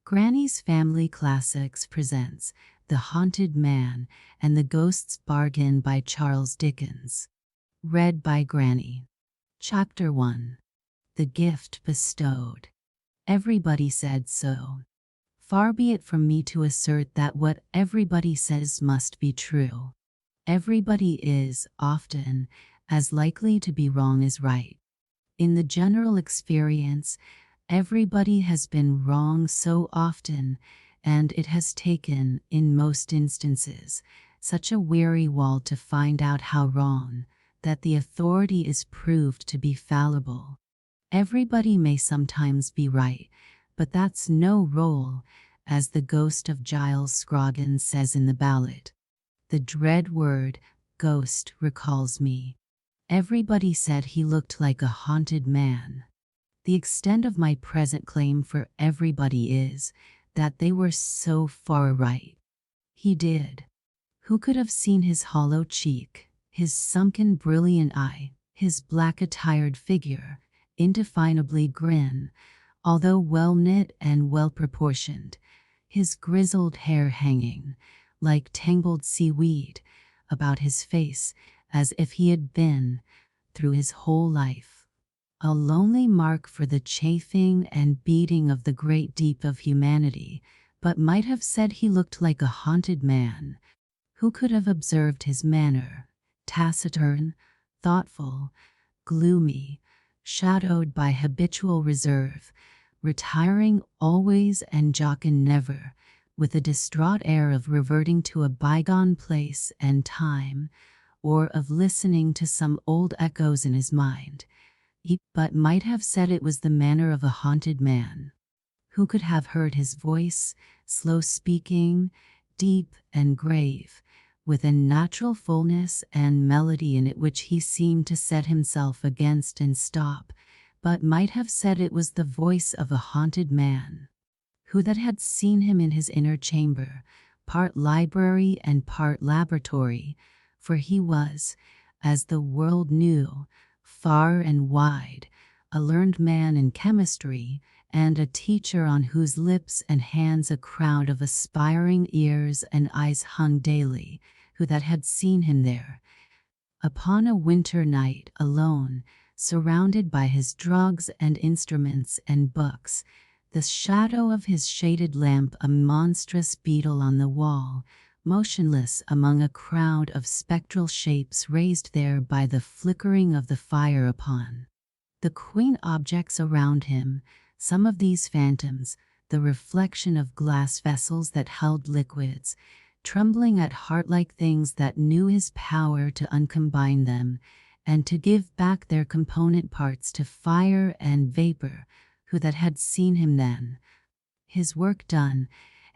Granny's Family Classics presents The Haunted Man and the Ghost's Bargain by Charles Dickens. Read by Granny. Chapter 1. The Gift Bestowed. Everybody said so. Far be it from me to assert that what everybody says must be true. Everybody is, often, as likely to be wrong as right. In the general experience, everybody has been wrong so often, and it has taken, in most instances, such a weary wall to find out how wrong, that the authority is proved to be fallible. Everybody may sometimes be right, but that's no role, as the ghost of Giles Scroggins says in the ballad. The dread word, ghost, recalls me. Everybody said he looked like a haunted man. The extent of my present claim for everybody is that they were so far right. He did. Who could have seen his hollow cheek, his sunken brilliant eye, his black-attired figure, indefinably grin, although well-knit and well-proportioned, his grizzled hair hanging, like tangled seaweed, about his face, as if he had been, through his whole life, a lonely mark for the chafing and beating of the great deep of humanity, but might have said he looked like a haunted man. Who could have observed his manner, taciturn, thoughtful, gloomy, shadowed by habitual reserve, retiring always and jocund never, with a distraught air of reverting to a bygone place and time, or of listening to some old echoes in his mind, but might have said it was the manner of a haunted man. Who could have heard his voice, slow speaking, deep and grave, with a natural fullness and melody in it which he seemed to set himself against and stop, but might have said it was the voice of a haunted man? Who that had seen him in his inner chamber, part library and part laboratory, for he was, as the world knew, far and wide, a learned man in chemistry, and a teacher on whose lips and hands a crowd of aspiring ears and eyes hung daily, who that had seen him there, upon a winter night, alone, surrounded by his drugs and instruments and books, the shadow of his shaded lamp a monstrous beetle on the wall, motionless among a crowd of spectral shapes raised there by the flickering of the fire upon the quaint objects around him, some of these phantoms, the reflection of glass vessels that held liquids, trembling at heart-like things that knew his power to uncombine them, and to give back their component parts to fire and vapor. Who that had seen him then, his work done,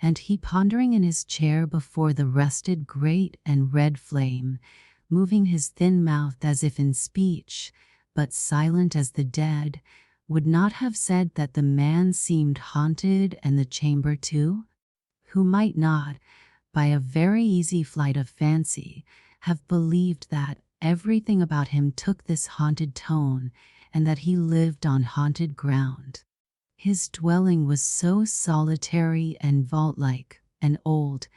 and he pondering in his chair before the rusted grate and red flame, moving his thin mouth as if in speech, but silent as the dead, would not have said that the man seemed haunted and the chamber too? Who might not, by a very easy flight of fancy, have believed that everything about him took this haunted tone, and that he lived on haunted ground? His dwelling was so solitary and vault-like, an old,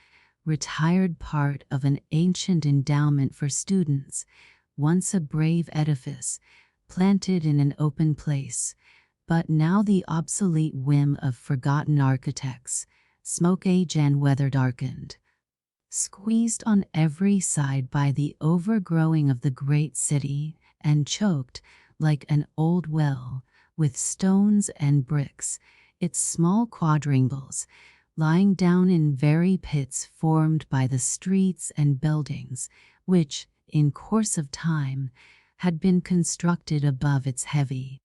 retired part of an ancient endowment for students, once a brave edifice, planted in an open place, but now the obsolete whim of forgotten architects, smoke-age and weather-darkened, squeezed on every side by the overgrowing of the great city, and choked, like an old well, with stones and bricks, its small quadrangles, lying down in very pits formed by the streets and buildings, which, in course of time, had been constructed above its heavy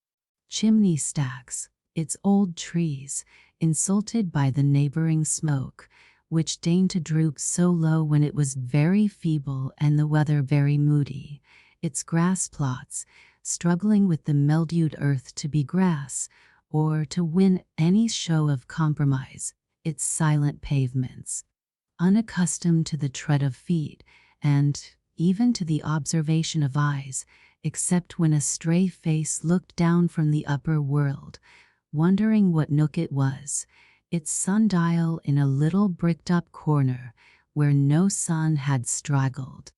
chimney stacks, its old trees, insulted by the neighboring smoke, which deigned to droop so low when it was very feeble and the weather very moody, its grass plots, struggling with the mildewed earth to be grass, or to win any show of compromise, its silent pavements, unaccustomed to the tread of feet, and even to the observation of eyes, except when a stray face looked down from the upper world, wondering what nook it was, its sundial in a little bricked-up corner where no sun had straggled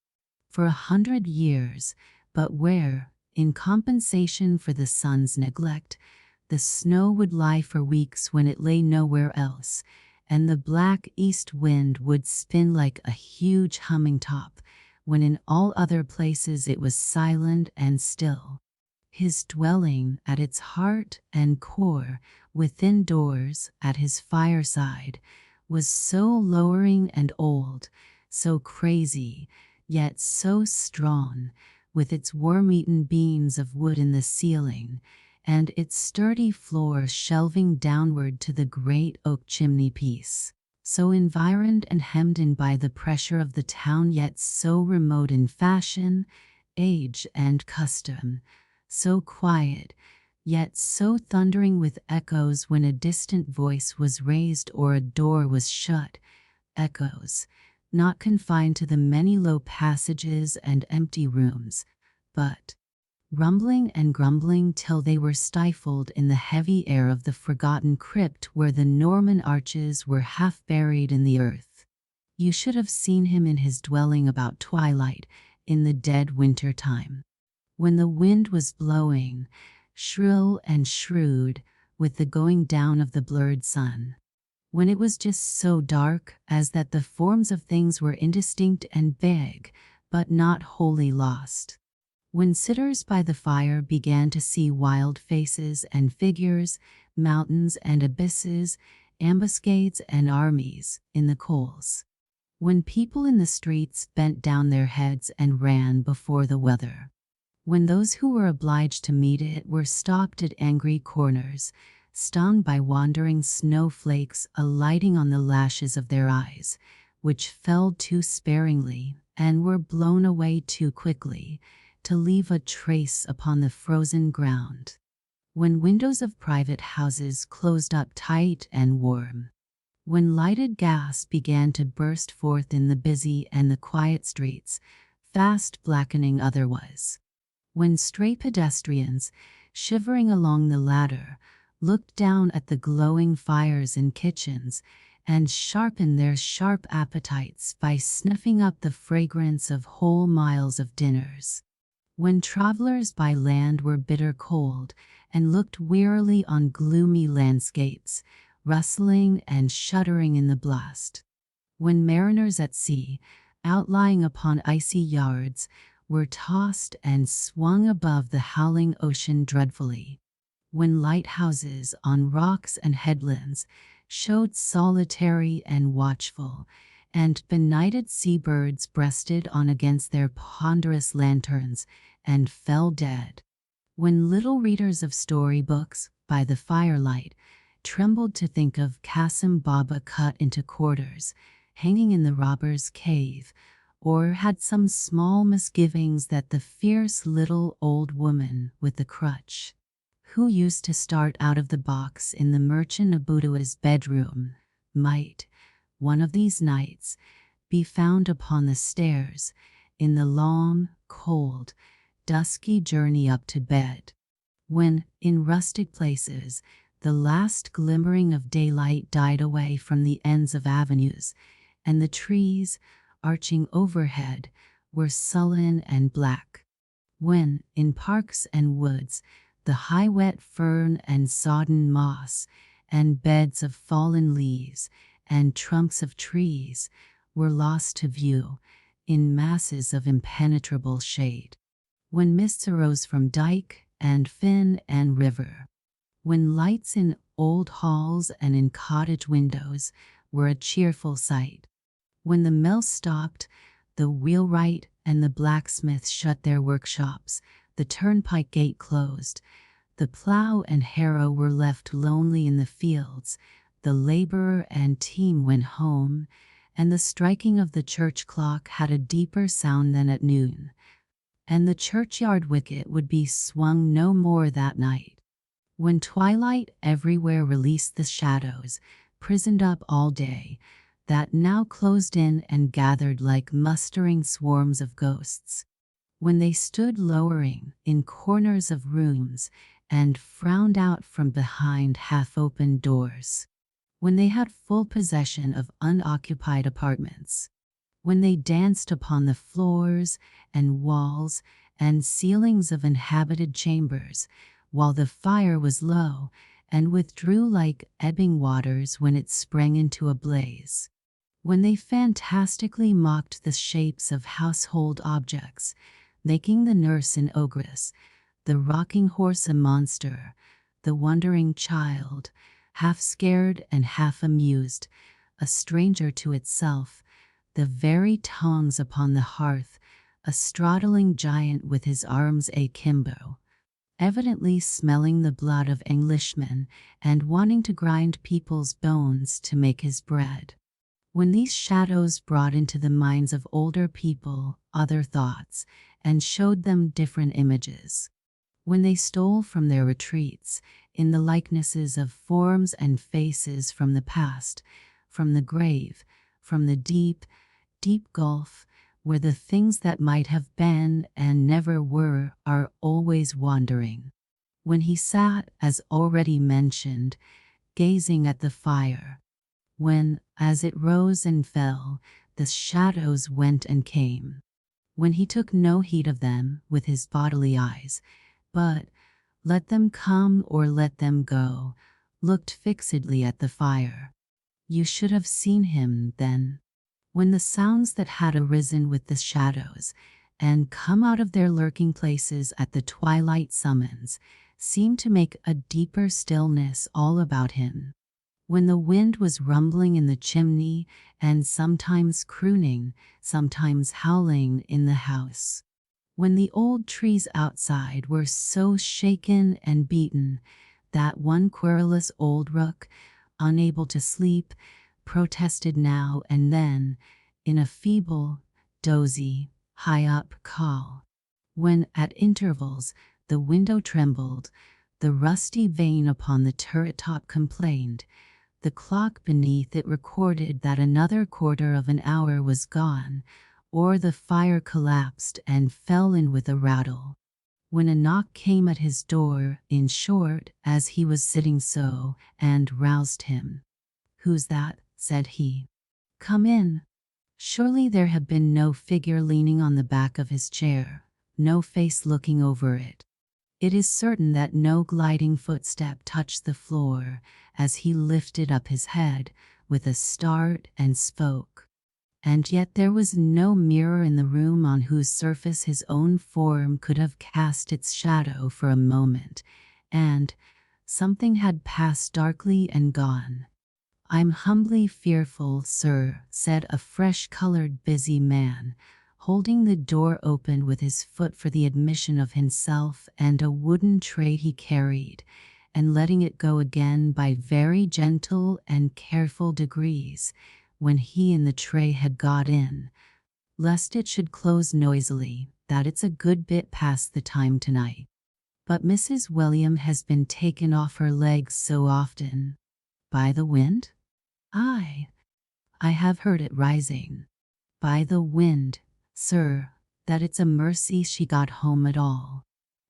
for 100 years, but where, in compensation for the sun's neglect, the snow would lie for weeks when it lay nowhere else, and the black east wind would spin like a huge humming top, when in all other places it was silent and still. His dwelling, at its heart and core, within doors, at his fireside, was so lowering and old, so crazy, yet so strong, with its worm-eaten beams of wood in the ceiling, and its sturdy floor shelving downward to the great oak chimney-piece, so environed and hemmed in by the pressure of the town, yet so remote in fashion, age, and custom, so quiet, yet so thundering with echoes when a distant voice was raised or a door was shut, echoes, not confined to the many low passages and empty rooms, but rumbling and grumbling till they were stifled in the heavy air of the forgotten crypt where the Norman arches were half buried in the earth. You should have seen him in his dwelling about twilight, in the dead winter time, when the wind was blowing, shrill and shrewd, with the going down of the blurred sun, when it was just so dark as that the forms of things were indistinct and vague, but not wholly lost. When sitters by the fire began to see wild faces and figures, mountains and abysses, ambuscades and armies, in the coals. When people in the streets bent down their heads and ran before the weather. When those who were obliged to meet it were stopped at angry corners, stung by wandering snowflakes alighting on the lashes of their eyes, which fell too sparingly and were blown away too quickly to leave a trace upon the frozen ground. When windows of private houses closed up tight and warm. When lighted gas began to burst forth in the busy and the quiet streets, fast blackening otherwise. When stray pedestrians, shivering along the ladder, looked down at the glowing fires in kitchens and sharpened their sharp appetites by snuffing up the fragrance of whole miles of dinners. When travelers by land were bitter cold and looked wearily on gloomy landscapes, rustling and shuddering in the blast. When mariners at sea, outlying upon icy yards, were tossed and swung above the howling ocean dreadfully. When lighthouses on rocks and headlands showed solitary and watchful, and benighted seabirds breasted on against their ponderous lanterns and fell dead. When little readers of storybooks, by the firelight, trembled to think of Qasim Baba cut into quarters, hanging in the robber's cave, or had some small misgivings that the fierce little old woman with the crutch, who used to start out of the box in the merchant Abudua's bedroom, might, one of these nights, be found upon the stairs, in the long, cold, dusky journey up to bed, when, in rustic places, the last glimmering of daylight died away from the ends of avenues, and the trees, arching overhead, were sullen and black, when, in parks and woods, the high wet fern and sodden moss, and beds of fallen leaves, and trunks of trees, were lost to view, in masses of impenetrable shade, when mists arose from dike and fen and river, when lights in old halls and in cottage windows were a cheerful sight, when the mill stopped, the wheelwright and the blacksmith shut their workshops, the turnpike gate closed, the plough and harrow were left lonely in the fields, the laborer and team went home, and the striking of the church clock had a deeper sound than at noon, and the churchyard wicket would be swung no more that night. When twilight everywhere released the shadows, prisoned up all day, that now closed in and gathered like mustering swarms of ghosts, when they stood lowering in corners of rooms and frowned out from behind half-opened doors, when they had full possession of unoccupied apartments, when they danced upon the floors and walls and ceilings of inhabited chambers, while the fire was low, and withdrew like ebbing waters when it sprang into a blaze, when they fantastically mocked the shapes of household objects, making the nurse an ogress, the rocking horse a monster, the wondering child, half scared and half amused, a stranger to itself, the very tongs upon the hearth, a straddling giant with his arms akimbo, evidently smelling the blood of Englishmen and wanting to grind people's bones to make his bread. When these shadows brought into the minds of older people other thoughts and showed them different images, when they stole from their retreats in the likenesses of forms and faces from the past, from the grave, from the deep, deep gulf, where the things that might have been and never were are always wandering. When he sat, as already mentioned, gazing at the fire, when, as it rose and fell, the shadows went and came, when he took no heed of them with his bodily eyes, but, let them come or let them go, looked fixedly at the fire. You should have seen him then, when the sounds that had arisen with the shadows and come out of their lurking places at the twilight summons seemed to make a deeper stillness all about him, when the wind was rumbling in the chimney and sometimes crooning, sometimes howling in the house, when the old trees outside were so shaken and beaten that one querulous old rook, unable to sleep, protested now and then in a feeble, dozy, high-up call, when at intervals the window trembled, the rusty vane upon the turret-top complained, the clock beneath it recorded that another quarter of an hour was gone, or the fire collapsed and fell in with a rattle, when a knock came at his door, in short, as he was sitting so, and roused him. "Who's that?" said he. "Come in." Surely there had been no figure leaning on the back of his chair, no face looking over it. It is certain that no gliding footstep touched the floor as he lifted up his head with a start and spoke. And yet there was no mirror in the room on whose surface his own form could have cast its shadow for a moment, and something had passed darkly and gone. "I'm humbly fearful, sir," said a fresh-colored busy man, holding the door open with his foot for the admission of himself and a wooden tray he carried, and letting it go again by very gentle and careful degrees, when he and the tray had got in, lest it should close noisily, "that it's a good bit past the time tonight. But Mrs. William has been taken off her legs so often." "By the wind?" "Aye, I have heard it rising." "By the wind, sir, that it's a mercy she got home at all."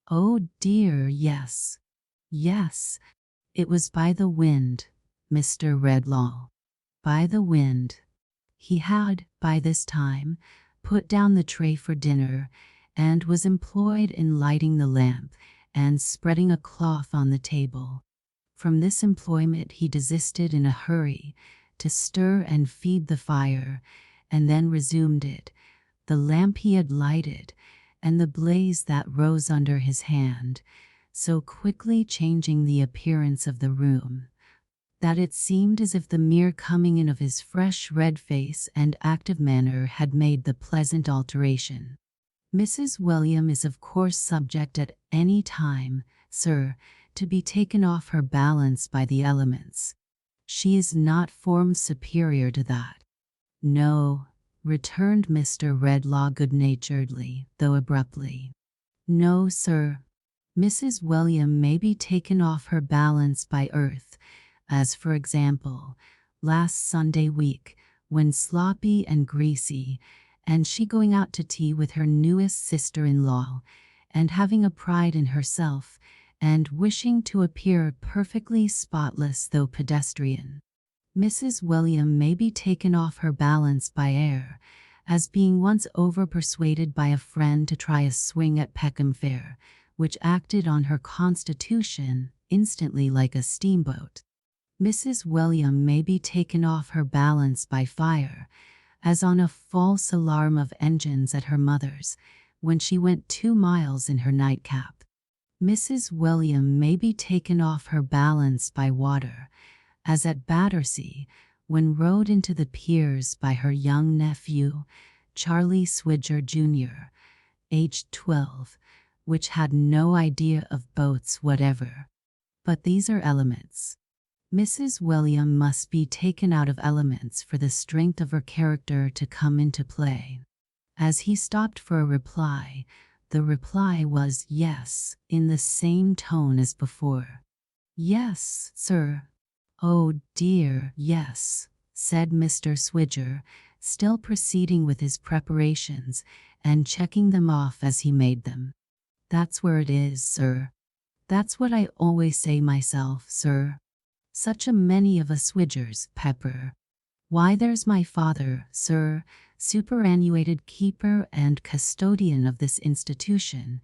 "Oh dear, yes. Yes, it was by the wind, Mr. Redlaw. By the wind." He had, by this time, put down the tray for dinner, and was employed in lighting the lamp and spreading a cloth on the table. From this employment he desisted in a hurry, to stir and feed the fire, and then resumed it, the lamp he had lighted, and the blaze that rose under his hand, so quickly changing the appearance of the room, that it seemed as if the mere coming in of his fresh red face and active manner had made the pleasant alteration. "Mrs. William is of course subject at any time, sir, to be taken off her balance by the elements. She is not formed superior to that." "No," returned Mr. Redlaw good-naturedly, though abruptly. "No, sir. Mrs. William may be taken off her balance by earth, as for example, last Sunday week, when sloppy and greasy, and she going out to tea with her newest sister-in-law, and having a pride in herself, and wishing to appear perfectly spotless though pedestrian. Mrs. William may be taken off her balance by air, as being once over-persuaded by a friend to try a swing at Peckham Fair, which acted on her constitution instantly like a steamboat. Mrs. William may be taken off her balance by fire, as on a false alarm of engines at her mother's, when she went 2 miles in her nightcap. Mrs. William may be taken off her balance by water, as at Battersea, when rowed into the piers by her young nephew, Charlie Swidger Jr., aged 12, which had no idea of boats whatever. But these are elements. Mrs. William must be taken out of elements for the strength of her character to come into play. As he stopped for a reply, the reply was yes, in the same tone as before. "Yes, sir." "Oh dear, yes," said Mr. Swidger, still proceeding with his preparations and checking them off as he made them. "That's where it is, sir. That's what I always say myself, sir. Such a many of us Swidgers, Pepper. Why, there's my father, sir, superannuated keeper and custodian of this institution,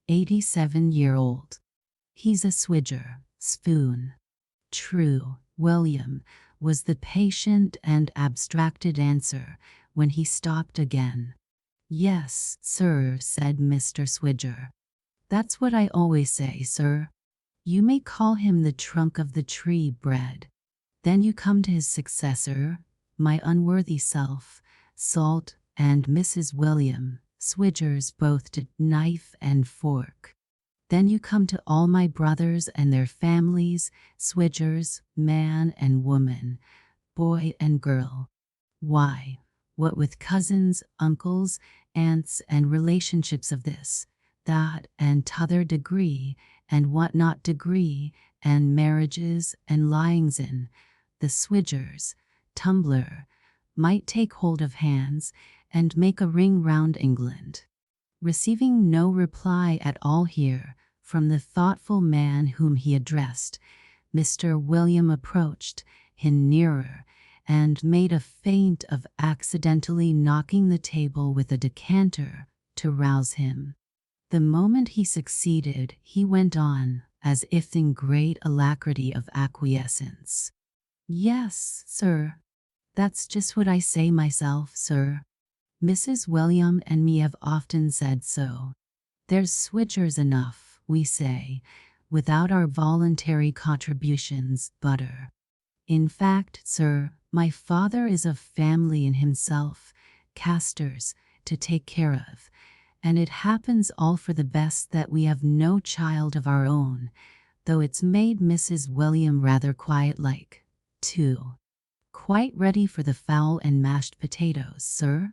87-year-old. He's a Swidger, Spoon." "True, William," was the patient and abstracted answer when he stopped again. "Yes, sir," said Mr. Swidger. "That's what I always say, sir. You may call him the trunk of the tree bred. Then you come to his successor, my unworthy self, Salt, and Mrs. William, Swidgers both to knife and fork. Then you come to all my brothers and their families, Swidgers, man and woman, boy and girl. Why, what with cousins, uncles, aunts, and relationships of this, that, and t'other degree, and what not degree, and marriages, and lyings in, the Swidgers, tumbler, might take hold of hands, and make a ring round England." Receiving no reply at all here from the thoughtful man whom he addressed, Mr. William approached him nearer, and made a feint of accidentally knocking the table with a decanter to rouse him. The moment he succeeded, he went on, as if in great alacrity of acquiescence. "Yes, sir. That's just what I say myself, sir. Mrs. William and me have often said so. There's Swidgers enough, we say, without our voluntary contributions, butter. In fact, sir, my father is a family in himself, casters, to take care of, and it happens all for the best that we have no child of our own, though it's made Mrs. William rather quiet-like, too. Quite ready for the fowl and mashed potatoes, sir?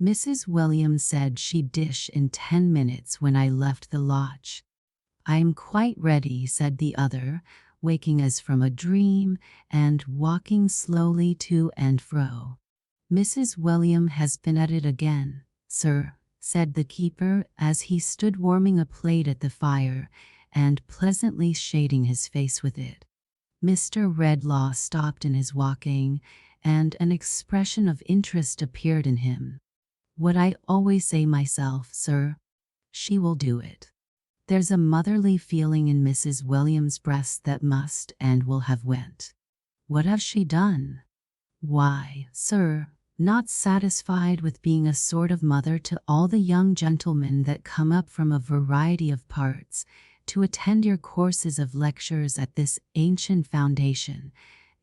Mrs. William said she'd dish in 10 minutes when I left the lodge. "I'm quite ready," said the other, waking as from a dream, and walking slowly to and fro. "Mrs. William has been at it again, sir," said the keeper as he stood warming a plate at the fire, and pleasantly shading his face with it. Mr. Redlaw stopped in his walking, and an expression of interest appeared in him. "What I always say myself, sir. She will do it. There's a motherly feeling in Mrs. William's breast that must and will have went." "What has she done?" "Why, sir, not satisfied with being a sort of mother to all the young gentlemen that come up from a variety of parts to attend your courses of lectures at this ancient foundation.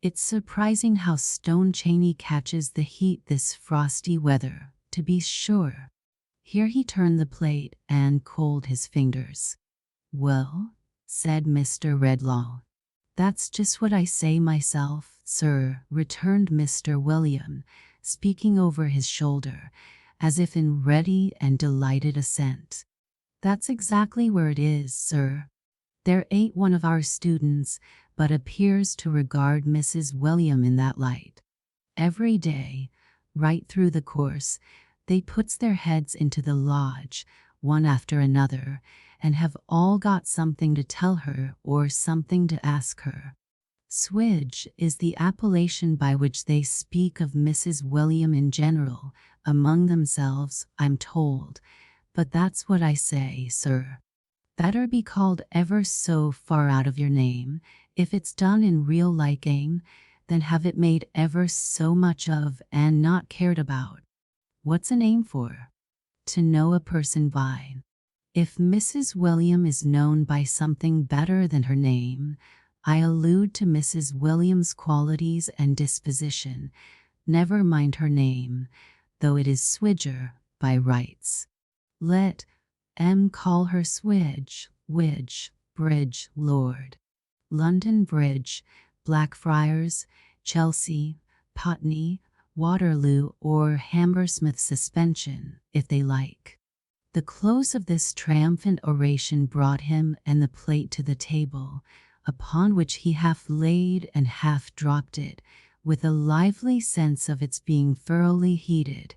It's surprising how Stone Chaney catches the heat this frosty weather, to be sure." Here he turned the plate and cooled his fingers. "Well," said Mr. Redlaw. "That's just what I say myself, sir," returned Mr. William, speaking over his shoulder, as if in ready and delighted assent. "That's exactly where it is, sir. There ain't one of our students but appears to regard Mrs. William in that light. Every day, right through the course, they puts their heads into the lodge, one after another, and have all got something to tell her or something to ask her. Swidge is the appellation by which they speak of Mrs. William in general, among themselves, I'm told. But that's what I say, sir. Better be called ever so far out of your name, if it's done in real liking, than have it made ever so much of and not cared about. What's a name for? To know a person by. If Mrs. William is known by something better than her name, I allude to Mrs. William's qualities and disposition, never mind her name, though it is Swidger by rights. Let M call her Swidge, Widge, Bridge, Lord. London Bridge, Blackfriars, Chelsea, Putney, Waterloo, or Hammersmith Suspension, if they like. The close of this triumphant oration brought him and the plate to the table, upon which he half laid and half dropped it, with a lively sense of its being thoroughly heated,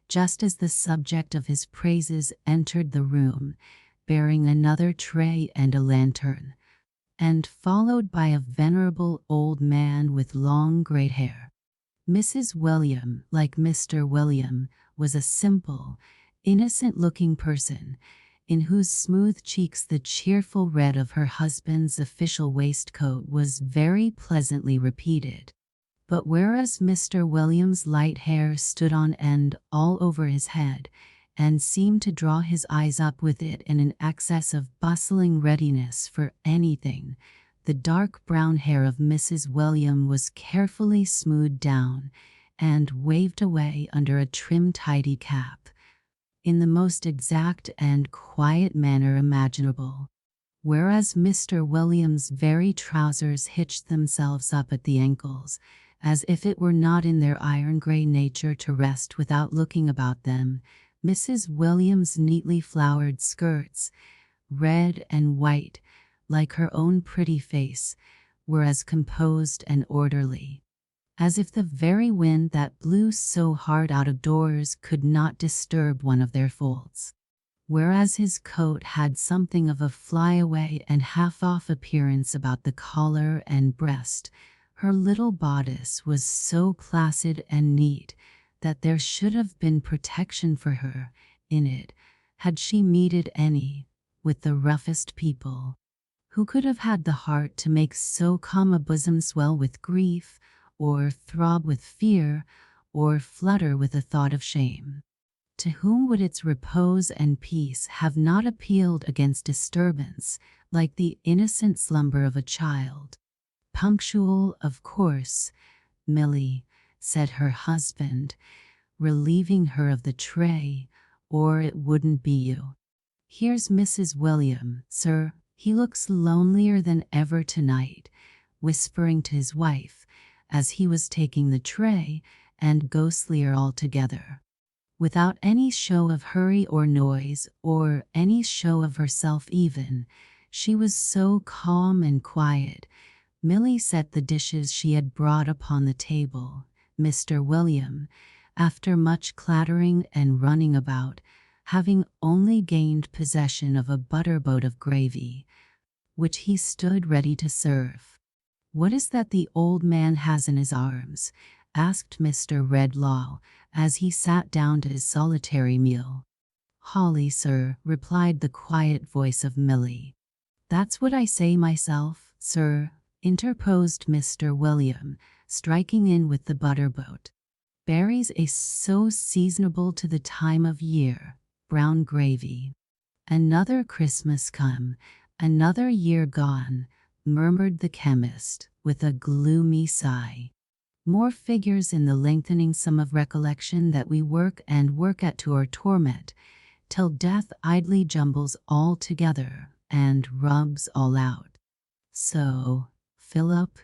just as the subject of his praises entered the room, bearing another tray and a lantern, and followed by a venerable old man with long grey hair. Mrs. William, like Mr. William, was a simple, innocent-looking person, in whose smooth cheeks the cheerful red of her husband's official waistcoat was very pleasantly repeated. But whereas Mr. William's light hair stood on end all over his head, and seemed to draw his eyes up with it in an excess of bustling readiness for anything, the dark brown hair of Mrs. William was carefully smoothed down and waved away under a trim tidy cap, in the most exact and quiet manner imaginable, whereas Mr. William's very trousers hitched themselves up at the ankles, as if it were not in their iron-grey nature to rest without looking about them. Mrs. William's neatly flowered skirts, red and white, like her own pretty face, were as composed and orderly as if the very wind that blew so hard out of doors could not disturb one of their folds. Whereas his coat had something of a fly-away and half-off appearance about the collar and breast, her little bodice was so placid and neat that there should have been protection for her in it, had she meted any with the roughest people. Who could have had the heart to make so calm a bosom swell with grief, or throb with fear, or flutter with the thought of shame? To whom would its repose and peace have not appealed against disturbance, like the innocent slumber of a child? Punctual, of course, Milly, said her husband, relieving her of the tray, or it wouldn't be you. Here's Mrs. William, sir. He looks lonelier than ever tonight, whispering to his wife, as he was taking the tray, and ghostlier altogether. Without any show of hurry or noise, or any show of herself even, she was so calm and quiet. Milly set the dishes she had brought upon the table. Mr. William, after much clattering and running about, having only gained possession of a butterboat of gravy, which he stood ready to serve. "What is that the old man has in his arms?" asked Mr. Redlaw, as he sat down to his solitary meal. "Holly, sir," replied the quiet voice of Milly. "That's what I say myself, sir," interposed Mr. William, striking in with the butterboat. "Berries are so seasonable to the time of year. Brown gravy." "Another Christmas come, another year gone," murmured the chemist, with a gloomy sigh. "More figures in the lengthening sum of recollection that we work and work at to our torment, till death idly jumbles all together and rubs all out. So, Philip,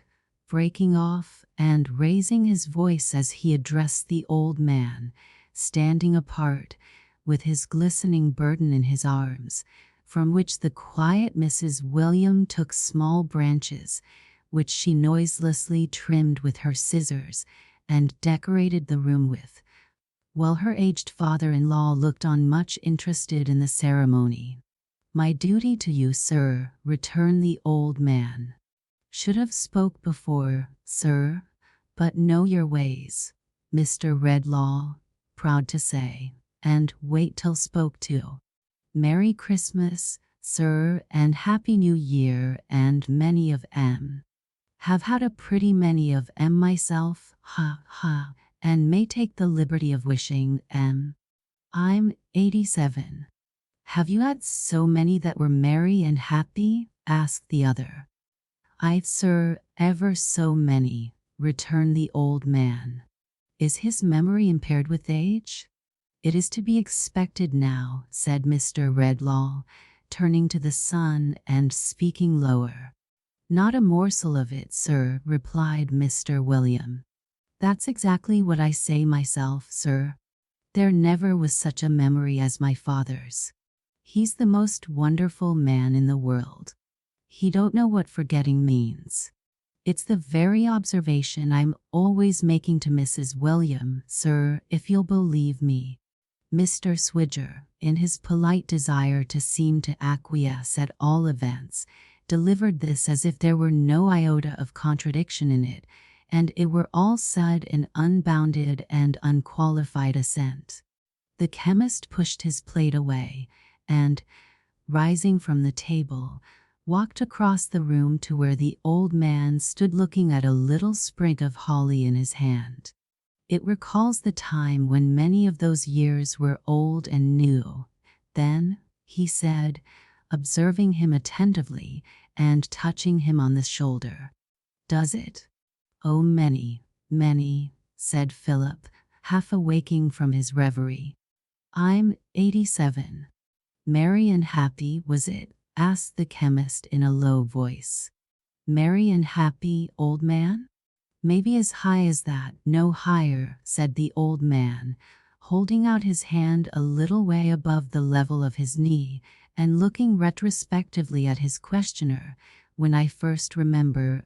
breaking off and raising his voice as he addressed the old man, standing apart, with his glistening burden in his arms, from which the quiet Mrs. William took small branches, which she noiselessly trimmed with her scissors and decorated the room with, while her aged father-in-law looked on much interested in the ceremony. "My duty to you, sir," returned the old man. Should have spoke before, sir, but know your ways, Mr. Redlaw, proud to say, and wait till spoke to. Merry Christmas, sir, and Happy New Year, and many of 'em. Have had a pretty many of 'em myself, ha ha, and may take the liberty of wishing 'em. I'm 87. Have you had so many that were merry and happy? Asked the other. I've, sir, ever so many, returned the old man. Is his memory impaired with age? It is to be expected now, said Mr. Redlaw, turning to the son and speaking lower. Not a morsel of it, sir, replied Mr. William. That's exactly what I say myself, sir. There never was such a memory as my father's. He's the most wonderful man in the world. He don't know what forgetting means. It's the very observation I'm always making to Mrs. William, sir, if you'll believe me. Mr. Swidger, in his polite desire to seem to acquiesce at all events, delivered this as if there were no iota of contradiction in it, and it were all said in unbounded and unqualified assent. The chemist pushed his plate away, and, rising from the table, walked across the room to where the old man stood looking at a little sprig of holly in his hand. It recalls the time when many of those years were old and new. Then, he said, observing him attentively and touching him on the shoulder. Does it? Oh, many, many, said Philip, half awaking from his reverie. I'm 87. Merry and happy, was it? Asked the chemist in a low voice. Merry and happy, old man? Maybe as high as that, no higher, said the old man, holding out his hand a little way above the level of his knee and looking retrospectively at his questioner. When I first remember,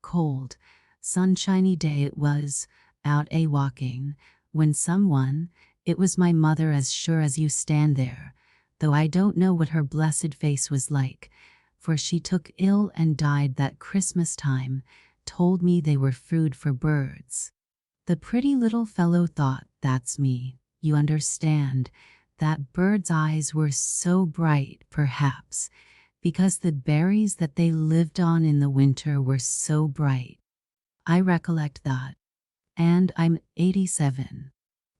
cold, sunshiny day it was, out a-walking, when someone, it was my mother as sure as you stand there, though I don't know what her blessed face was like, for she took ill and died that Christmas time, told me they were food for birds. The pretty little fellow thought, that's me, you understand, that birds' eyes were so bright, perhaps, because the berries that they lived on in the winter were so bright. I recollect that. And I'm 87.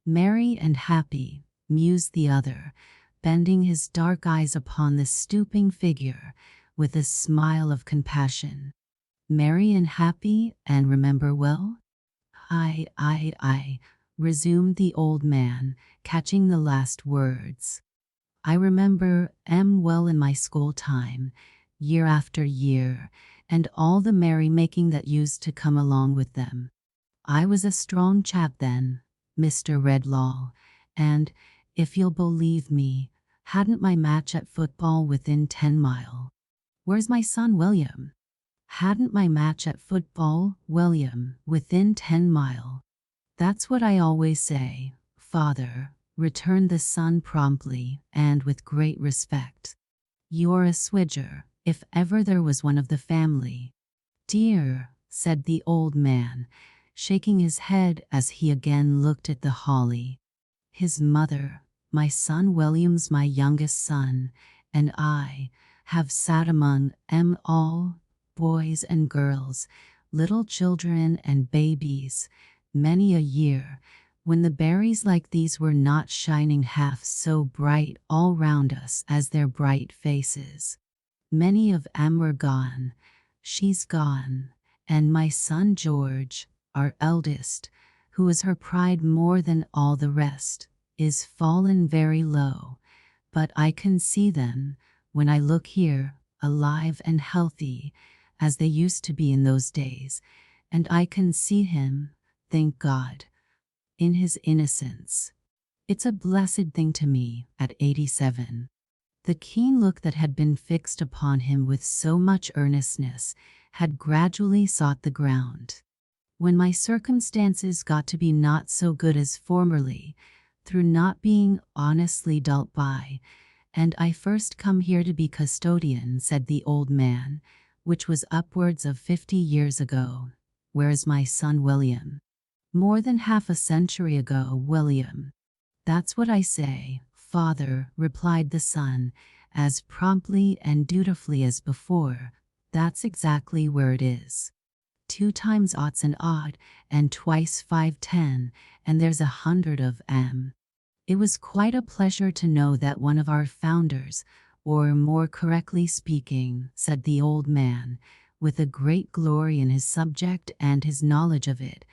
Merry and happy, mused the other, bending his dark eyes upon the stooping figure with a smile of compassion. Merry and happy, and remember well? I, resumed the old man, catching the last words. I remember well in my school time, year after year, and all the merry-making that used to come along with them. I was a strong chap then, Mr. Redlaw, and, if you'll believe me, hadn't my match at football within 10 mile. Where's my son William? Hadn't my match at football, William, within 10 mile. That's what I always say, father, returned the son promptly and with great respect. You're a Swidger, if ever there was one of the family. Dear, said the old man, shaking his head as he again looked at the holly. His mother, my son William's my youngest son, and I, have sat among 'em all, boys and girls, little children and babies, many a year, when the berries like these were not shining half so bright all round us as their bright faces. Many of 'em were gone, she's gone, and my son George, our eldest, who is her pride more than all the rest, is fallen very low, but I can see them, when I look here, alive and healthy, as they used to be in those days, and I can see him, thank God, in his innocence. It's a blessed thing to me, at 87. The keen look that had been fixed upon him with so much earnestness had gradually sought the ground. When my circumstances got to be not so good as formerly, through not being honestly dealt by, and I first come here to be custodian, said the old man, which was upwards of 50 years ago. Where's my son William? More than half a century ago, William. That's what I say, father, replied the son, as promptly and dutifully as before. That's exactly where it is. 2 times ought's an odd, and twice 5 10, and there's 100 of 'em. It was quite a pleasure to know that one of our founders, or more correctly speaking, said the old man, with a great glory in his subject and his knowledge of it,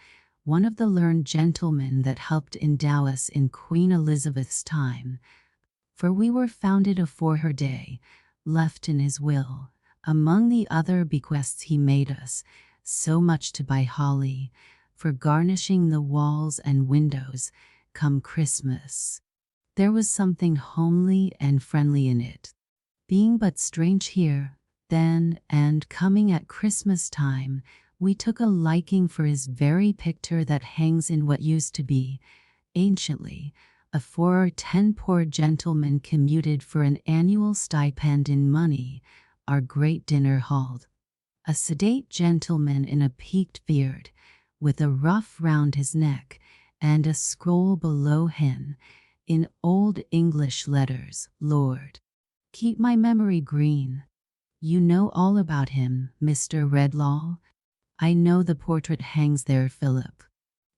one of the learned gentlemen that helped endow us in Queen Elizabeth's time, for we were founded afore her day, left in his will, among the other bequests he made us, so much to buy holly, for garnishing the walls and windows, come Christmas. There was something homely and friendly in it. Being but strange here, then, and coming at Christmas time, we took a liking for his very picture that hangs in what used to be, anciently, a 4 or 10 poor gentlemen commuted for an annual stipend in money, our great dinner hall. A sedate gentleman in a peaked beard, with a ruff round his neck, and a scroll below him, in old English letters, Lord, keep my memory green. You know all about him, Mr. Redlaw? I know the portrait hangs there, Philip.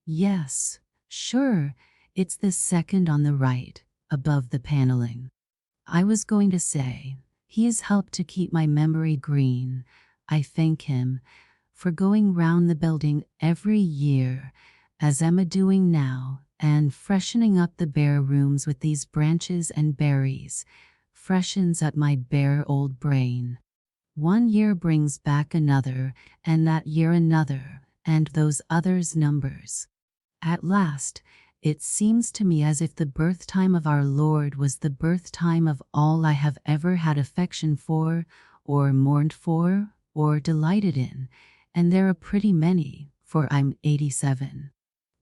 Yes, sure, it's the second on the right, above the paneling. I was going to say, he has helped to keep my memory green. I thank him for going round the building every year, as I'm a-doing now, and freshening up the bare rooms with these branches and berries, freshens up my bare old brain. 1 year brings back another, and that year another, and those others numbers. At last, it seems to me as if the birth time of our Lord was the birth time of all I have ever had affection for, or mourned for, or delighted in, and they're a pretty many, for I'm 87.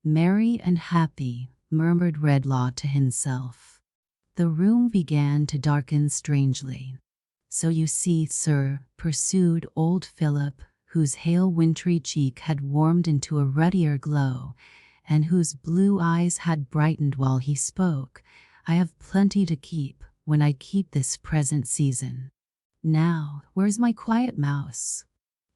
Merry and happy, murmured Redlaw to himself. The room began to darken strangely. So you see, sir, pursued old Philip, whose hale wintry cheek had warmed into a ruddier glow, and whose blue eyes had brightened while he spoke, I have plenty to keep when I keep this present season. Now, where's my quiet mouse?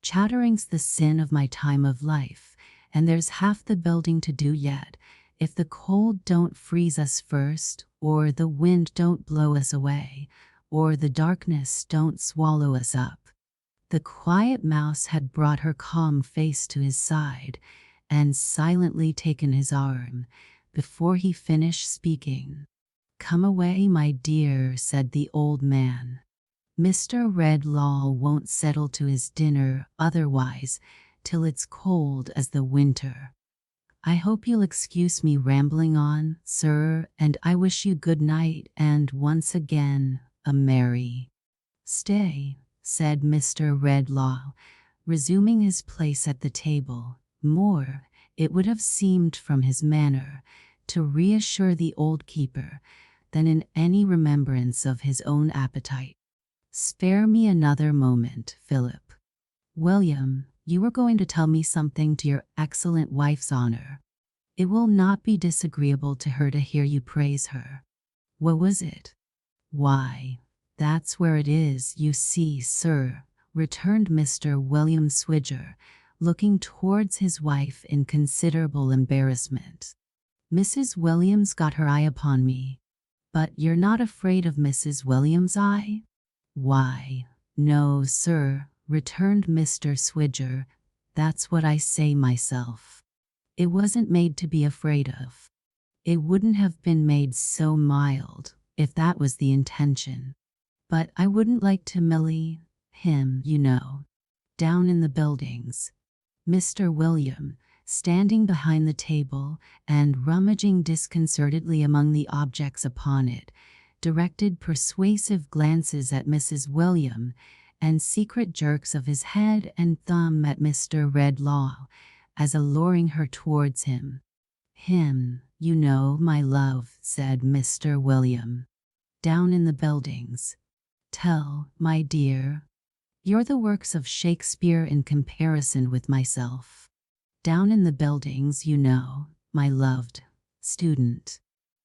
Chattering's the sin of my time of life, and there's half the building to do yet, if the cold don't freeze us first, or the wind don't blow us away, or the darkness don't swallow us up. The quiet mouse had brought her calm face to his side, and silently taken his arm, before he finished speaking. Come away, my dear, said the old man. Mr. Redlaw won't settle to his dinner otherwise till it's cold as the winter. I hope you'll excuse me rambling on, sir, and I wish you good night and once again a merry. Stay, said Mr. Redlaw, resuming his place at the table, more, it would have seemed from his manner, to reassure the old keeper than in any remembrance of his own appetite. Spare me another moment, Philip. William, you were going to tell me something to your excellent wife's honor. It will not be disagreeable to her to hear you praise her. What was it? Why, that's where it is, you see, sir, returned Mr. William Swidger, looking towards his wife in considerable embarrassment. Mrs. Williams got her eye upon me. But you're not afraid of Mrs. Williams' eye? Why, no, sir, returned Mr. Swidger, that's what I say myself. It wasn't made to be afraid of. It wouldn't have been made so mild, if that was the intention. But I wouldn't like to milly him, you know. Down in the buildings. Mr. William, standing behind the table and rummaging disconcertedly among the objects upon it, directed persuasive glances at Mrs. William and secret jerks of his head and thumb at Mr. Redlaw, as alluring her towards him. Him, you know, my love, said Mr. William. Down in the buildings. Tell, my dear. You're the works of Shakespeare in comparison with myself. Down in the buildings, you know, my loved student.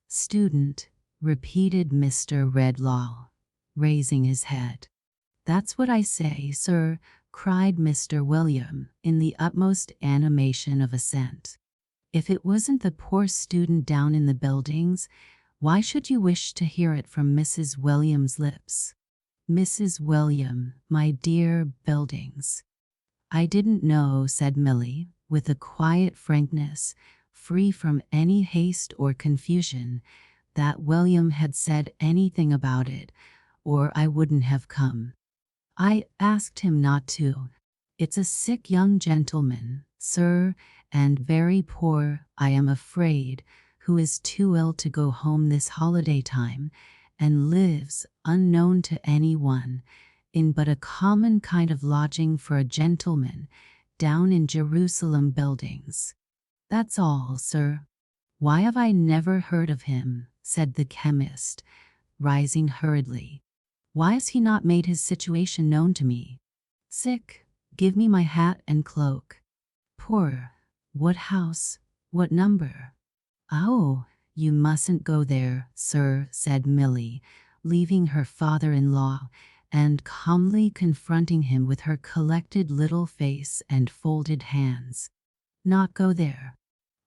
Student, repeated Mr. Redlaw, raising his head. That's what I say, sir, cried Mr. William, in the utmost animation of assent. If it wasn't the poor student down in the buildings, why should you wish to hear it from Mrs. William's lips? Mrs. William, my dear buildings. I didn't know, said Milly, with a quiet frankness, free from any haste or confusion, that William had said anything about it, or I wouldn't have come. I asked him not to. It's a sick young gentleman, sir, and very poor, I am afraid, who is too ill to go home this holiday time, and lives, unknown to anyone, in but a common kind of lodging for a gentleman, down in Jerusalem buildings. That's all, sir. Why have I never heard of him? Said the chemist, rising hurriedly. Why has he not made his situation known to me? Sick, give me my hat and cloak. Poor, what house, what number? Oh, you mustn't go there, sir, said Milly, leaving her father-in-law, and calmly confronting him with her collected little face and folded hands. Not go there.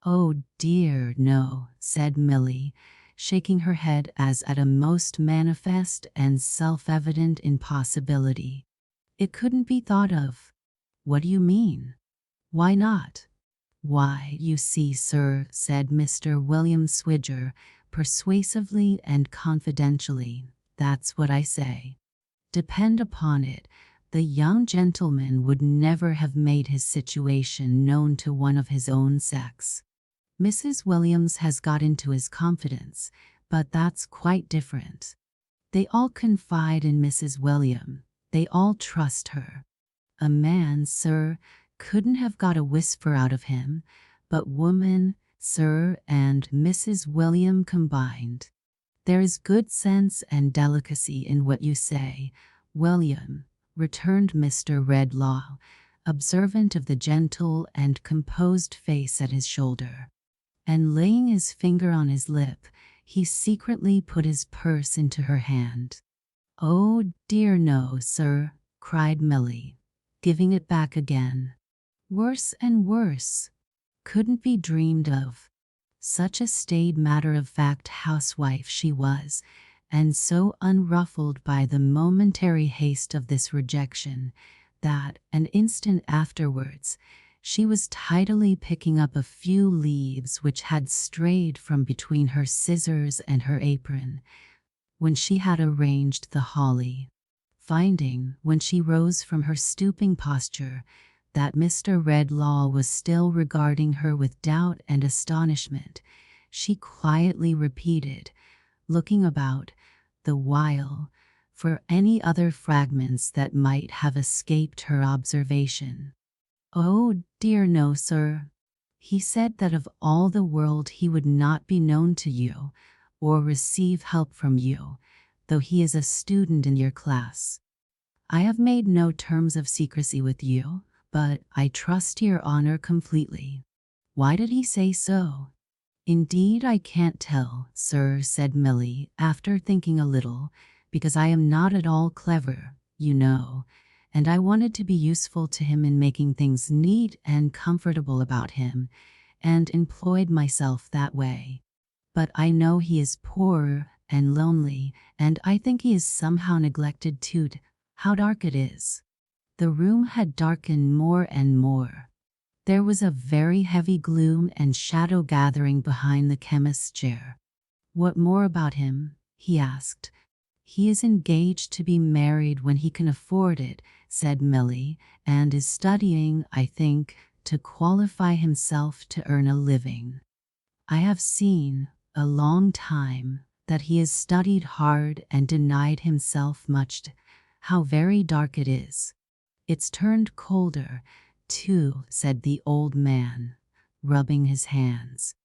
Oh dear, no, said Milly, shaking her head as at a most manifest and self-evident impossibility. It couldn't be thought of. What do you mean? Why not? Why, you see, sir, said Mr. William Swidger, persuasively and confidentially, that's what I say. Depend upon it, the young gentleman would never have made his situation known to one of his own sex. Mrs. Williams has got into his confidence, but that's quite different. They all confide in Mrs. William. They all trust her. A man, sir, couldn't have got a whisper out of him, but woman, sir, and Mrs. William combined. There is good sense and delicacy in what you say, William, returned Mr. Redlaw, observant of the gentle and composed face at his shoulder. And laying his finger on his lip, he secretly put his purse into her hand. Oh dear no, sir, cried Milly, giving it back again. Worse and worse. Couldn't be dreamed of. Such a staid matter-of-fact housewife she was, and so unruffled by the momentary haste of this rejection, that, an instant afterwards, she was tidily picking up a few leaves which had strayed from between her scissors and her apron, when she had arranged the holly. Finding, when she rose from her stooping posture, that Mr. Redlaw was still regarding her with doubt and astonishment, she quietly repeated, looking about, the while, for any other fragments that might have escaped her observation. Oh dear no, sir. He said that of all the world he would not be known to you, or receive help from you, though he is a student in your class. I have made no terms of secrecy with you, but I trust your honor completely. Why did he say so? Indeed, I can't tell, sir, said Milly, after thinking a little, because I am not at all clever, you know, and I wanted to be useful to him in making things neat and comfortable about him, and employed myself that way. But I know he is poor and lonely, and I think he is somehow neglected too. How dark it is. The room had darkened more and more. There was a very heavy gloom and shadow gathering behind the chemist's chair. What more about him? He asked. He is engaged to be married when he can afford it, said Milly, and is studying, I think, to qualify himself to earn a living. I have seen, a long time, that he has studied hard and denied himself much. How very dark it is. It's turned colder, too, said the old man, rubbing his hands.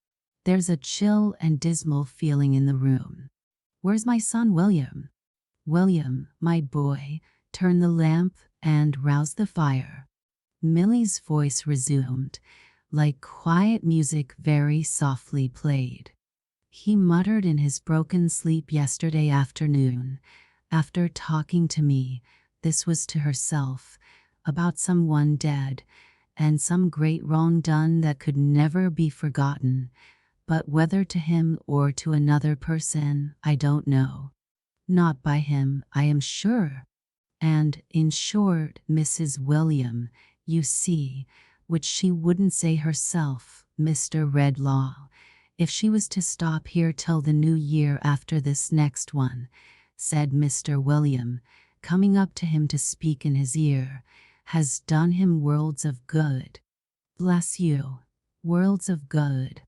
There's a chill and dismal feeling in the room. Where's my son William? William, my boy, turn the lamp and rouse the fire. Millie's voice resumed, like quiet music very softly played. He muttered in his broken sleep yesterday afternoon, after talking to me, this was to herself, about someone dead, and some great wrong done that could never be forgotten, but whether to him or to another person, I don't know. Not by him, I am sure. And, in short, Mrs. William, you see, which she wouldn't say herself, Mr. Redlaw, if she was to stop here till the new year after this next one, said Mr. William, coming up to him to speak in his ear, has done him worlds of good. Bless you, worlds of good.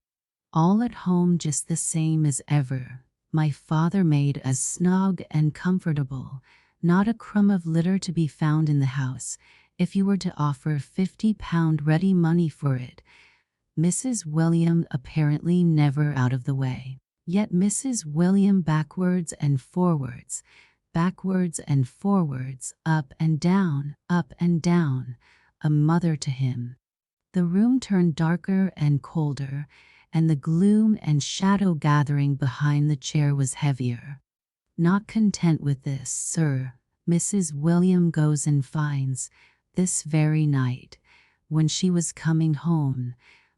All at home just the same as ever. My father made as snug and comfortable, not a crumb of litter to be found in the house, if you were to offer £50 ready money for it. Mrs. William apparently never out of the way. Yet Mrs. William backwards and forwards, up and down, a mother to him. The room turned darker and colder, and the gloom and shadow gathering behind the chair was heavier. Not content with this, sir, Mrs. William goes and finds, this very night, when she was coming home,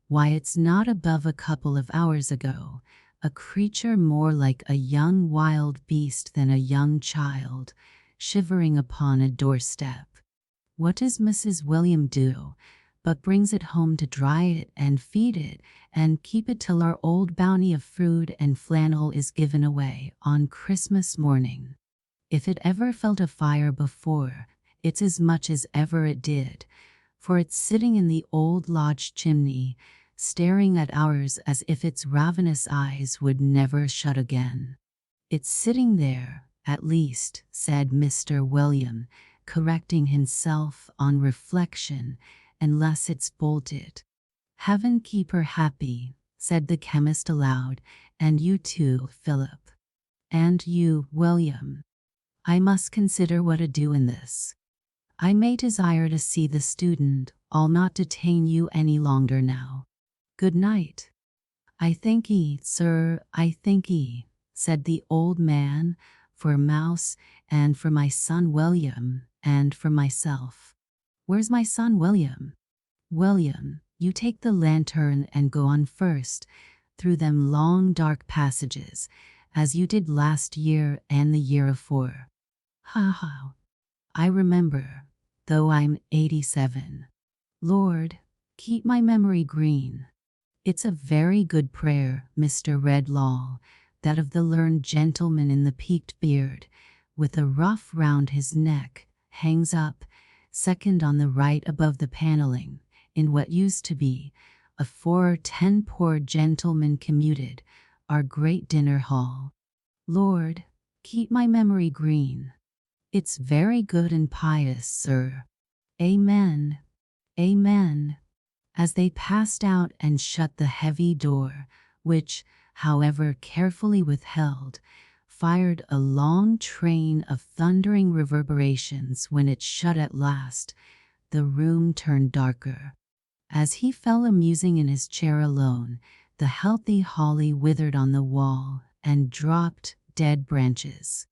why it's not above a couple of hours ago, a creature more like a young wild beast than a young child, shivering upon a doorstep. What does Mrs. William do, but brings it home to dry it and feed it, and keep it till our old bounty of fruit and flannel is given away on Christmas morning. If it ever felt a fire before, it's as much as ever it did, for it's sitting in the old lodge chimney, staring at ours as if its ravenous eyes would never shut again. It's sitting there, at least, said Mr. William, correcting himself on reflection, unless it's bolted. Heaven keep her happy, said the chemist aloud, and you too, Philip. And you, William. I must consider what to do in this. I may desire to see the student. I'll not detain you any longer now. Good night. I thank ye, sir, I thank ye, said the old man, for Mouse, and for my son William, and for myself. Where's my son William? William, you take the lantern and go on first, through them long dark passages, as you did last year and the year afore. Ha ha. I remember, though I'm 87. Lord, keep my memory green. It's a very good prayer, Mr. Redlaw, that of the learned gentleman in the peaked beard, with a ruff round his neck, hangs up, second on the right above the panelling, in what used to be, a 4 or 10 poor gentlemen commuted, our great dinner hall. Lord, keep my memory green. It's very good and pious, sir. Amen. Amen. As they passed out and shut the heavy door, which, however carefully withheld, fired a long train of thundering reverberations when it shut at last, the room turned darker. As he fell a musing in his chair alone, the healthy holly withered on the wall and dropped dead branches.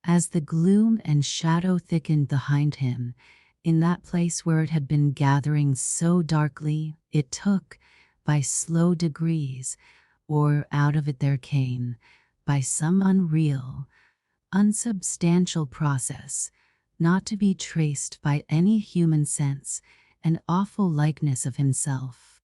As the gloom and shadow thickened behind him, in that place where it had been gathering so darkly, it took, by slow degrees, or out of it there came, by some unreal, unsubstantial process, not to be traced by any human sense, an awful likeness of himself,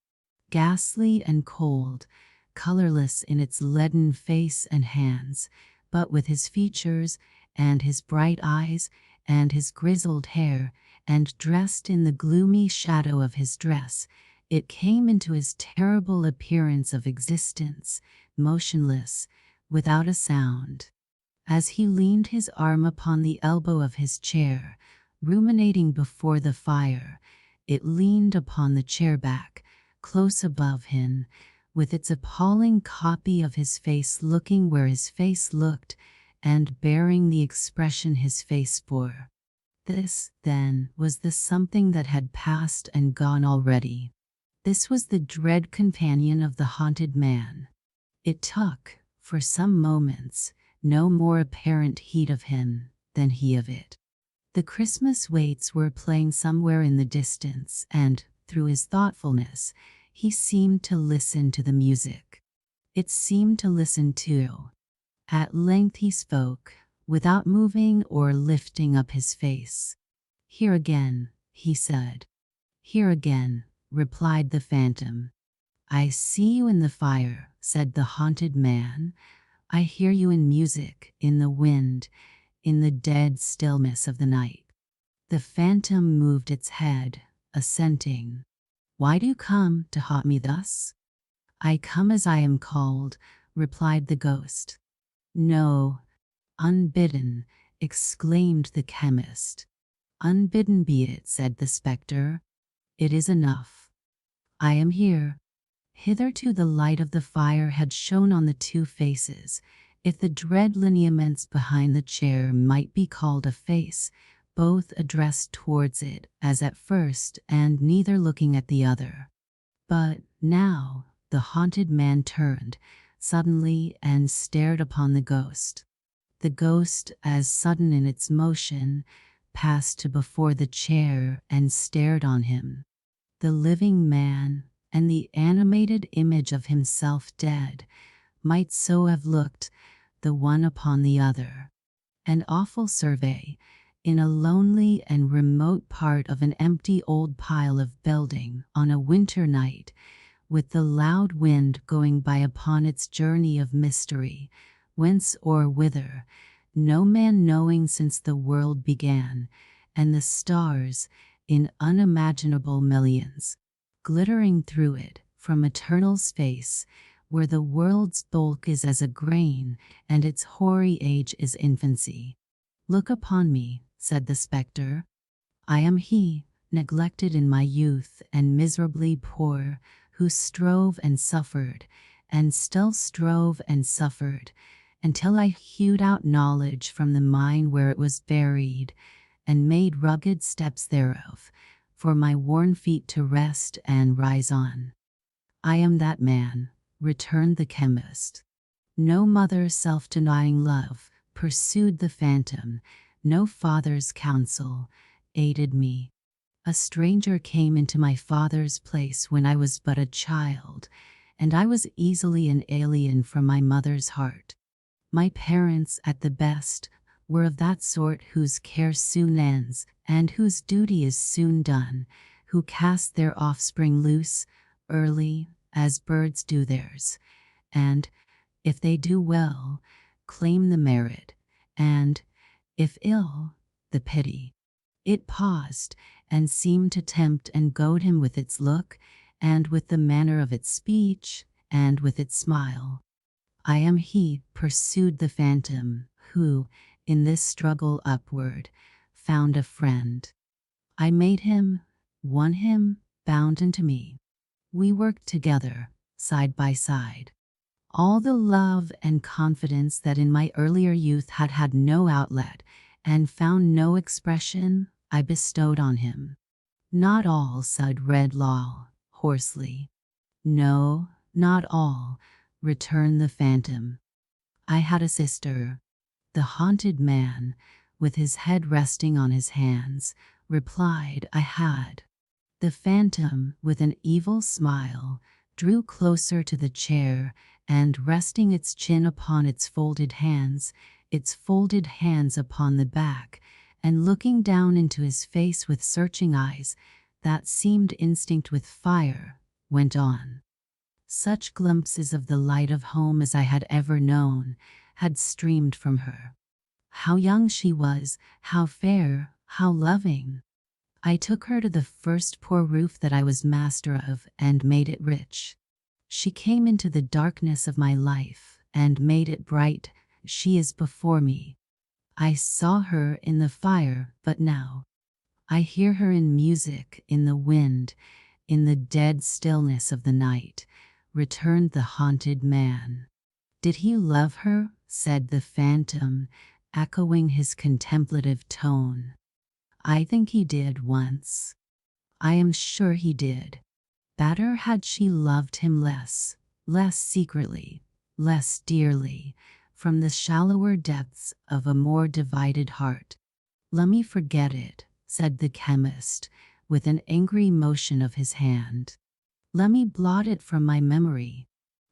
ghastly and cold, colorless in its leaden face and hands, but with his features, and his bright eyes, and his grizzled hair, and dressed in the gloomy shadow of his dress, it came into his terrible appearance of existence, motionless, without a sound. As he leaned his arm upon the elbow of his chair, ruminating before the fire, it leaned upon the chair back, close above him, with its appalling copy of his face looking where his face looked, and bearing the expression his face bore. This, then, was the something that had passed and gone already. This was the dread companion of the haunted man. It took, for some moments, no more apparent heed of him than he of it. The Christmas waits were playing somewhere in the distance, and, through his thoughtfulness, he seemed to listen to the music. It seemed to listen too. At length he spoke, without moving or lifting up his face. "Here again," he said. "Here again," replied the phantom. "I see you in the fire," said the haunted man. "I hear you in music, in the wind, in the dead stillness of the night." The phantom moved its head, assenting. "Why do you come to haunt me thus?" "I come as I am called," replied the ghost. "No, unbidden," exclaimed the chemist. "Unbidden be it," said the spectre. "It is enough. I am here." Hitherto the light of the fire had shone on the two faces, if the dread lineaments behind the chair might be called a face, both addressed towards it as at first and neither looking at the other. But now the haunted man turned suddenly and stared upon the ghost. The ghost, as sudden in its motion, passed to before the chair and stared on him. The living man, and the animated image of himself dead, might so have looked, the one upon the other. An awful survey, in a lonely and remote part of an empty old pile of building on a winter night, with the loud wind going by upon its journey of mystery, whence or whither, no man knowing since the world began, and the stars, in unimaginable millions, glittering through it from eternal space, where the world's bulk is as a grain, and its hoary age is infancy. "Look upon me," said the spectre. "I am he, neglected in my youth and miserably poor, who strove and suffered, and still strove and suffered, until I hewed out knowledge from the mine where it was buried, and made rugged steps thereof, for my worn feet to rest and rise on." "I am that man," returned the chemist. "No mother's self-denying love," pursued the phantom, "no father's counsel, aided me. A stranger came into my father's place when I was but a child, and I was easily an alien from my mother's heart. My parents, at the best, were of that sort whose care soon ends, and whose duty is soon done, who cast their offspring loose, early, as birds do theirs, and, if they do well, claim the merit, and, if ill, the pity." It paused, and seemed to tempt and goad him with its look, and with the manner of its speech, and with its smile. "I am he," pursued the phantom, "who, in this struggle upward, found a friend. I made him, won him, bound unto me. We worked together, side by side. All the love and confidence that in my earlier youth had had no outlet, and found no expression, I bestowed on him." "Not all," said Redlaw, hoarsely. "No, not all," returned the phantom. "I had a sister." The haunted man, with his head resting on his hands, replied, "I had." The phantom, with an evil smile, drew closer to the chair, and resting its chin upon its folded hands upon the back, and looking down into his face with searching eyes that seemed instinct with fire, went on. "Such glimpses of the light of home as I had ever known had streamed from her. How young she was, how fair, how loving! I took her to the first poor roof that I was master of, and made it rich. She came into the darkness of my life, and made it bright. She is before me. I saw her in the fire, but now I hear her in music, in the wind, in the dead stillness of the night," returned the haunted man. "Did he love her?" said the phantom, echoing his contemplative tone. I think he did once. I am sure he did. Better had she loved him less, less secretly, less dearly, from the shallower depths of a more divided heart. Let me forget it, said the chemist, with an angry motion of his hand. Let me blot it from my memory.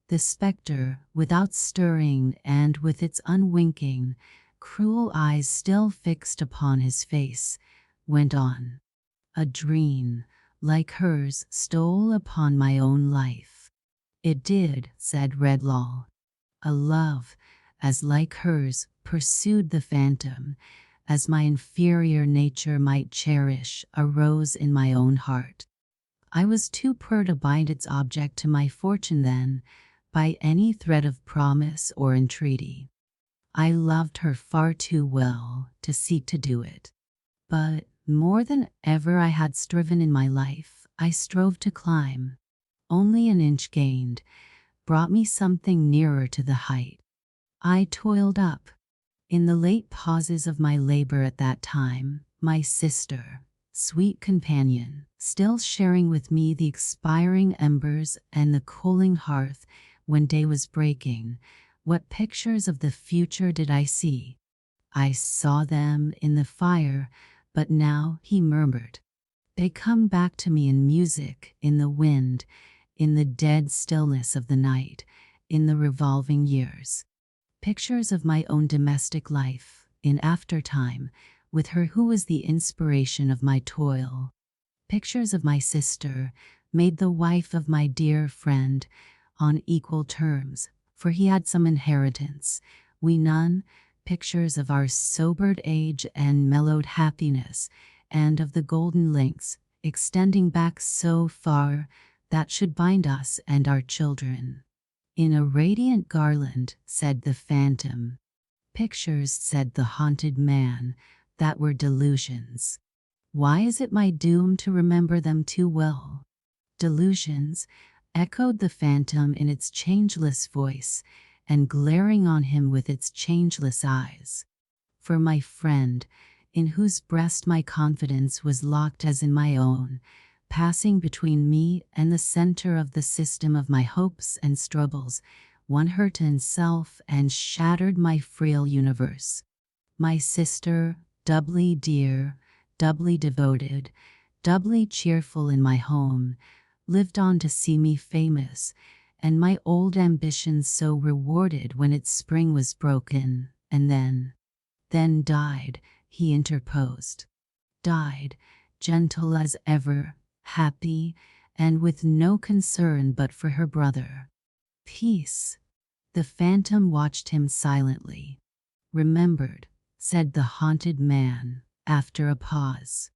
The spectre, without stirring and with its unwinking, cruel eyes still fixed upon his face, went on. A dream, like hers, stole upon my own life. It did, said Redlaw. A love, as like hers, pursued the phantom, as my inferior nature might cherish, arose in my own heart. I was too poor to bind its object to my fortune then, by any thread of promise or entreaty. I loved her far too well to seek to do it. But more than ever I had striven in my life, I strove to climb. Only an inch gained brought me something nearer to the height. I toiled up. In the late pauses of my labor at that time, my sister, sweet companion, still sharing with me the expiring embers and the cooling hearth when day was breaking, what pictures of the future did I see? I saw them in the fire, but now, he murmured, they come back to me in music, in the wind, in the dead stillness of the night, in the revolving years. Pictures of my own domestic life, in aftertime, with her who was the inspiration of my toil. Pictures of my sister, made the wife of my dear friend, on equal terms, for he had some inheritance, we none. Pictures of our sobered age and mellowed happiness, and of the golden links, extending back so far, that should bind us and our children. In a radiant garland, said the phantom. Pictures, said the haunted man, that were delusions. Why is it my doom to remember them too well? Delusions, echoed the phantom in its changeless voice, and glaring on him with its changeless eyes. For my friend, in whose breast my confidence was locked as in my own, passing between me and the center of the system of my hopes and struggles, one hurt in self and shattered my frail universe. My sister, doubly dear, doubly devoted, doubly cheerful in my home, lived on to see me famous, and my old ambitions so rewarded when its spring was broken, and then died, he interposed. Died, gentle as ever, happy, and with no concern but for her brother. Peace. The phantom watched him silently. Remembered, said the haunted man, after a pause.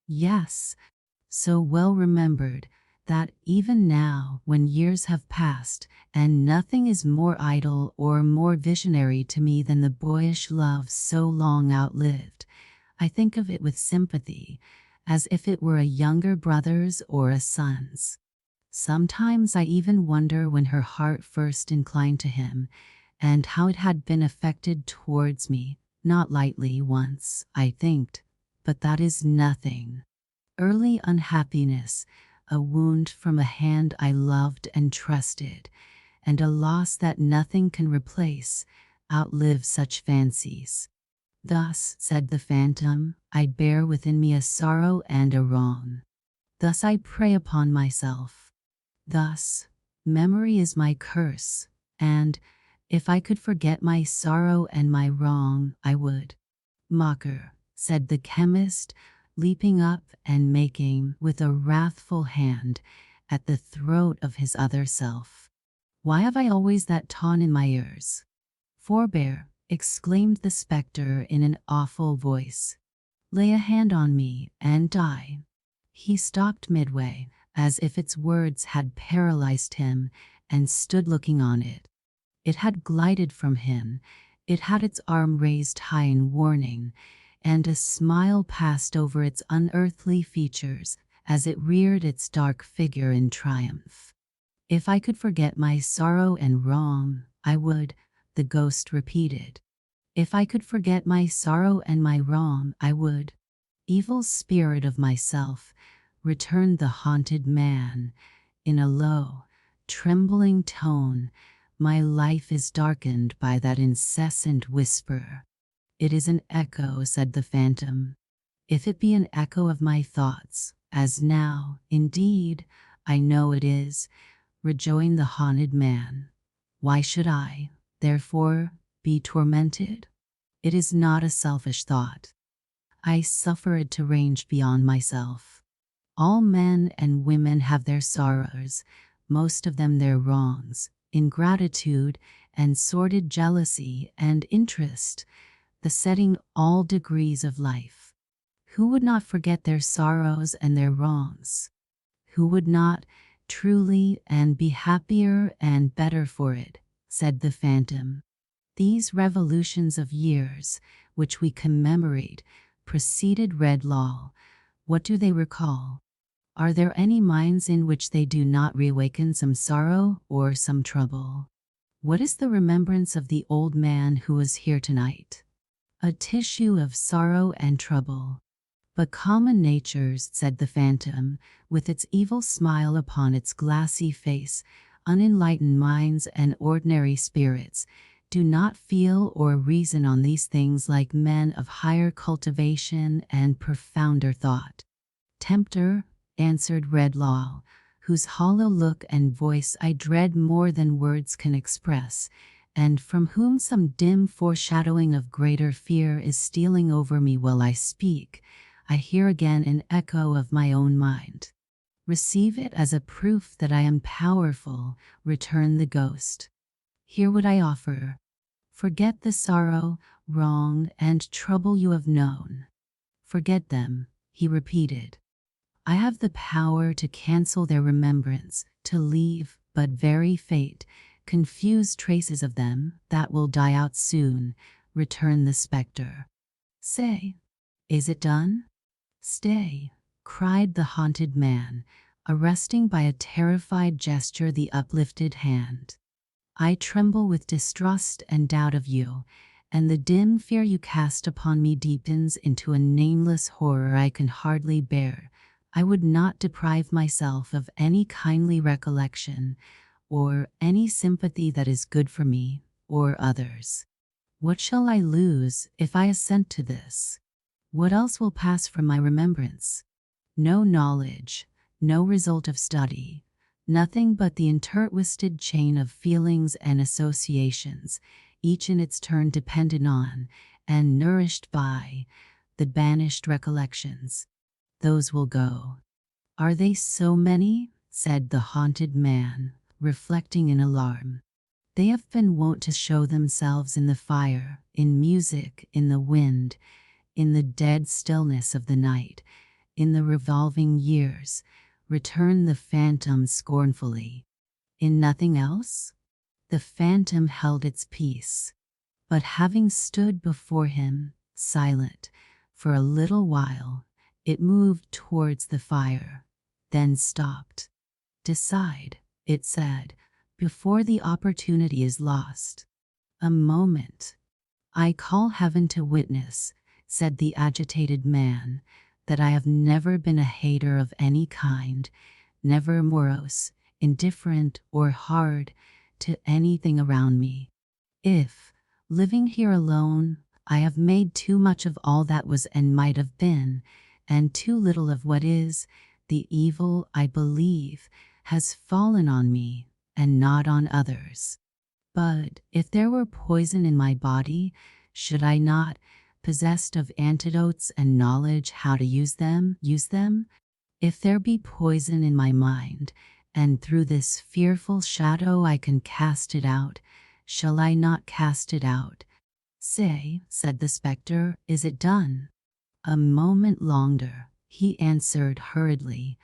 Yes, so well remembered, that even now, when years have passed, and nothing is more idle or more visionary to me than the boyish love so long outlived, I think of it with sympathy, as if it were a younger brother's or a son's. Sometimes I even wonder when her heart first inclined to him, and how it had been affected towards me, not lightly once, I thinked, but that is nothing. Early unhappiness, a wound from a hand I loved and trusted, and a loss that nothing can replace, outlive such fancies. Thus, said the phantom, I bear within me a sorrow and a wrong. Thus I prey upon myself. Thus, memory is my curse, and, if I could forget my sorrow and my wrong, I would. Mocker, said the chemist, leaping up and making, with a wrathful hand, at the throat of his other self. Why have I always that taunt in my ears? Forbear, exclaimed the spectre in an awful voice. Lay a hand on me, and die. He stopped midway, as if its words had paralyzed him, and stood looking on it. It had glided from him, it had its arm raised high in warning, and a smile passed over its unearthly features as it reared its dark figure in triumph. If I could forget my sorrow and wrong, I would, the ghost repeated. If I could forget my sorrow and my wrong, I would. Evil spirit of myself, returned the haunted man, in a low, trembling tone. My life is darkened by that incessant whisper. It is an echo, said the phantom. If it be an echo of my thoughts, as now, indeed, I know it is, rejoined the haunted man. Why should I, therefore, be tormented? It is not a selfish thought. I suffer it to range beyond myself. All men and women have their sorrows, most of them their wrongs, ingratitude, and sordid jealousy and interest, besetting all degrees of life. Who would not forget their sorrows and their wrongs? Who would not, truly, and be happier and better for it, said the phantom. These revolutions of years, which we commemorate, preceded Redlaw. What do they recall? Are there any minds in which they do not reawaken some sorrow or some trouble? What is the remembrance of the old man who was here tonight? A tissue of sorrow and trouble. But common natures, said the phantom, with its evil smile upon its glassy face, unenlightened minds and ordinary spirits, do not feel or reason on these things like men of higher cultivation and profounder thought. Tempter, answered Redlaw, whose hollow look and voice I dread more than words can express, and from whom some dim foreshadowing of greater fear is stealing over me while I speak, I hear again an echo of my own mind. Receive it as a proof that I am powerful, returned the ghost. Hear what I offer. Forget the sorrow, wrong, and trouble you have known. Forget them, he repeated. I have the power to cancel their remembrance, to leave, but very fate, confused traces of them that will die out soon, returned the spectre. Say, is it done? Stay, cried the haunted man, arresting by a terrified gesture the uplifted hand. I tremble with distrust and doubt of you, and the dim fear you cast upon me deepens into a nameless horror I can hardly bear. I would not deprive myself of any kindly recollection, or any sympathy that is good for me or others. What shall I lose if I assent to this? What else will pass from my remembrance? No knowledge, no result of study, nothing but the intertwisted chain of feelings and associations, each in its turn dependent on, and nourished by, the banished recollections. Those will go. Are they so many? Said the haunted man, reflecting in alarm. They have been wont to show themselves in the fire, in music, in the wind, in the dead stillness of the night, in the revolving years, returned the phantom scornfully. In nothing else? The phantom held its peace, but having stood before him, silent, for a little while, it moved towards the fire, then stopped. Decide, it said, before the opportunity is lost. A moment. I call heaven to witness, said the agitated man, that I have never been a hater of any kind, never morose, indifferent, or hard to anything around me. If, living here alone, I have made too much of all that was and might have been, and too little of what is, the evil, I believe, has fallen on me, and not on others. But if there were poison in my body, should I not, possessed of antidotes and knowledge how to use them? If there be poison in my mind, and through this fearful shadow I can cast it out, shall I not cast it out? Say, said the spectre, is it done? A moment longer, he answered hurriedly.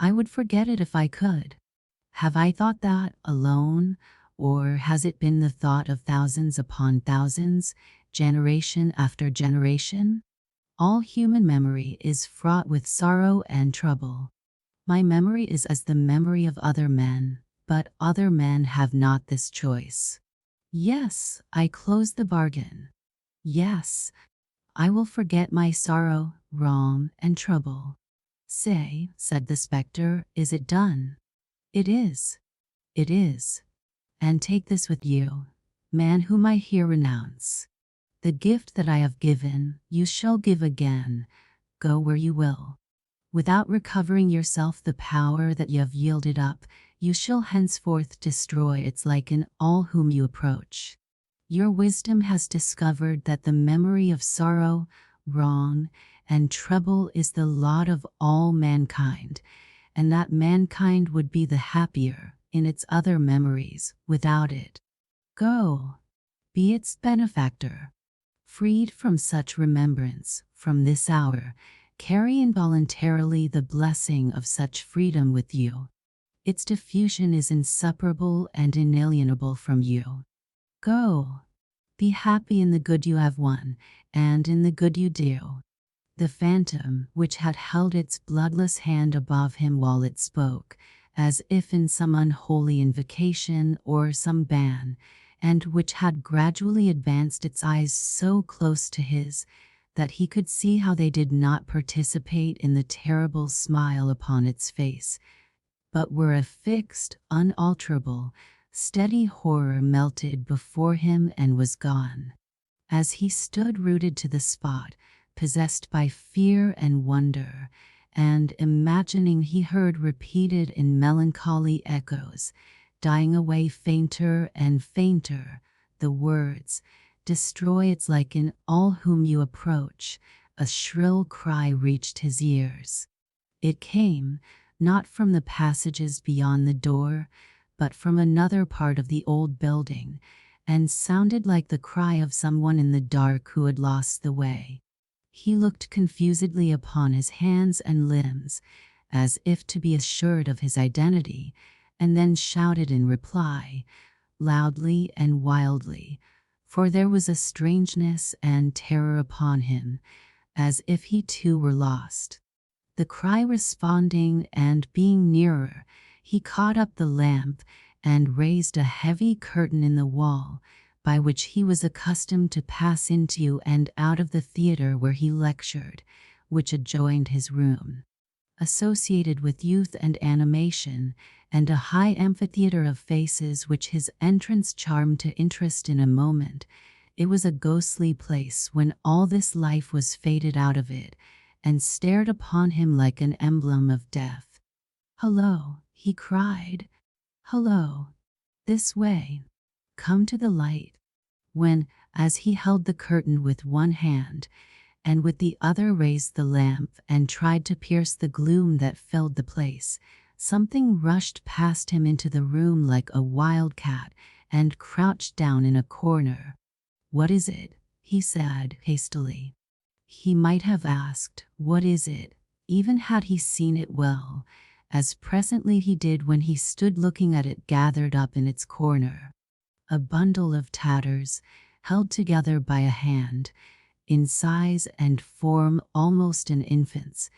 I would forget it if I could. Have I thought that alone, or has it been the thought of thousands upon thousands, generation after generation? All human memory is fraught with sorrow and trouble. My memory is as the memory of other men, but other men have not this choice. Yes, I close the bargain. Yes, I will forget my sorrow, wrong, and trouble. "Say," said the spectre, "is it done?" "It is. It is. And take this with you, man whom I here renounce. The gift that I have given, you shall give again, go where you will. Without recovering yourself the power that you have yielded up, you shall henceforth destroy its like in all whom you approach. Your wisdom has discovered that the memory of sorrow, wrong, and trouble is the lot of all mankind, and that mankind would be the happier in its other memories without it. Go, be its benefactor. Freed from such remembrance, from this hour, carry involuntarily the blessing of such freedom with you. Its diffusion is inseparable and inalienable from you. Go, be happy in the good you have won, and in the good you do." The phantom, which had held its bloodless hand above him while it spoke, as if in some unholy invocation or some ban, and which had gradually advanced its eyes so close to his that he could see how they did not participate in the terrible smile upon its face, but were a fixed, unalterable, steady horror, melted before him and was gone. As he stood rooted to the spot, possessed by fear and wonder, and imagining he heard repeated in melancholy echoes, dying away fainter and fainter, the words, "Destroy its like in all whom you approach," a shrill cry reached his ears. It came, not from the passages beyond the door, but from another part of the old building, and sounded like the cry of someone in the dark who had lost the way. He looked confusedly upon his hands and limbs, as if to be assured of his identity, and then shouted in reply, loudly and wildly, for there was a strangeness and terror upon him, as if he too were lost. The cry responding and being nearer, he caught up the lamp and raised a heavy curtain in the wall, by which he was accustomed to pass into and out of the theatre where he lectured, which adjoined his room. Associated with youth and animation, and a high amphitheatre of faces which his entrance charmed to interest in a moment, it was a ghostly place when all this life was faded out of it, and stared upon him like an emblem of death. "Hello," he cried. "Hello. This way. Come to the light." When, as he held the curtain with one hand, and with the other raised the lamp and tried to pierce the gloom that filled the place, something rushed past him into the room like a wild cat and crouched down in a corner. "What is it?" he said hastily. He might have asked, "What is it?" even had he seen it well, as presently he did when he stood looking at it gathered up in its corner. A bundle of tatters, held together by a hand, in size and form almost an infant's,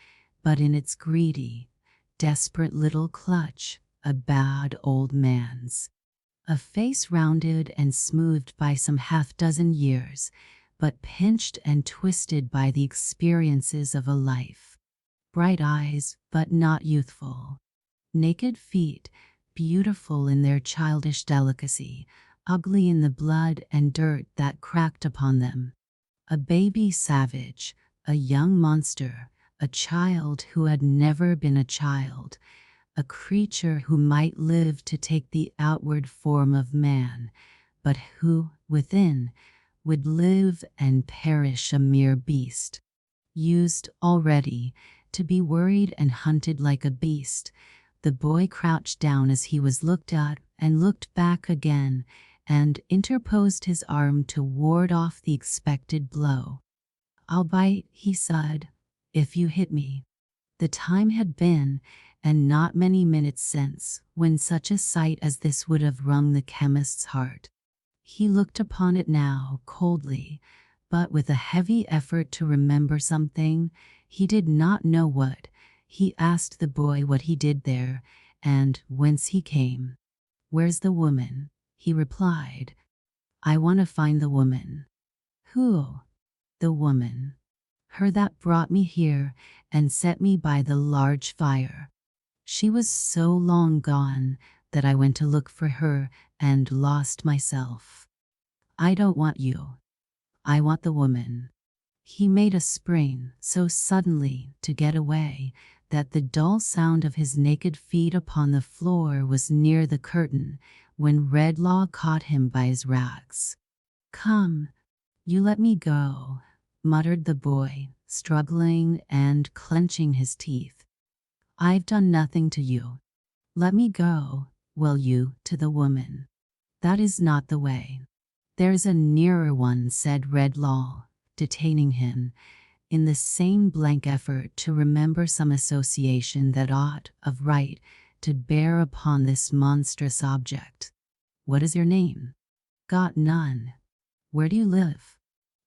but in its greedy, desperate little clutch, a bad old man's. A face rounded and smoothed by some half-dozen years, but pinched and twisted by the experiences of a life. Bright eyes, but not youthful. Naked feet, beautiful in their childish delicacy, ugly in the blood and dirt that cracked upon them. A baby savage, a young monster, a child who had never been a child, a creature who might live to take the outward form of man, but who, within, would live and perish a mere beast. Used already to be worried and hunted like a beast, the boy crouched down as he was looked at and looked back again, and interposed his arm to ward off the expected blow. "I'll bite," he said, "if you hit me." The time had been, and not many minutes since, when such a sight as this would have wrung the chemist's heart. He looked upon it now coldly, but with a heavy effort to remember something, he did not know what. He asked the boy what he did there, and whence he came. "Where's the woman?" he replied. "I want to find the woman." "Who?" "The woman." her that brought me here and set me by the large fire. She was so long gone that I went to look for her and lost myself. I don't want you. I want the woman." He made a spring so suddenly to get away that the dull sound of his naked feet upon the floor was near the curtain when Redlaw caught him by his rags. "Come, you let me go," muttered the boy, struggling and clenching his teeth. "I've done nothing to you. Let me go, will you, to the woman." "That is not the way. There's a nearer one," said Redlaw, detaining him, in the same blank effort to remember some association that ought, of right, to bear upon this monstrous object. "What is your name?" "Got none." "Where do you live?"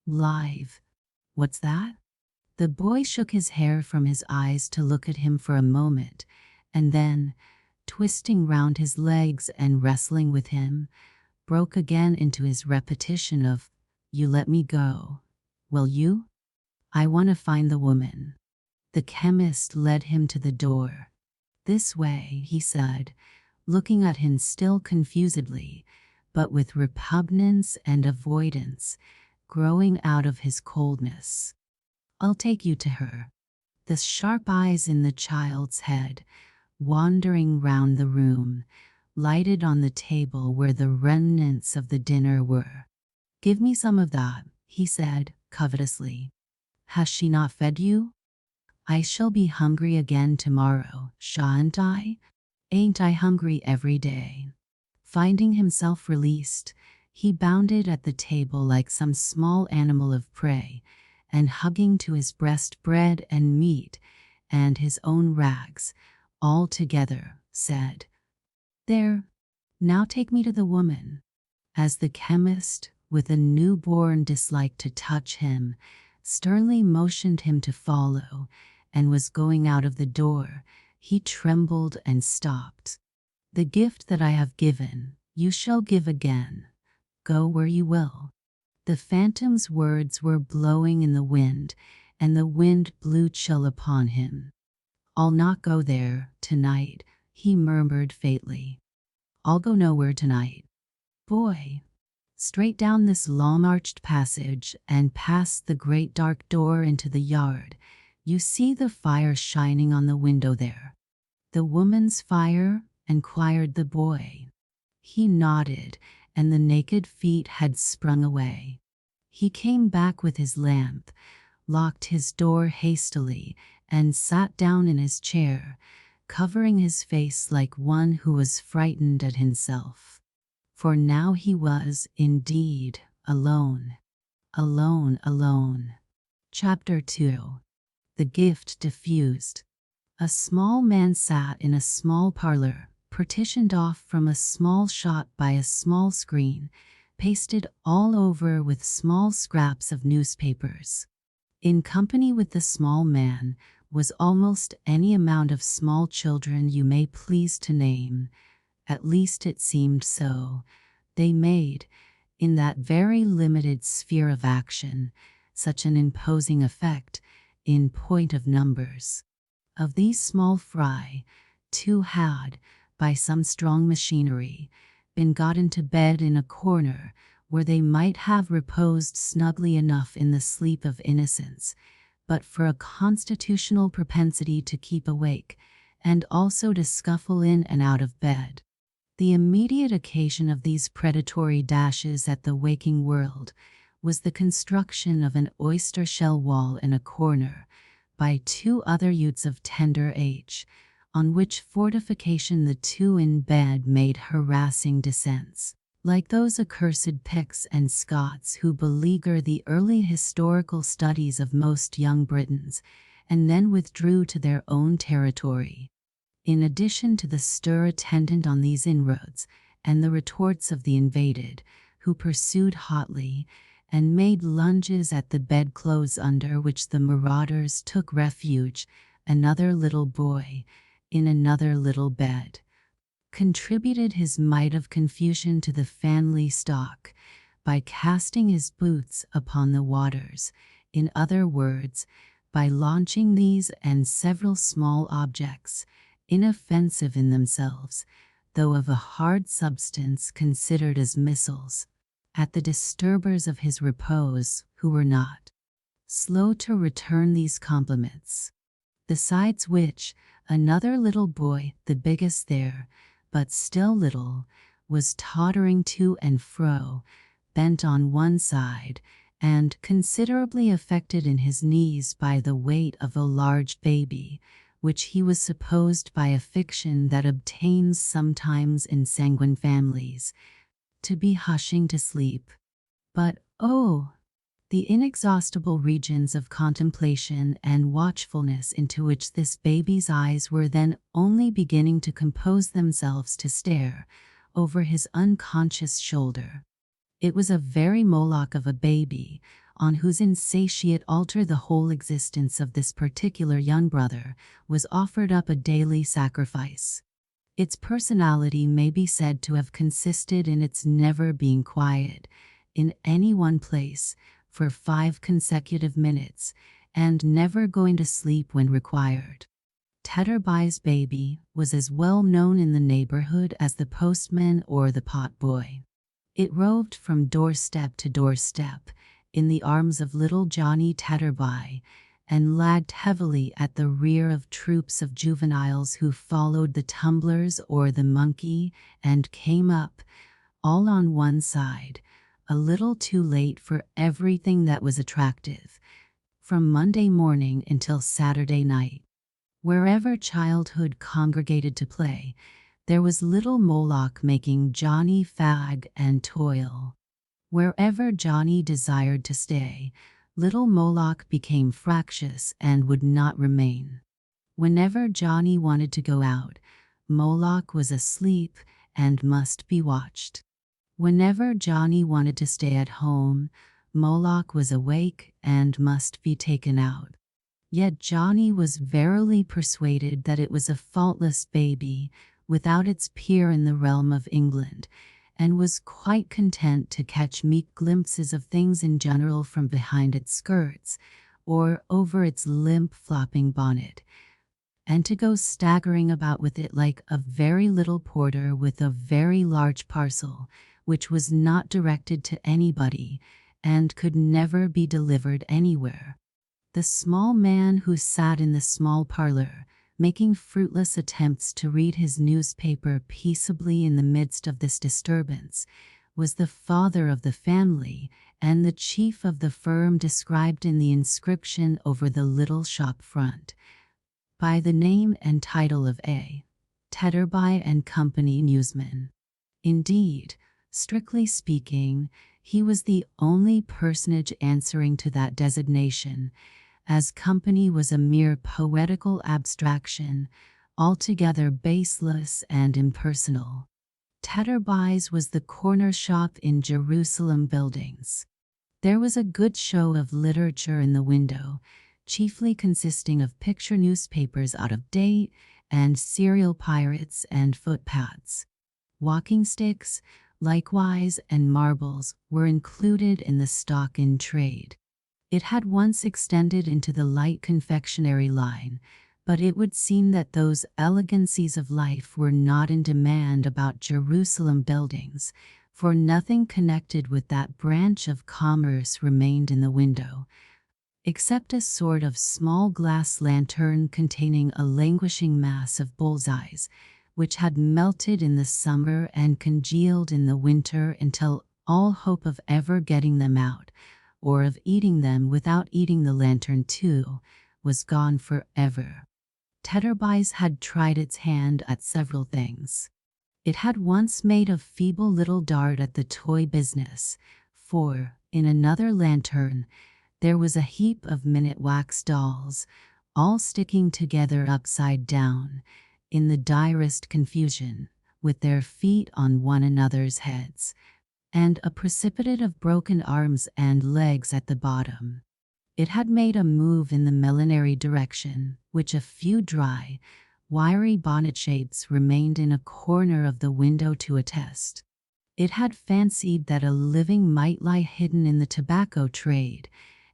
"Live." "What's that?" The boy shook his hair from his eyes to look at him for a moment, and then, twisting round his legs and wrestling with him, broke again into his repetition of, "You let me go. Will you? I want to find the woman." The chemist led him to the door. "This way," he said, looking at him still confusedly, but with repugnance and avoidance growing out of his coldness. "I'll take you to her." The sharp eyes in the child's head, wandering round the room, lighted on the table where the remnants of the dinner were. "Give me some of that," he said covetously. "Has she not fed you?" "I shall be hungry again tomorrow, shan't I? Ain't I hungry every day?" Finding himself released, he bounded at the table like some small animal of prey, and hugging to his breast bread and meat and his own rags, all together, said, "There, now take me to the woman." As the chemist, with a newborn dislike to touch him, sternly motioned him to follow, and was going out of the door, he trembled and stopped. "The gift that I have given, you shall give again. Go where you will." The phantom's words were blowing in the wind, and the wind blew chill upon him. "I'll not go there tonight," he murmured faintly. "I'll go nowhere tonight. Boy, straight down this long-arched passage and past the great dark door into the yard. You see the fire shining on the window there." "The woman's fire?" inquired the boy. He nodded, and the naked feet had sprung away. He came back with his lamp, locked his door hastily, and sat down in his chair, covering his face like one who was frightened at himself. For now he was, indeed, alone. Alone. Chapter 2. The Gift Diffused. A small man sat in a small parlor, partitioned off from a small shop by a small screen, pasted all over with small scraps of newspapers. In company with the small man was almost any amount of small children you may please to name. At least it seemed so. They made, in that very limited sphere of action, such an imposing effect, in point of numbers. Of these small fry, 2 had, by some strong machinery, been got into bed in a corner where they might have reposed snugly enough in the sleep of innocence, but for a constitutional propensity to keep awake, and also to scuffle in and out of bed. The immediate occasion of these predatory dashes at the waking world was the construction of an oyster-shell wall in a corner by 2 other youths of tender age, on which fortification the 2 in bed made harassing descents, like those accursed Picts and Scots who beleaguer the early historical studies of most young Britons, and then withdrew to their own territory. In addition to the stir attendant on these inroads, and the retorts of the invaded, who pursued hotly, and made lunges at the bedclothes under which the marauders took refuge, another little boy, in another little bed, contributed his mite of confusion to the family stock by casting his boots upon the waters, In other words, by launching these and several small objects, inoffensive in themselves, though of a hard substance considered as missiles, at the disturbers of his repose, who were not slow to return these compliments. Besides which, another little boy, the biggest there, but still little, was tottering to and fro, bent on one side, and considerably affected in his knees by the weight of a large baby, which he was supposed by a fiction that obtains sometimes in sanguine families, to be hushing to sleep. But, oh, the inexhaustible regions of contemplation and watchfulness into which this baby's eyes were then only beginning to compose themselves to stare over his unconscious shoulder. It was a very Moloch of a baby, on whose insatiate altar the whole existence of this particular young brother was offered up a daily sacrifice. Its personality may be said to have consisted in its never being quiet, in any one place, for 5 consecutive minutes, and never going to sleep when required. Tetterby's baby was as well known in the neighborhood as the postman or the potboy. It roved from doorstep to doorstep in the arms of little Johnny Tetterby, and lagged heavily at the rear of troops of juveniles who followed the tumblers or the monkey and came up, all on one side, a little too late for everything that was attractive, from Monday morning until Saturday night. Wherever childhood congregated to play, there was little Moloch making Johnny fag and toil. Wherever Johnny desired to stay, little Moloch became fractious and would not remain. Whenever Johnny wanted to go out, Moloch was asleep and must be watched. Whenever Johnny wanted to stay at home, Moloch was awake and must be taken out. Yet Johnny was verily persuaded that it was a faultless baby, without its peer in the realm of England, and was quite content to catch meek glimpses of things in general from behind its skirts, or over its limp flopping bonnet, and to go staggering about with it like a very little porter with a very large parcel, which was not directed to anybody, and could never be delivered anywhere. The small man who sat in the small parlor, making fruitless attempts to read his newspaper peaceably in the midst of this disturbance, was the father of the family and the chief of the firm described in the inscription over the little shop front, by the name and title of A. Tetterby and Company newsman. Indeed, strictly speaking, he was the only personage answering to that designation, as company was a mere poetical abstraction, altogether baseless and impersonal. Tetterby's was the corner shop in Jerusalem Buildings. There was a good show of literature in the window, chiefly consisting of picture newspapers out of date and serial pirates and footpads. Walking sticks, likewise, and marbles were included in the stock in trade. It had once extended into the light confectionery line, but it would seem that those elegancies of life were not in demand about Jerusalem Buildings, for nothing connected with that branch of commerce remained in the window, except a sort of small glass lantern containing a languishing mass of bullseyes, which had melted in the summer and congealed in the winter until all hope of ever getting them out, or of eating them without eating the lantern too, was gone forever. Tetterby's had tried its hand at several things. It had once made a feeble little dart at the toy business, for, in another lantern, there was a heap of minute wax dolls, all sticking together upside down, in the direst confusion, with their feet on one another's heads, and a precipitate of broken arms and legs at the bottom. It had made a move in the millinery direction, which a few dry, wiry bonnet shapes remained in a corner of the window to attest. It had fancied that a living might lie hidden in the tobacco trade,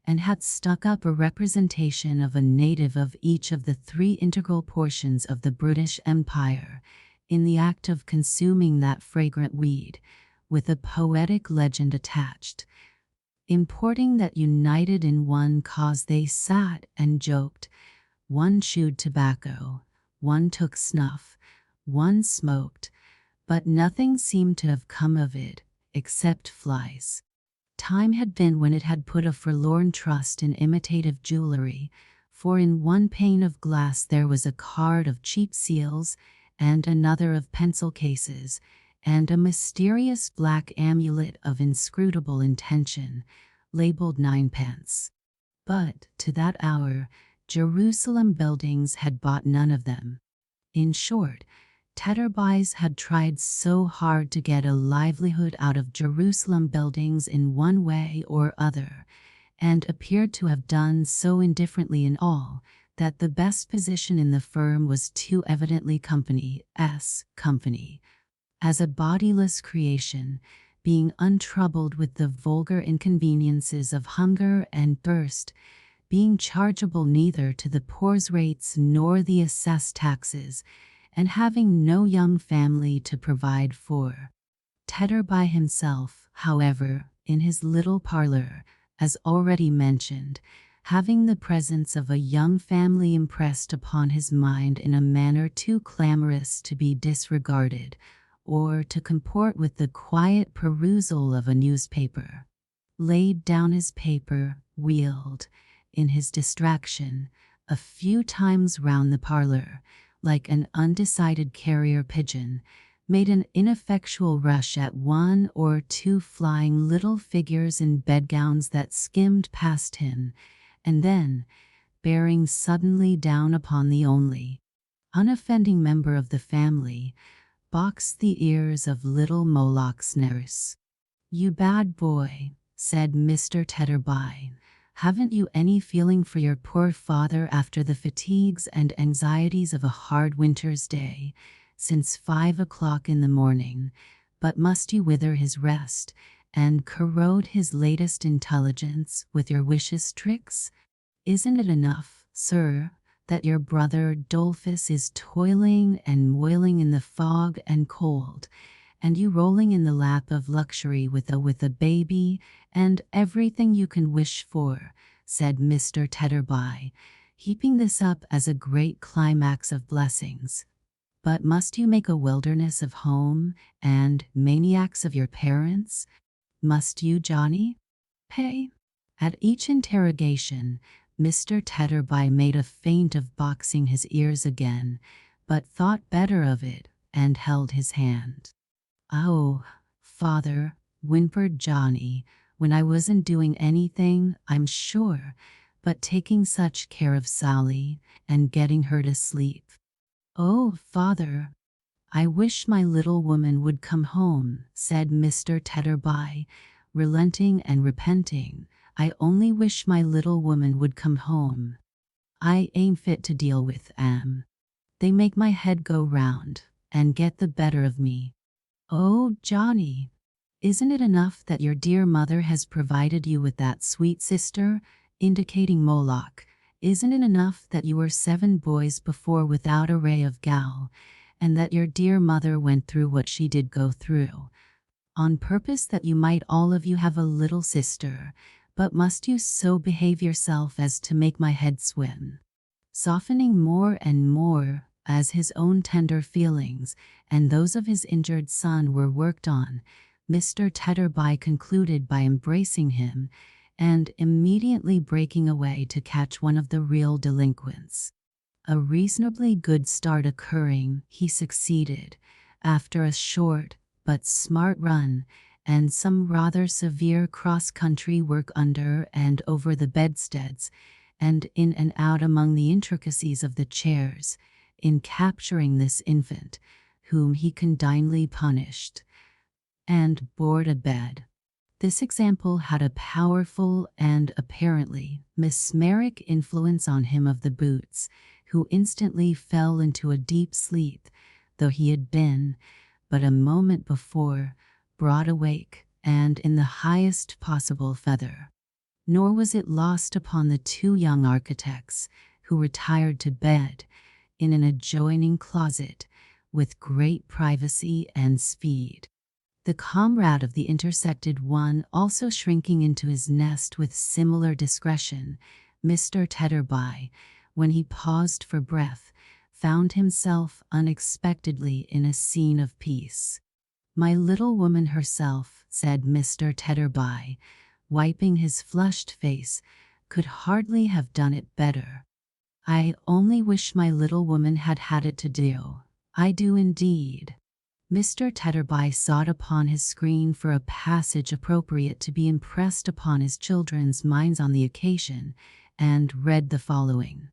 and had stuck up a representation of a native of each of the three integral portions of the British Empire, in the act of consuming that fragrant weed, with a poetic legend attached, importing that united in one cause they sat and joked. One chewed tobacco, one took snuff, one smoked, but nothing seemed to have come of it, except flies. Time had been when it had put a forlorn trust in imitative jewelry, for in one pane of glass there was a card of cheap seals, and another of pencil cases, and a mysterious black amulet of inscrutable intention, labeled 9 pence. But, to that hour, Jerusalem Buildings had bought none of them. In short, Tetterby's had tried so hard to get a livelihood out of Jerusalem Buildings in one way or other, and appeared to have done so indifferently in all, that the best position in the firm was too evidently company's company. As a bodiless creation, being untroubled with the vulgar inconveniences of hunger and thirst, being chargeable neither to the poor's rates nor the assessed taxes, and having no young family to provide for. Tetterby himself, however, in his little parlor, as already mentioned, having the presence of a young family impressed upon his mind in a manner too clamorous to be disregarded, or to comport with the quiet perusal of a newspaper, laid down his paper, wheeled, in his distraction, a few times round the parlor, like an undecided carrier pigeon, made an ineffectual rush at one or two flying little figures in bedgowns that skimmed past him, and then, bearing suddenly down upon the only unoffending member of the family, boxed the ears of little Moloch's nurse. "You bad boy," said Mr. Tetterby, "haven't you any feeling for your poor father after the fatigues and anxieties of a hard winter's day, since 5 o'clock in the morning, but must you wither his rest, and corrode his latest intelligence with your vicious tricks? Isn't it enough, sir, that your brother Dolphus is toiling and moiling in the fog and cold, and you rolling in the lap of luxury with a baby, and everything you can wish for," said Mr. Tetterby, heaping this up as a great climax of blessings. "But must you make a wilderness of home, and maniacs of your parents? Must you, Johnny? Hey?" At each interrogation, Mr. Tetterby made a feint of boxing his ears again, but thought better of it, and held his hand. "Oh, father," whimpered Johnny, "when I wasn't doing anything, I'm sure, but taking such care of Sally, and getting her to sleep. Oh, father, I wish my little woman would come home," said Mr. Tetterby, relenting and repenting. "I only wish my little woman would come home. I ain't fit to deal with 'em. They make my head go round, and get the better of me. Oh, Johnny, isn't it enough that your dear mother has provided you with that sweet sister," indicating Moloch, "isn't it enough that you were 7 boys before without a ray of gal, and that your dear mother went through what she did go through, on purpose that you might all of you have a little sister, but must you so behave yourself as to make my head swim?" Softening more and more as his own tender feelings and those of his injured son were worked on, Mr. Tetterby concluded by embracing him and immediately breaking away to catch one of the real delinquents. A reasonably good start occurring, he succeeded, after a short but smart run, and some rather severe cross-country work under and over the bedsteads, and in and out among the intricacies of the chairs, in capturing this infant, whom he condignly punished, and bored abed. This example had a powerful and apparently mesmeric influence on him of the boots, who instantly fell into a deep sleep, though he had been, but a moment before, broad awake, and in the highest possible feather. Nor was it lost upon the two young architects, who retired to bed in an adjoining closet with great privacy and speed. The comrade of the intersected one, also shrinking into his nest with similar discretion, Mr. Tetterby, when he paused for breath, found himself unexpectedly in a scene of peace. "My little woman herself," said Mr. Tetterby, wiping his flushed face, "could hardly have done it better. I only wish my little woman had had it to do. I do indeed." Mr. Tetterby sought upon his screen for a passage appropriate to be impressed upon his children's minds on the occasion, and read the following.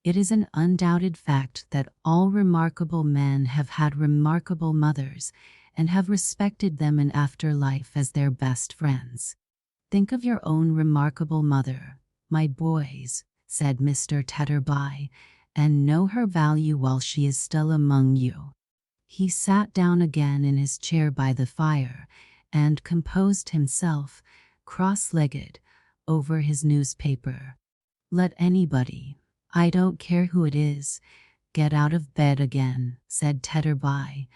"It is an undoubted fact that all remarkable men have had remarkable mothers, and have respected them in after life as their best friends. Think of your own remarkable mother, my boys," said Mr. Tetterby, "and know her value while she is still among you." He sat down again in his chair by the fire, and composed himself, cross-legged, over his newspaper. "Let anybody, I don't care who it is, get out of bed again," said Tetterby,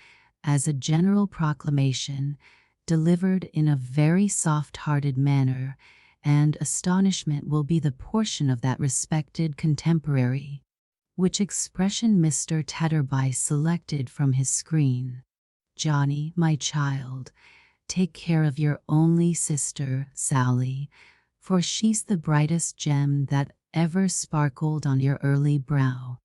as a general proclamation, delivered in a very soft-hearted manner, and astonishment will be the portion of that respected contemporary. Which expression Mr. Tetterby selected from his screen. "Johnny, my child, take care of your only sister, Sally, for she's the brightest gem that ever sparkled on your early brow."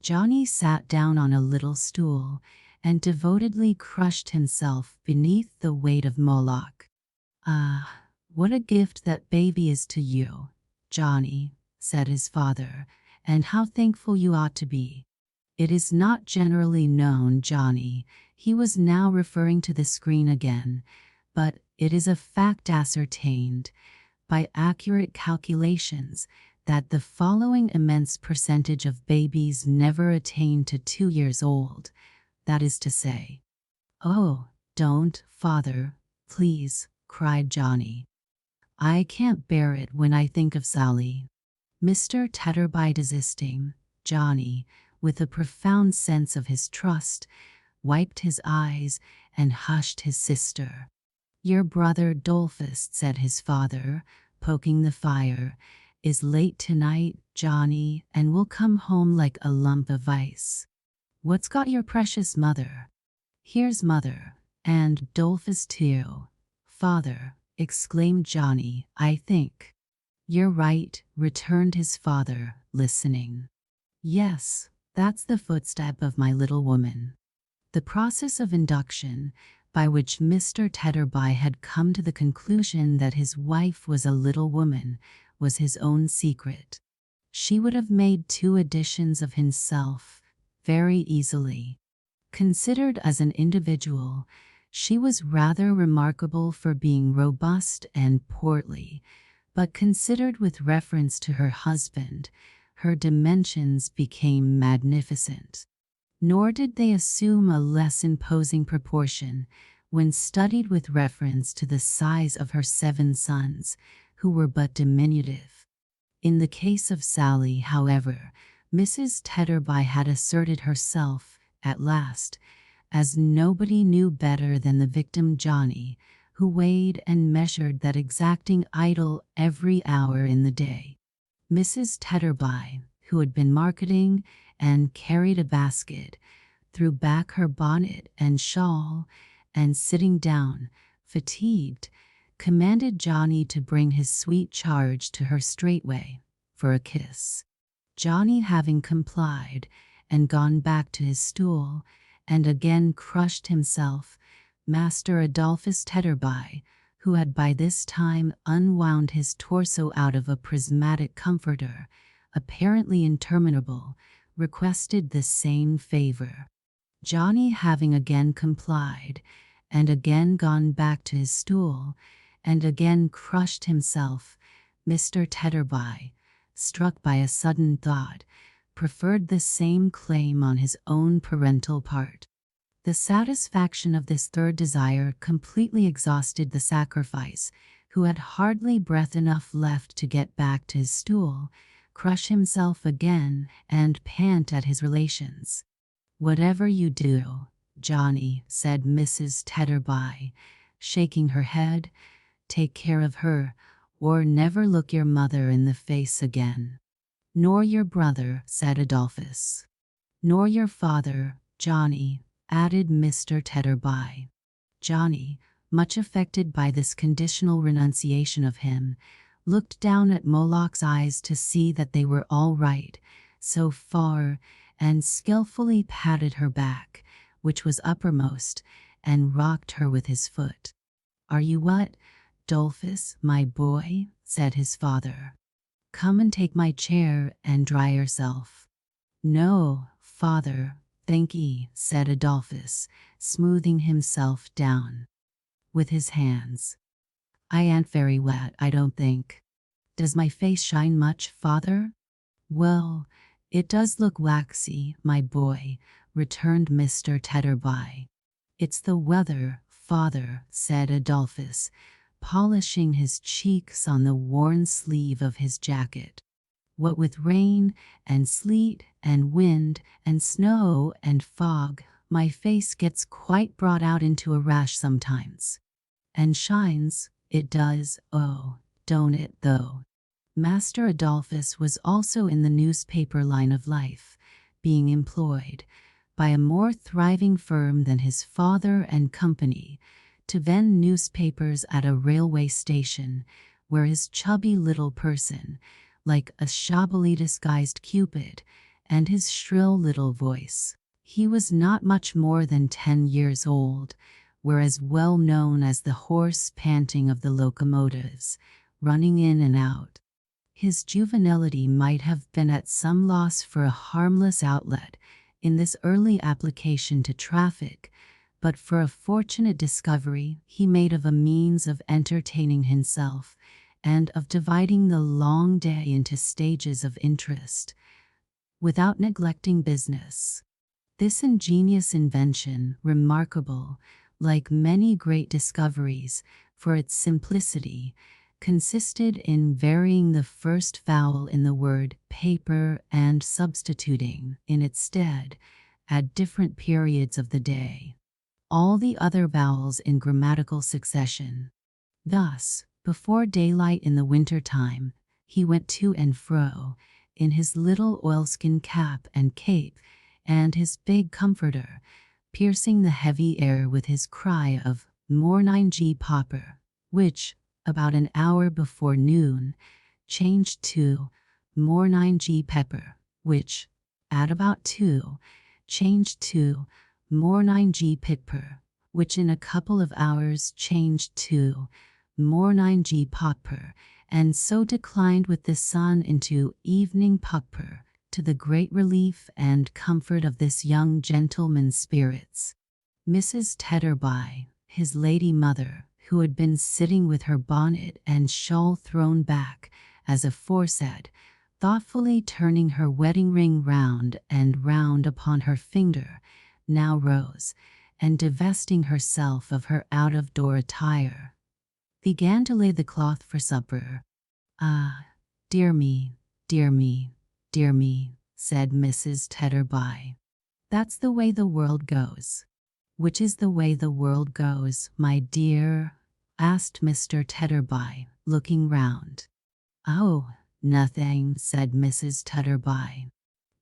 Johnny sat down on a little stool and devotedly crushed himself beneath the weight of Moloch. "Ah, what a gift that baby is to you, Johnny," said his father, "and how thankful you ought to be. It is not generally known, Johnny," he was now referring to the screen again, "but it is a fact ascertained by accurate calculations that the following immense percentage of babies never attain to 2 years old, that is to say." "Oh, don't, father, please," cried Johnny. "I can't bear it when I think of Sally." Mr. Tetterby, desisting, Johnny, with a profound sense of his trust, wiped his eyes and hushed his sister. "Your brother Dolphus," said his father, poking the fire, "is late tonight, Johnny, and will come home like a lump of ice." "What's got your precious mother?" "Here's mother, and Dolphus too, father," exclaimed Johnny, "I think." "You're right," returned his father, listening. "Yes, that's the footstep of my little woman." The process of induction, by which Mr. Tetterby had come to the conclusion that his wife was a little woman, was his own secret. She would have made 2 editions of himself very easily. Considered as an individual, she was rather remarkable for being robust and portly, but considered with reference to her husband, her dimensions became magnificent. Nor did they assume a less imposing proportion when studied with reference to the size of her 7 sons, who were but diminutive. In the case of Sally, however, Mrs. Tetterby had asserted herself, at last, as nobody knew better than the victim Johnny, who weighed and measured that exacting idol every hour in the day. Mrs. Tetterby, who had been marketing and carried a basket, threw back her bonnet and shawl, and sitting down, fatigued, commanded Johnny to bring his sweet charge to her straightway, for a kiss. Johnny, having complied, and gone back to his stool, and again crushed himself, Master Adolphus Tetterby, who had by this time unwound his torso out of a prismatic comforter, apparently interminable, requested the same favor. Johnny, having again complied, and again gone back to his stool, and again crushed himself, Mr. Tetterby, struck by a sudden thought, preferred the same claim on his own parental part. The satisfaction of this third desire completely exhausted the sacrifice, who had hardly breath enough left to get back to his stool, crush himself again, and pant at his relations. "Whatever you do, Johnny," said Mrs. Tetterby, shaking her head, "take care of her, or never look your mother in the face again." "Nor your brother," said Adolphus. "Nor your father, Johnny," added Mr. Tetterby. Johnny, much affected by this conditional renunciation of him, looked down at Moloch's eyes to see that they were all right so far, and skillfully patted her back, which was uppermost, and rocked her with his foot. "Are you what, Dolphus, my boy?" said his father. "Come and take my chair and dry yourself." "No, father, thank ye," said Adolphus, smoothing himself down with his hands. "I ain't very wet, I don't think. Does my face shine much, father?" "Well, it does look waxy, my boy," returned Mr. Tetterby. "It's the weather, father," said Adolphus, polishing his cheeks on the worn sleeve of his jacket. "What with rain and sleet and wind and snow and fog, my face gets quite brought out into a rash sometimes. And shines, it does, oh, don't it, though?" Master Adolphus was also in the newspaper line of life, being employed by a more thriving firm than his father and company to vend newspapers at a railway station, where his chubby little person, like a shabbily disguised Cupid, and his shrill little voice. He was not much more than 10 years old, were as well known as the hoarse panting of the locomotives, running in and out. His juvenility might have been at some loss for a harmless outlet in this early application to traffic, but for a fortunate discovery he made of a means of entertaining himself and of dividing the long day into stages of interest, without neglecting business. This ingenious invention, remarkable, like many great discoveries, for its simplicity, consisted in varying the first vowel in the word paper and substituting, in its stead, at different periods of the day, all the other vowels in grammatical succession. Thus, before daylight in the winter time, he went to and fro, in his little oilskin cap and cape, and his big comforter, piercing the heavy air with his cry of "Morning G Popper," which, about an hour before noon, changed to "Morning G Pepper," which, at about 2, changed to "Morning G Pipper," which in a couple of hours changed to "Morning G Popper," and so declined with the sun into "Evening Pupper," to the great relief and comfort of this young gentleman's spirits. Mrs. Tetterby, his lady mother, who had been sitting with her bonnet and shawl thrown back, as aforesaid, thoughtfully turning her wedding ring round and round upon her finger, now rose, and divesting herself of her out-of-door attire, began to lay the cloth for supper. "Ah, dear me, dear me, dear me," said Mrs. Tetterby. "That's the way the world goes." "Which is the way the world goes, my dear?" asked Mr. Tetterby, looking round. "Oh, nothing," said Mrs. Tetterby.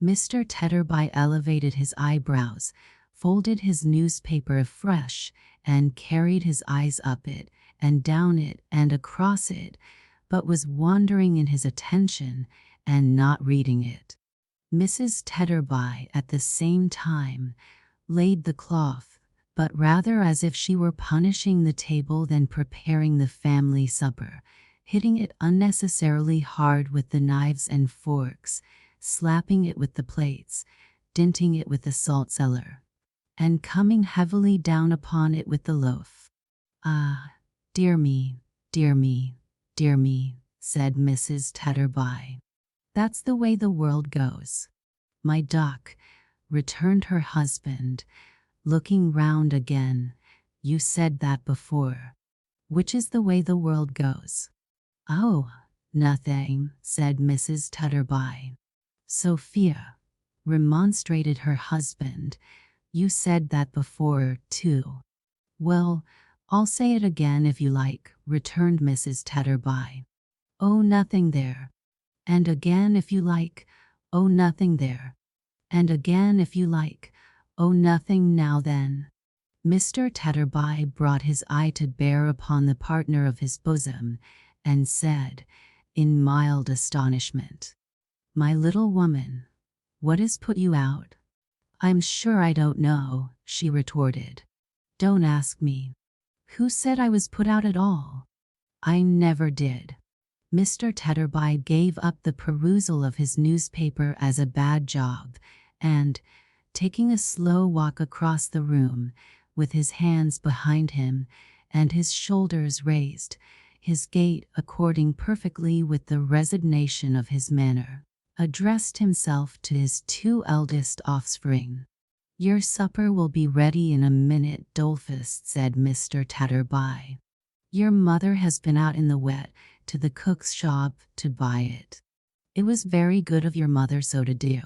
Mr. Tetterby elevated his eyebrows, folded his newspaper afresh, and carried his eyes up it, and down it, and across it, but was wandering in his attention, and not reading it. Mrs. Tetterby, at the same time, laid the cloth, but rather as if she were punishing the table than preparing the family supper, hitting it unnecessarily hard with the knives and forks, slapping it with the plates, dinting it with the salt cellar, and coming heavily down upon it with the loaf. "Ah, dear me, dear me, dear me," said Mrs. Tetterby. "That's the way the world goes, my duck," returned her husband, looking round again. "You said that before." which is the way the world goes. Oh, nothing, said Mrs. Tutterby. Sophia, remonstrated her husband, you said that before, too. Well, I'll say it again if you like, returned Mrs. Tutterby. Oh, nothing there. And again if you like, oh, nothing there. And again if you like, oh, nothing now then. Mr. Tutterby brought his eye to bear upon the partner of his bosom, and said, in mild astonishment, My little woman, what has put you out? I'm sure I don't know, she retorted. Don't ask me. Who said I was put out at all? I never did. Mr. Tutterby gave up the perusal of his newspaper as a bad job, and, taking a slow walk across the room, with his hands behind him and his shoulders raised, his gait according perfectly with the resignation of his manner, addressed himself to his two eldest offspring. Your supper will be ready in a minute, Dolphus, said Mr. Tutterby. Your mother has been out in the wet to the cook's shop to buy it. It was very good of your mother so to do.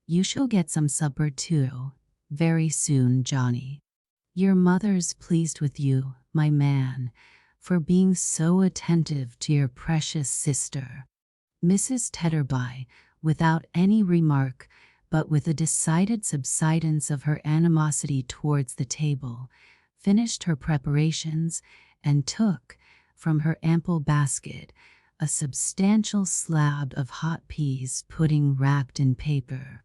You shall get some supper too, very soon, Johnny. Your mother's pleased with you, my man, for being so attentive to your precious sister. Mrs. Tutterby, without any remark, but with a decided subsidence of her animosity towards the table, finished her preparations and took, from her ample basket, a substantial slab of hot peas pudding wrapped in paper,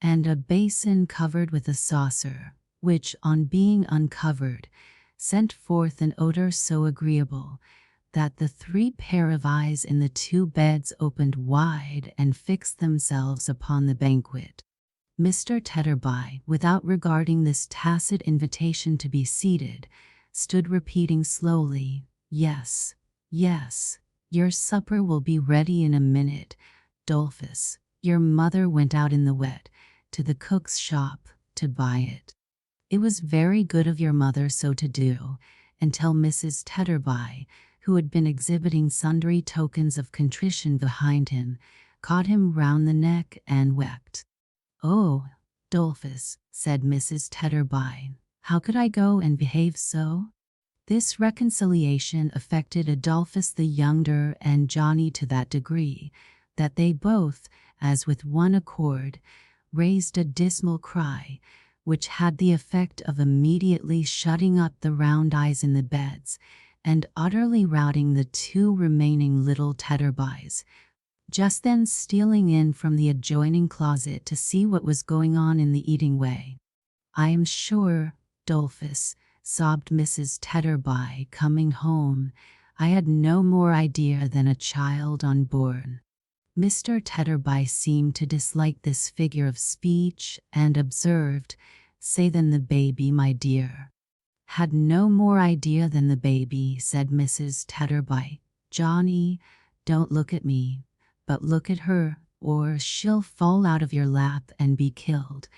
and a basin covered with a saucer, which, on being uncovered, sent forth an odor so agreeable that the three pair of eyes in the two beds opened wide and fixed themselves upon the banquet. Mr. Tutterby, without regarding this tacit invitation to be seated, stood repeating slowly, Yes, yes, your supper will be ready in a minute, Dolphus. Your mother went out in the wet to the cook's shop to buy it. It was very good of your mother so to do, until Mrs. Tutterby, who had been exhibiting sundry tokens of contrition behind him, caught him round the neck and wept. Oh, Dolphus, said Mrs. Tutterby, how could I go and behave so? This reconciliation affected Adolphus the younger and Johnny to that degree that they both, as with one accord, raised a dismal cry, which had the effect of immediately shutting up the round eyes in the beds and utterly routing the two remaining little Tutterbys, just then stealing in from the adjoining closet to see what was going on in the eating way. I am sure, Dolphus, sobbed Mrs. Tutterby, coming home, I had no more idea than a child unborn. Mr. Tutterby seemed to dislike this figure of speech and observed, Say than the baby, my dear. Had no more idea than the baby, said Mrs. Tutterby. Johnny, don't look at me, but look at her, or she'll fall out of your lap and be killed,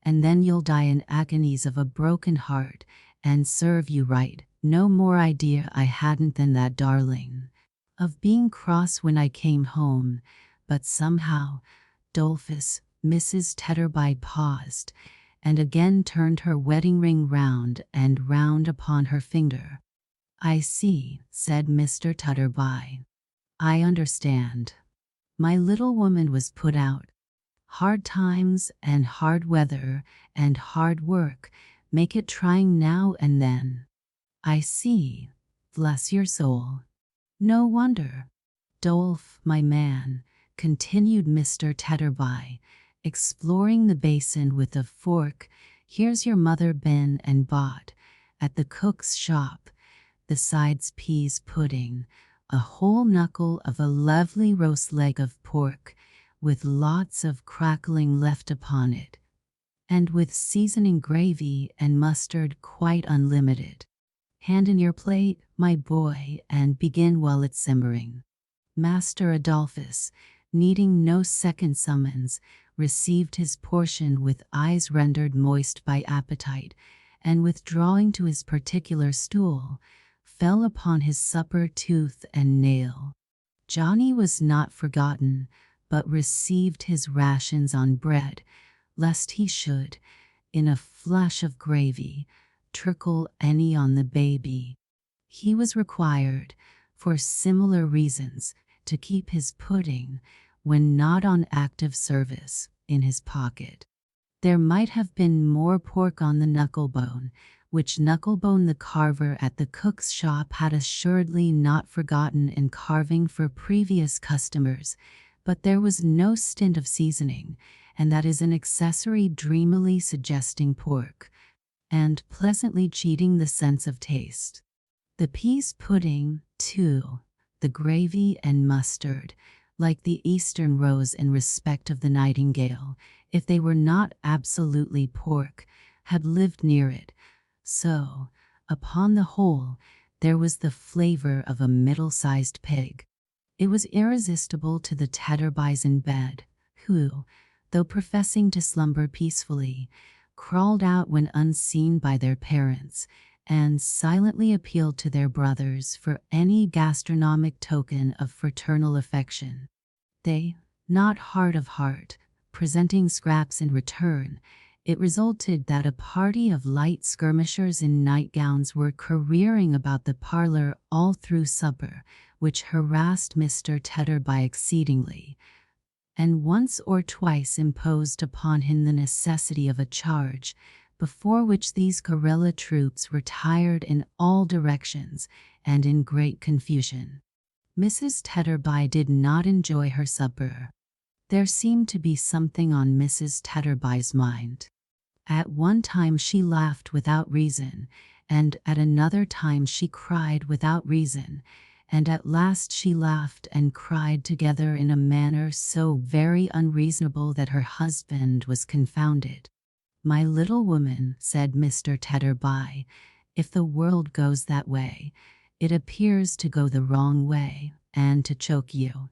and then you'll die in agonies of a broken heart, and serve you right. No more idea I hadn't than that darling, of being cross when I came home, but somehow, Dolphus, Mrs. Tutterby paused, and again turned her wedding ring round and round upon her finger. I see, said Mr. Tutterby. I understand. My little woman was put out. Hard times and hard weather and hard work make it trying now and then. I see. Bless your soul. No wonder. Dolph, my man, continued Mr. Tutterby, exploring the basin with a fork, here's your mother been and bought, at the cook's shop, besides peas pudding, a whole knuckle of a lovely roast leg of pork, with lots of crackling left upon it, and with seasoning gravy and mustard quite unlimited. Hand in your plate, my boy, and begin while it's simmering. Master Adolphus, needing no second summons, received his portion with eyes rendered moist by appetite, and withdrawing to his particular stool, fell upon his supper tooth and nail. Johnny was not forgotten, but received his rations on bread, lest he should, in a flash of gravy, trickle any on the baby. He was required, for similar reasons, to keep his pudding, when not on active service, in his pocket. There might have been more pork on the knucklebone, which Knucklebone the carver at the cook's shop had assuredly not forgotten in carving for previous customers, but there was no stint of seasoning, and that is an accessory dreamily suggesting pork, and pleasantly cheating the sense of taste. The peas pudding, too, the gravy and mustard, like the Eastern rose in respect of the nightingale, if they were not absolutely pork, had lived near it. So, upon the whole, there was the flavor of a middle-sized pig. It was irresistible to the Tetterbys in bed, who, though professing to slumber peacefully, crawled out when unseen by their parents, and silently appealed to their brothers for any gastronomic token of fraternal affection. They, not heart of heart, presenting scraps in return, it resulted that a party of light skirmishers in nightgowns were careering about the parlor all through supper, which harassed Mr. Tetterby exceedingly, and once or twice imposed upon him the necessity of a charge, before which these guerrilla troops retired in all directions and in great confusion. Mrs. Tetterby did not enjoy her supper. There seemed to be something on Mrs. Tetterby's mind. At one time she laughed without reason, and at another time she cried without reason, and at last she laughed and cried together in a manner so very unreasonable that her husband was confounded. "My little woman," said Mr. Tetterby, "if the world goes that way, it appears to go the wrong way, and to choke you."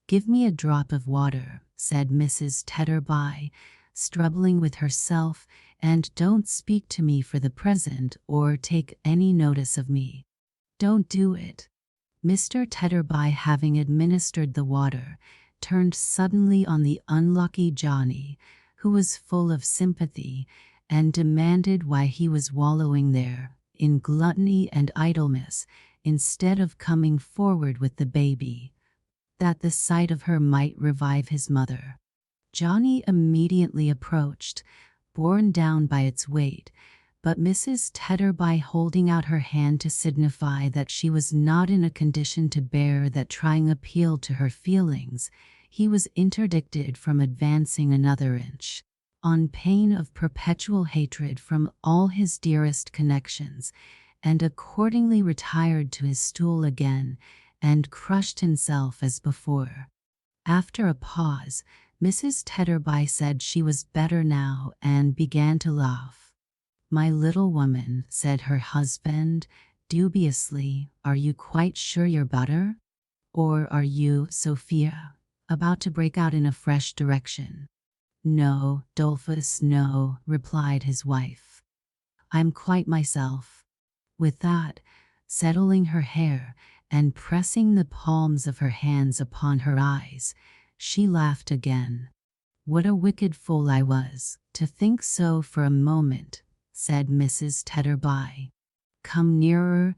"Give me a drop of water," said Mrs. Tetterby, struggling with herself, "and don't speak to me for the present, or take any notice of me. Don't do it." Mr. Tetterby, having administered the water, turned suddenly on the unlucky Johnny, who was full of sympathy, and demanded why he was wallowing there, in gluttony and idleness, instead of coming forward with the baby, that the sight of her might revive his mother. Johnny immediately approached, borne down by its weight, but Mrs. Tetterby, holding out her hand to signify that she was not in a condition to bear that trying appeal to her feelings, he was interdicted from advancing another inch, on pain of perpetual hatred from all his dearest connections, and accordingly retired to his stool again, and crushed himself as before. After a pause, Mrs. Tetterby said she was better now, and began to laugh. "My little woman," said her husband, dubiously, "are you quite sure you're better? Or are you, Sophia, about to break out in a fresh direction?" "No, Dolphus, no," replied his wife. "I'm quite myself." With that, settling her hair, and pressing the palms of her hands upon her eyes, she laughed again. "What a wicked fool I was, to think so for a moment," said Mrs. Tetterby. "Come nearer,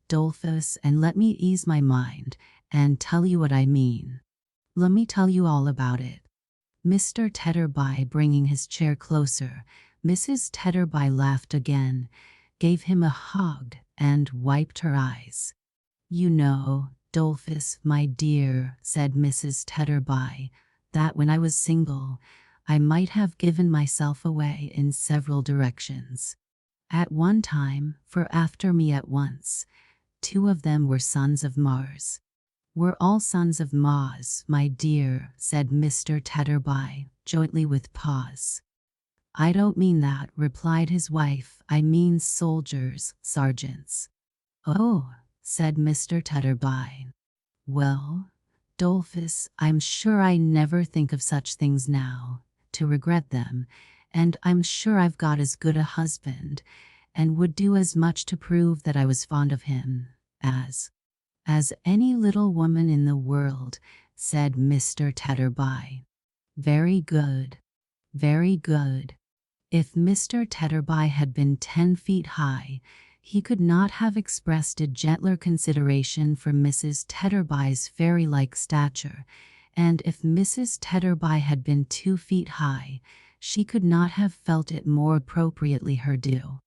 Dolphus, and let me ease my mind, and tell you what I mean. Let me tell you all about it." Mr. Tetterby bringing his chair closer, Mrs. Tetterby laughed again, gave him a hug, and wiped her eyes. "You know, Dolphus, my dear," said Mrs. Tetterby, "that when I was single, I might have given myself away in several directions. At one time, for after me at once, 2 of them were sons of Mars." "We're all sons of Mars, my dear," said Mr. Tetterby, jointly with pause. "I don't mean that," replied his wife. "I mean soldiers, sergeants." "Oh," said Mr. Tetterby. "Well, Dolphus, I'm sure I never think of such things now, to regret them, and I'm sure I've got as good a husband, and would do as much to prove that I was fond of him, as any little woman in the world," said Mr. Tetterby. "Very good, very good." If Mr. Tetterby had been 10 feet high, he could not have expressed a gentler consideration for Mrs. Tetterby's fairy-like stature, and if Mrs. Tetterby had been 2 feet high, she could not have felt it more appropriately her due.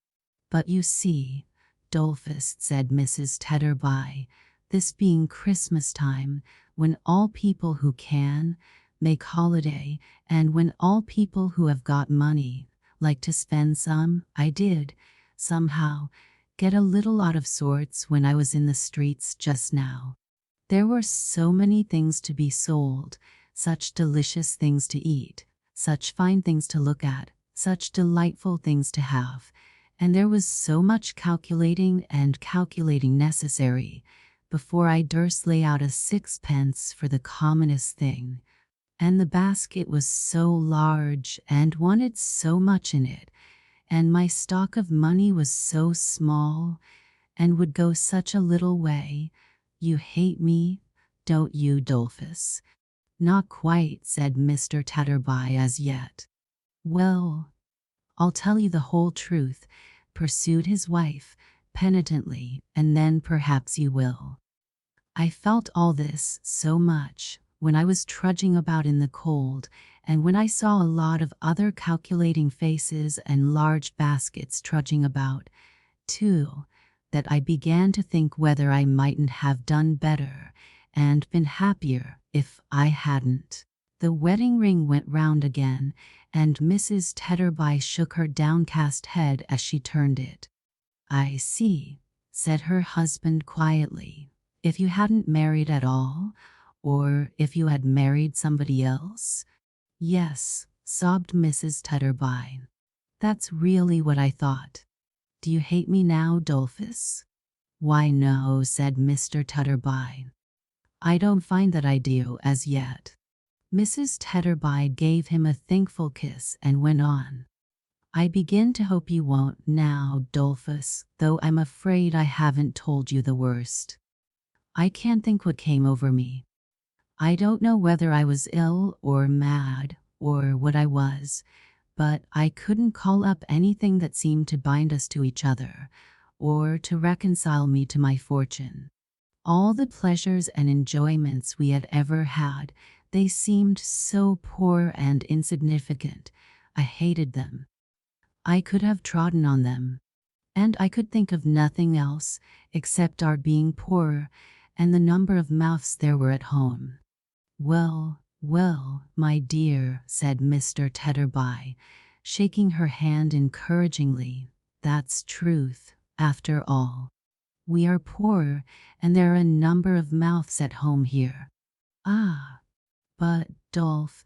"But you see, Dolphus," said Mrs. Tetterby, "this being Christmas time, when all people who can make holiday, and when all people who have got money like to spend some, I did, somehow, get a little out of sorts when I was in the streets just now. There were so many things to be sold, such delicious things to eat, such fine things to look at, such delightful things to have, and there was so much calculating necessary before I durst lay out a sixpence for the commonest thing. And the basket was so large and wanted so much in it, and my stock of money was so small and would go such a little way. You hate me, don't you, Dolphus?" "Not quite," said Mr. Tetterby, "as yet." "Well, I'll tell you the whole truth," pursued his wife penitently, "and then perhaps you will. I felt all this so much when I was trudging about in the cold, and when I saw a lot of other calculating faces and large baskets trudging about, too, that I began to think whether I mightn't have done better and been happier if I hadn't." The wedding ring went round again, and Mrs. Tetterby shook her downcast head as she turned it. "I see," said her husband quietly. "If you hadn't married at all, or if you had married somebody else?" "Yes," sobbed Mrs. Tetterby. "That's really what I thought. Do you hate me now, Dolphus?" "Why, no," said Mr. Tetterby. "I don't find that I do as yet." Mrs. Tetterby gave him a thankful kiss and went on. "I begin to hope you won't now, Dolphus, though I'm afraid I haven't told you the worst. I can't think what came over me. I don't know whether I was ill or mad or what I was, but I couldn't call up anything that seemed to bind us to each other or to reconcile me to my fortune. All the pleasures and enjoyments we had ever had, they seemed so poor and insignificant. I hated them. I could have trodden on them, and I could think of nothing else except our being poor and the number of mouths there were at home." "Well, well, my dear," said Mr. Tetterby, shaking her hand encouragingly, "that's truth, after all. We are poor, and there are a number of mouths at home here." "Ah, but Dolph,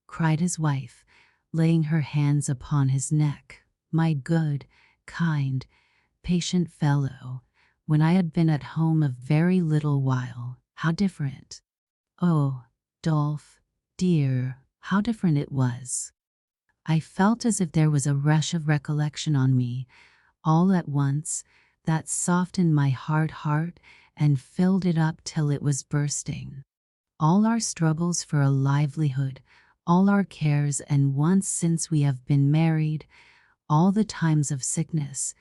cried his wife, laying her hands upon his neck, "my good, kind, patient fellow, when I had been at home a very little while, how different. Oh, Dolph, dear, how different it was. I felt as if there was a rush of recollection on me, all at once, that softened my hard heart and filled it up till it was bursting. All our struggles for a livelihood, all our cares and wants since we have been married, all the times of sickness,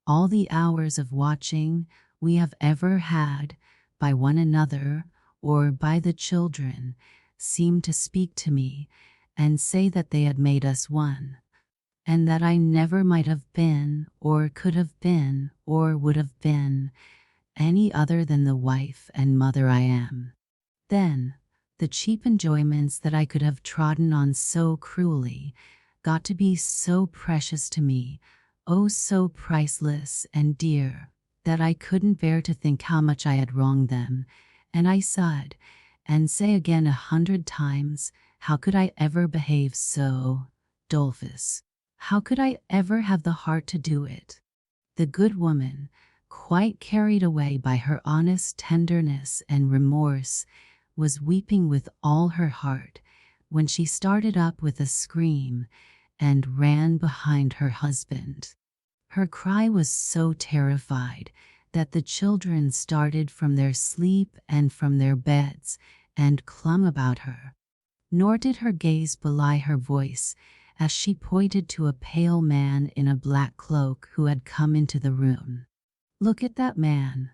all the hours of watching we have ever had by one another or by the children, seemed to speak to me and say that they had made us one, and that I never might have been or could have been or would have been any other than the wife and mother I am. Then the cheap enjoyments that I could have trodden on so cruelly got to be so precious to me, oh so priceless and dear, that I couldn't bear to think how much I had wronged them, and I said, and say again 100 times, how could I ever behave so, Dolphus? How could I ever have the heart to do it?" The good woman, quite carried away by her honest tenderness and remorse, was weeping with all her heart when she started up with a scream and ran behind her husband. Her cry was so terrified that the children started from their sleep and from their beds and clung about her. Nor did her gaze belie her voice as she pointed to a pale man in a black cloak who had come into the room. "Look at that man.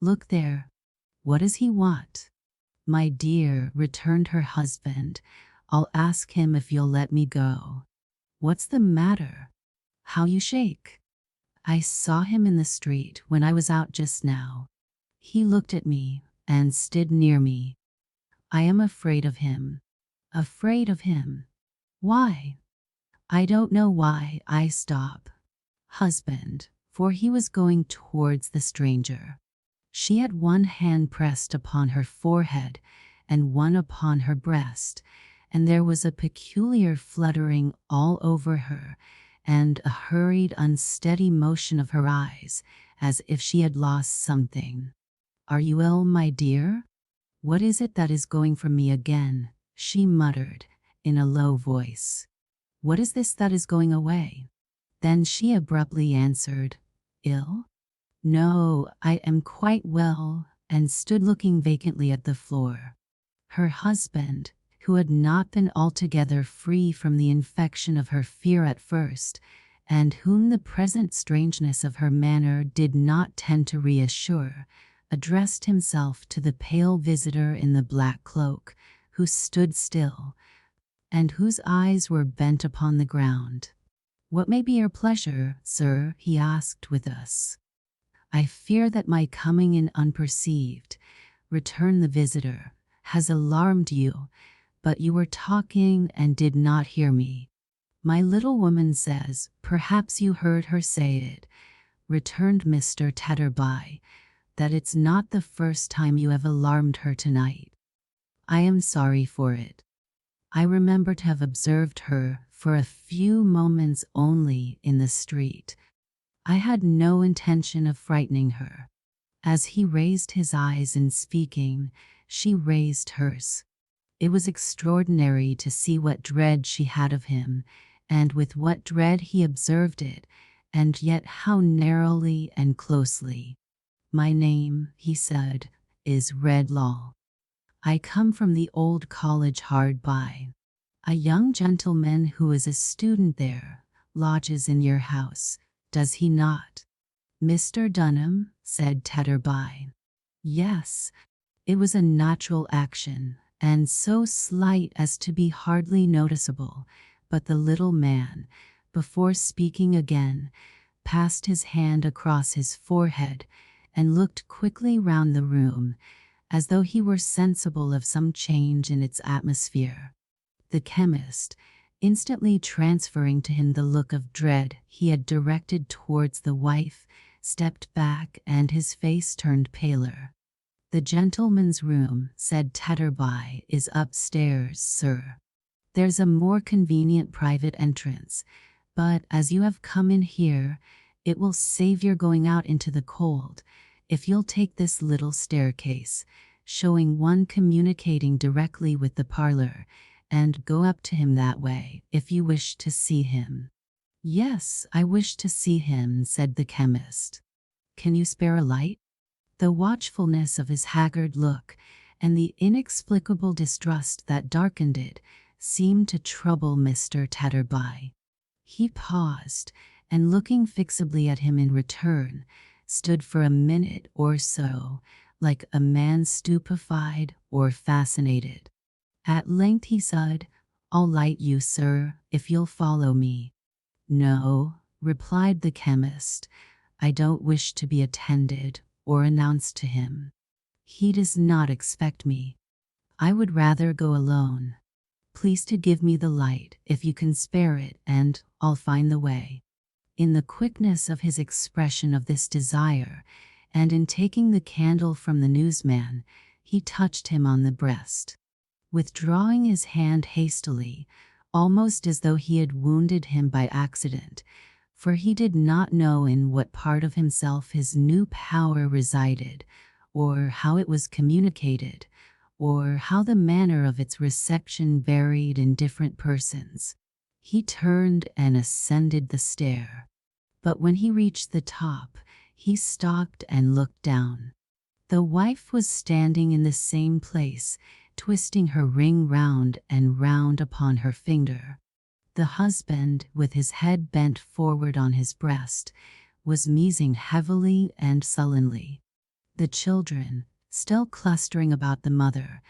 Look there. What does he want?" "My dear," returned her husband, "I'll ask him if you'll let me go." "What's the matter? How you shake?" "I saw him in the street when I was out just now. He looked at me and stood near me. I am afraid of him." "Afraid of him? Why?" "I don't know why I stop, husband," for he was going towards the stranger. She had one hand pressed upon her forehead and one upon her breast, and there was a peculiar fluttering all over her and a hurried, unsteady motion of her eyes as if she had lost something. "Are you ill, my dear? What is it that is going from me again?" she muttered in a low voice. "What is this that is going away?" Then she abruptly answered, "Ill? No, I am quite well," and stood looking vacantly at the floor. Her husband, who had not been altogether free from the infection of her fear at first, and whom the present strangeness of her manner did not tend to reassure, addressed himself to the pale visitor in the black cloak, who stood still, and whose eyes were bent upon the ground. "What may be your pleasure, sir?" he asked with us. "I fear that my coming in unperceived," returned the visitor, "has alarmed you, but you were talking and did not hear me." "My little woman says, perhaps you heard her say it," returned Mr. Tetterby, "that it's not the first time you have alarmed her tonight. I am sorry for it. I remember to have observed her for a few moments only in the street. I had no intention of frightening her." As he raised his eyes in speaking, she raised hers. It was extraordinary to see what dread she had of him, and with what dread he observed it, and yet how narrowly and closely. "My name," he said, "is Redlaw. I come from the old college hard by. A young gentleman who is a student there lodges in your house, does he not?" "Mr. Dunham?" said Tetterby. "Yes." It was a natural action, and so slight as to be hardly noticeable, but the little man, before speaking again, passed his hand across his forehead and looked quickly round the room, as though he were sensible of some change in its atmosphere. The chemist, instantly transferring to him the look of dread he had directed towards the wife, stepped back and his face turned paler. "The gentleman's room," said Tetterby, "is upstairs, sir. There's a more convenient private entrance, but as you have come in here, it will save your going out into the cold if you'll take this little staircase, showing one communicating directly with the parlor, and go up to him that way if you wish to see him." "Yes, I wish to see him," said the chemist. "Can you spare a light?" The watchfulness of his haggard look and the inexplicable distrust that darkened it seemed to trouble Mr. Tetterby. He paused, and looking fixedly at him in return, stood for a minute or so, like a man stupefied or fascinated. At length he said, "I'll light you, sir, if you'll follow me." "No," replied the chemist, "I don't wish to be attended or announced to him. He does not expect me. I would rather go alone. Please to give me the light if you can spare it, and I'll find the way." In the quickness of his expression of this desire, and in taking the candle from the newsman, he touched him on the breast. Withdrawing his hand hastily, almost as though he had wounded him by accident, for he did not know in what part of himself his new power resided, or how it was communicated, or how the manner of its reception varied in different persons, he turned and ascended the stair. But when he reached the top, he stopped and looked down. The wife was standing in the same place, twisting her ring round and round upon her finger. The husband, with his head bent forward on his breast, was musing heavily and sullenly. The children, still clustering about the mother,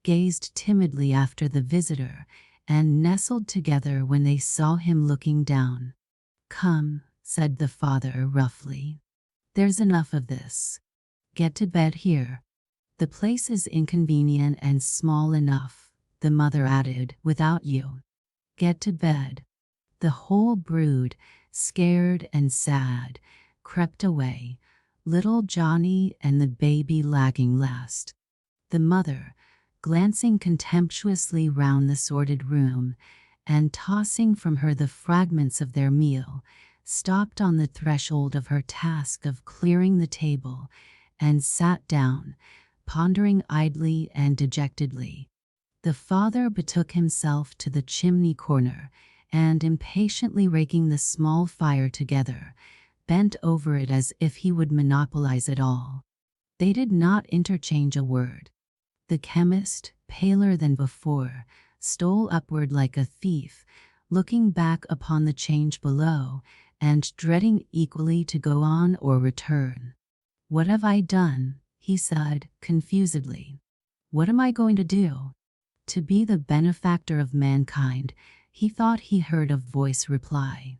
gazed timidly after the visitor and nestled together when they saw him looking down. "Come," said the father roughly. "There's enough of this. Get to bed here." "The place is inconvenient and small enough," the mother added, "without you. Get to bed." The whole brood, scared and sad, crept away, little Johnny and the baby lagging last. The mother, glancing contemptuously round the sordid room, and tossing from her the fragments of their meal, stopped on the threshold of her task of clearing the table, and sat down, pondering idly and dejectedly. The father betook himself to the chimney corner, and impatiently raking the small fire together, bent over it as if he would monopolize it all. They did not interchange a word. The chemist, paler than before, stole upward like a thief, looking back upon the change below, and dreading equally to go on or return. "What have I done?" he said, confusedly. "What am I going to do?" "To be the benefactor of mankind," he thought he heard a voice reply.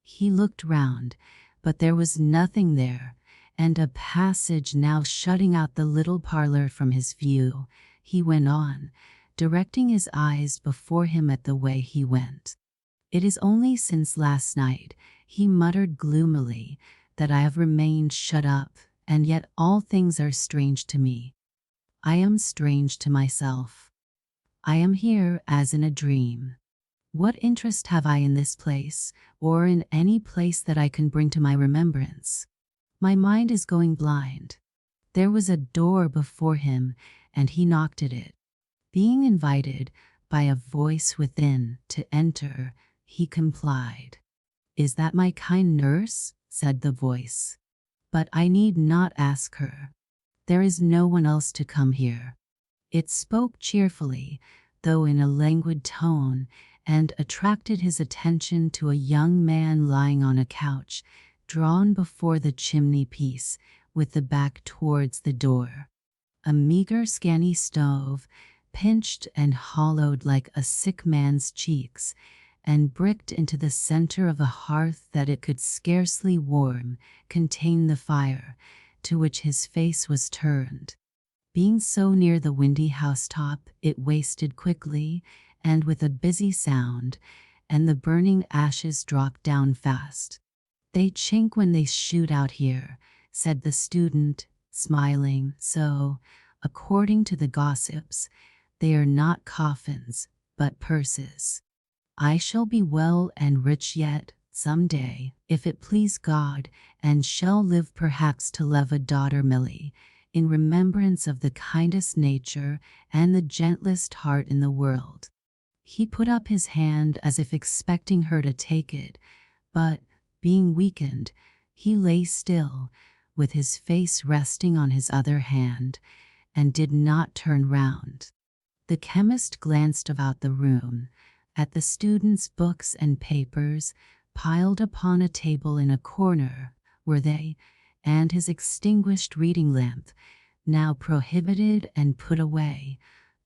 He looked round, but there was nothing there, and a passage now shutting out the little parlor from his view. He went on, directing his eyes before him at the way he went. "It is only since last night," he muttered gloomily, "that I have remained shut up, and yet all things are strange to me. I am strange to myself. I am here as in a dream. What interest have I in this place, or in any place that I can bring to my remembrance? My mind is going blind." There was a door before him, and he knocked at it. Being invited by a voice within to enter, he complied. "Is that my kind nurse?" said the voice. "But I need not ask her. There is no one else to come here." It spoke cheerfully, though in a languid tone, and attracted his attention to a young man lying on a couch, drawn before the chimney-piece, with the back towards the door. A meager scanty stove, pinched and hollowed like a sick man's cheeks, and bricked into the center of a hearth that it could scarcely warm, contained the fire, to which his face was turned. Being so near the windy housetop, it wasted quickly, and with a busy sound, and the burning ashes dropped down fast. "They chink when they shoot out here," said the student, smiling, "so, according to the gossips, they are not coffins, but purses. I shall be well and rich yet, some day, if it please God, and shall live perhaps to love a daughter Millie, in remembrance of the kindest nature and the gentlest heart in the world." He put up his hand as if expecting her to take it, but, being weakened, he lay still, with his face resting on his other hand, and did not turn round. The chemist glanced about the room, at the student's books and papers, piled upon a table in a corner, were they, and his extinguished reading lamp, now prohibited and put away,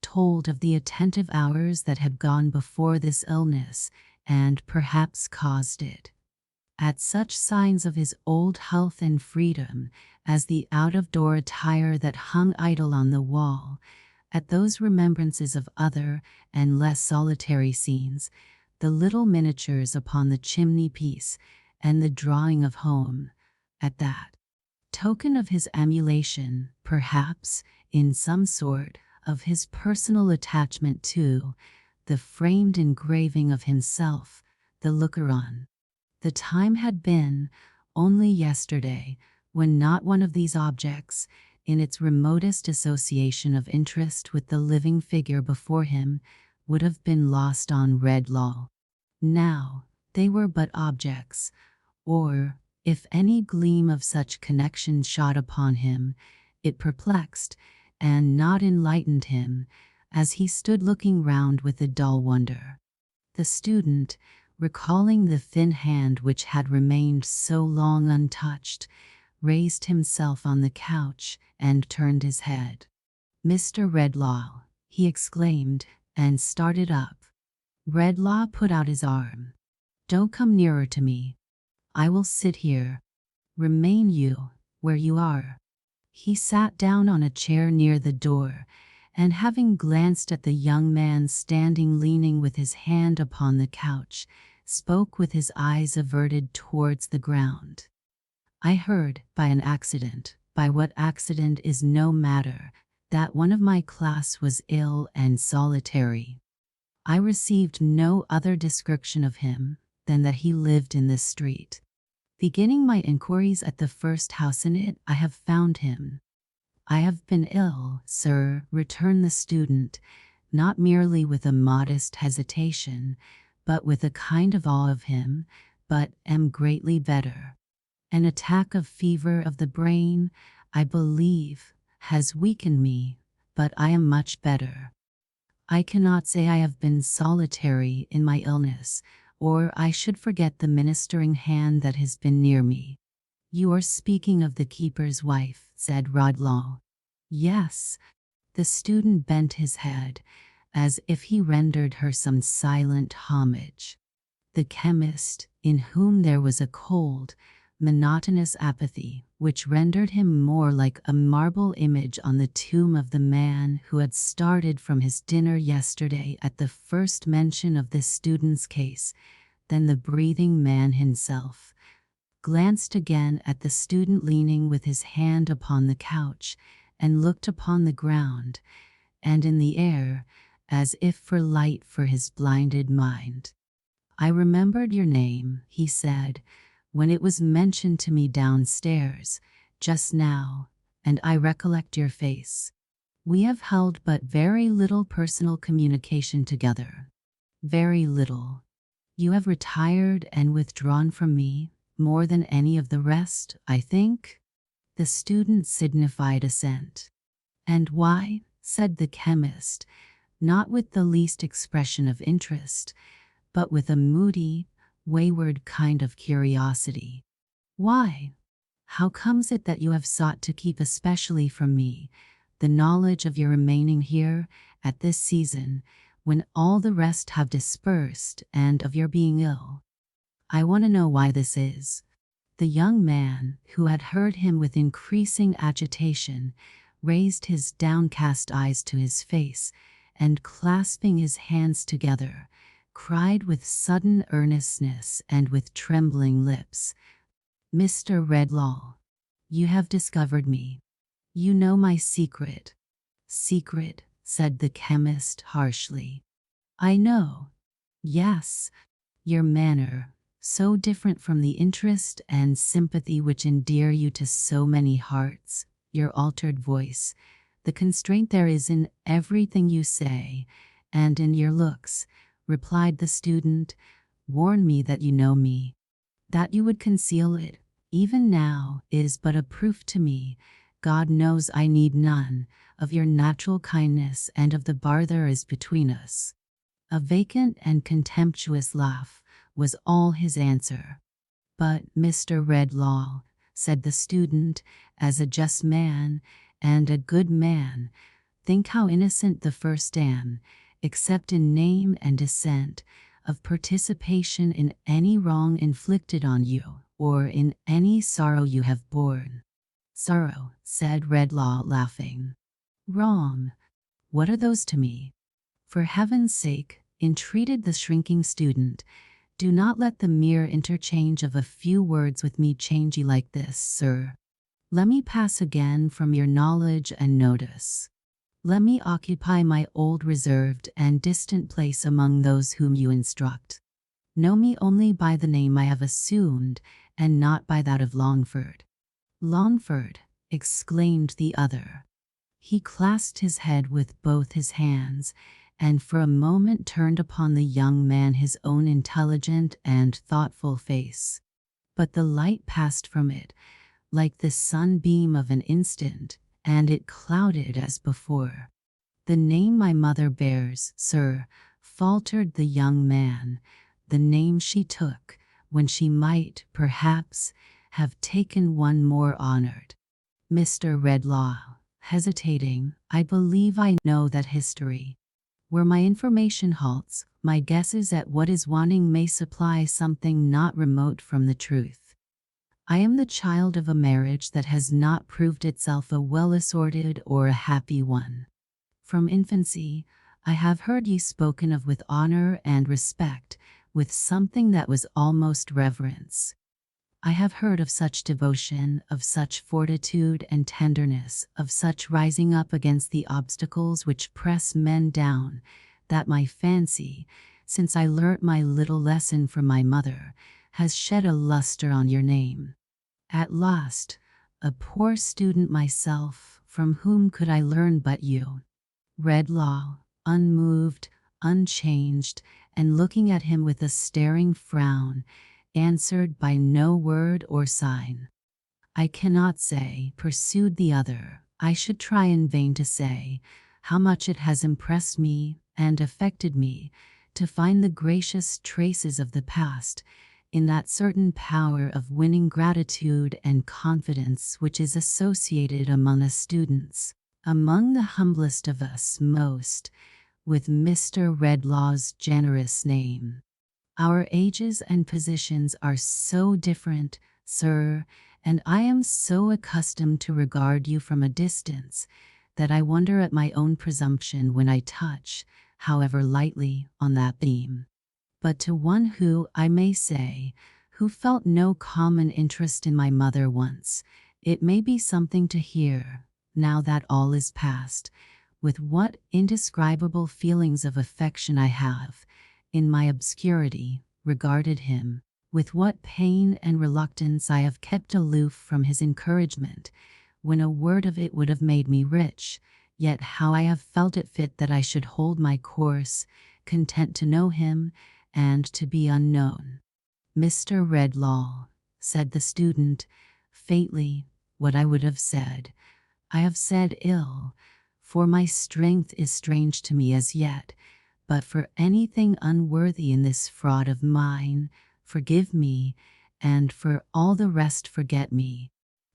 told of the attentive hours that had gone before this illness, and perhaps caused it. At such signs of his old health and freedom, as the out-of-door attire that hung idle on the wall, at those remembrances of other and less solitary scenes, the little miniatures upon the chimney-piece, and the drawing of home, at that token of his emulation, perhaps, in some sort, of his personal attachment to the framed engraving of himself, the looker-on. The time had been, only yesterday, when not one of these objects, in its remotest association of interest with the living figure before him, would have been lost on Redlaw. Now, they were but objects, or, If any gleam of such connection shot upon him, it perplexed and not enlightened him, as he stood looking round with a dull wonder. The student, recalling the thin hand which had remained so long untouched, raised himself on the couch and turned his head. "Mr. Redlaw," he exclaimed, and started up. Redlaw put out his arm. "Don't come nearer to me. I will sit here. Remain you, where you are." He sat down on a chair near the door, and having glanced at the young man standing leaning with his hand upon the couch, spoke with his eyes averted towards the ground. "I heard, by an accident, by what accident is no matter, that one of my class was ill and solitary. I received no other description of him than that he lived in this street. Beginning my inquiries at the first house in it, I have found him." "I have been ill, sir," returned the student, not merely with a modest hesitation, but with a kind of awe of him, "but am greatly better. An attack of fever of the brain, I believe, has weakened me, but I am much better. I cannot say I have been solitary in my illness, or I should forget the ministering hand that has been near me." "You are speaking of the keeper's wife," said Redlaw. "Yes." The student bent his head, as if he rendered her some silent homage. "The chemist, in whom there was a cold, monotonous apathy, which rendered him more like a marble image on the tomb of the man who had started from his dinner yesterday at the first mention of this student's case, than the breathing man himself," glanced again at the student leaning with his hand upon the couch, and looked upon the ground, and in the air, as if for light for his blinded mind. "I remembered your name," he said, "when it was mentioned to me downstairs, just now, and I recollect your face. We have held but very little personal communication together. Very little. You have retired and withdrawn from me, more than any of the rest, I think?" The student signified assent. "And why?" said the chemist, not with the least expression of interest, but with a moody, wayward kind of curiosity. "Why? How comes it that you have sought to keep especially from me the knowledge of your remaining here at this season, when all the rest have dispersed, and of your being ill? I want to know why this is." The young man, who had heard him with increasing agitation, raised his downcast eyes to his face, and clasping his hands together, cried with sudden earnestness and with trembling lips, "Mr. Redlaw, you have discovered me. You know my secret." "Secret," said the chemist harshly. "I know. Yes, your manner, so different from the interest and sympathy which endear you to so many hearts, your altered voice, the constraint there is in everything you say, and in your looks," replied the student, "warn me that you know me. That you would conceal it, even now, is but a proof to me, God knows I need none, of your natural kindness and of the bar there is between us." A vacant and contemptuous laugh was all his answer. "But, Mr. Redlaw," said the student, "as a just man, and a good man, think how innocent the first am, except in name and descent, of participation in any wrong inflicted on you, or in any sorrow you have borne." "Sorrow," said Redlaw, laughing. "Wrong? What are those to me?" "For heaven's sake," entreated the shrinking student, "do not let the mere interchange of a few words with me change you like this, sir. Let me pass again from your knowledge and notice. Let me occupy my old reserved and distant place among those whom you instruct. Know me only by the name I have assumed, and not by that of Longford." "Longford!" exclaimed the other. He clasped his head with both his hands, and for a moment turned upon the young man his own intelligent and thoughtful face. but the light passed from it, like the sunbeam of an instant, and it clouded as before. "The name my mother bears, sir," faltered the young man, "the name she took, when she might, perhaps, have taken one more honored." Mr. Redlaw, hesitating, "I believe I know that history. Where my information halts, my guesses at what is wanting may supply something not remote from the truth. I am the child of a marriage that has not proved itself a well-assorted or a happy one. From infancy, I have heard ye spoken of with honor and respect, with something that was almost reverence. I have heard of such devotion, of such fortitude and tenderness, of such rising up against the obstacles which press men down, that my fancy, since I learnt my little lesson from my mother, has shed a luster on your name. At last, a poor student myself, from whom could I learn but you?" Redlaw, unmoved, unchanged, and looking at him with a staring frown, answered by no word or sign. "I cannot say," pursued the other, "I should try in vain to say, how much it has impressed me and affected me to find the gracious traces of the past in that certain power of winning gratitude and confidence which is associated among us students, among the humblest of us most, with Mr. Redlaw's generous name. Our ages and positions are so different, sir, and I am so accustomed to regard you from a distance, that I wonder at my own presumption when I touch, however lightly, on that beam. But to one who, I may say, who felt no common interest in my mother once, it may be something to hear, now that all is past, with what indescribable feelings of affection I have, in my obscurity, regarded him, with what pain and reluctance I have kept aloof from his encouragement, when a word of it would have made me rich, yet how I have felt it fit that I should hold my course, content to know him, and to be unknown." "Mr. Redlaw," said the student, faintly, "what I would have said, I have said ill, for my strength is strange to me as yet, but for anything unworthy in this fraud of mine, forgive me, and for all the rest forget me."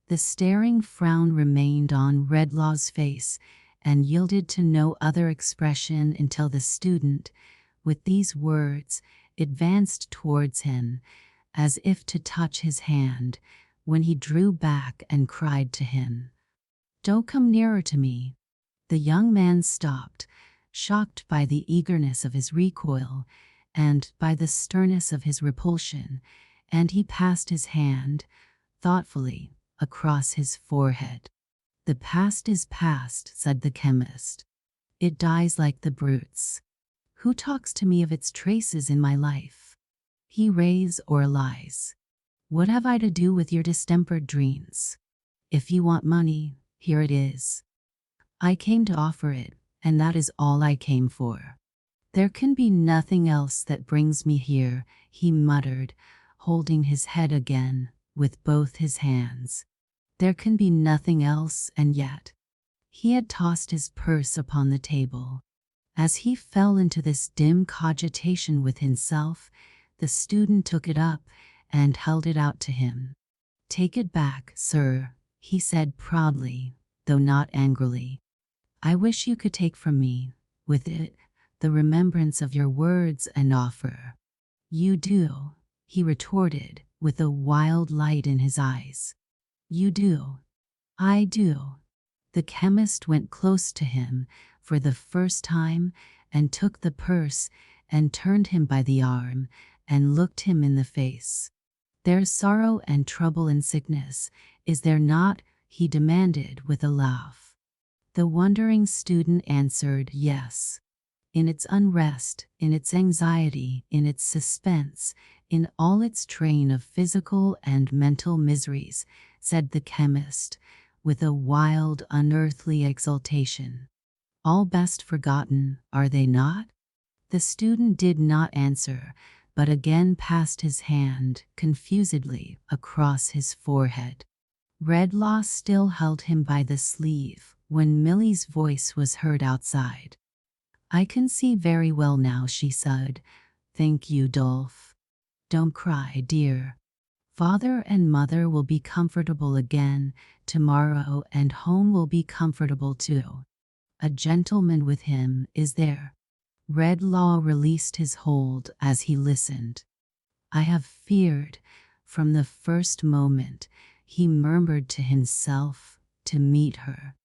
The staring frown remained on Redlaw's face, and yielded to no other expression until the student, with these words, advanced towards him, as if to touch his hand, when he drew back and cried to him, "Don't come nearer to me." The young man stopped, shocked by the eagerness of his recoil, and by the sternness of his repulsion, and he passed his hand, thoughtfully, across his forehead. "The past is past," said the chemist. "It dies like the brutes. Who talks to me of its traces in my life? He rays or lies. What have I to do with your distempered dreams? If you want money, here it is. I came to offer it, and that is all I came for. There can be nothing else that brings me here," he muttered, holding his head again, with both his hands. "There can be nothing else, and yet—" He had tossed his purse upon the table. As he fell into this dim cogitation with himself, the student took it up and held it out to him. "Take it back, sir," he said proudly, though not angrily. "I wish you could take from me, with it, the remembrance of your words and offer." "You do," he retorted, with a wild light in his eyes. "You do." "I do." The chemist went close to him for the first time, and took the purse, and turned him by the arm, and looked him in the face. "There's sorrow and trouble and sickness, is there not?" he demanded with a laugh. The wondering student answered yes. "In its unrest, in its anxiety, in its suspense, in all its train of physical and mental miseries," said the chemist, with a wild, unearthly exultation. "All best forgotten, are they not?" The student did not answer, but again passed his hand confusedly across his forehead. Redlaw still held him by the sleeve when Millie's voice was heard outside. "I can see very well now," she said. "Thank you, Dolph. Don't cry, dear. Father and Mother will be comfortable again tomorrow, and home will be comfortable too. A gentleman with him, is there?" Redlaw released his hold as he listened. "I have feared from the first moment," he murmured to himself, "to meet her.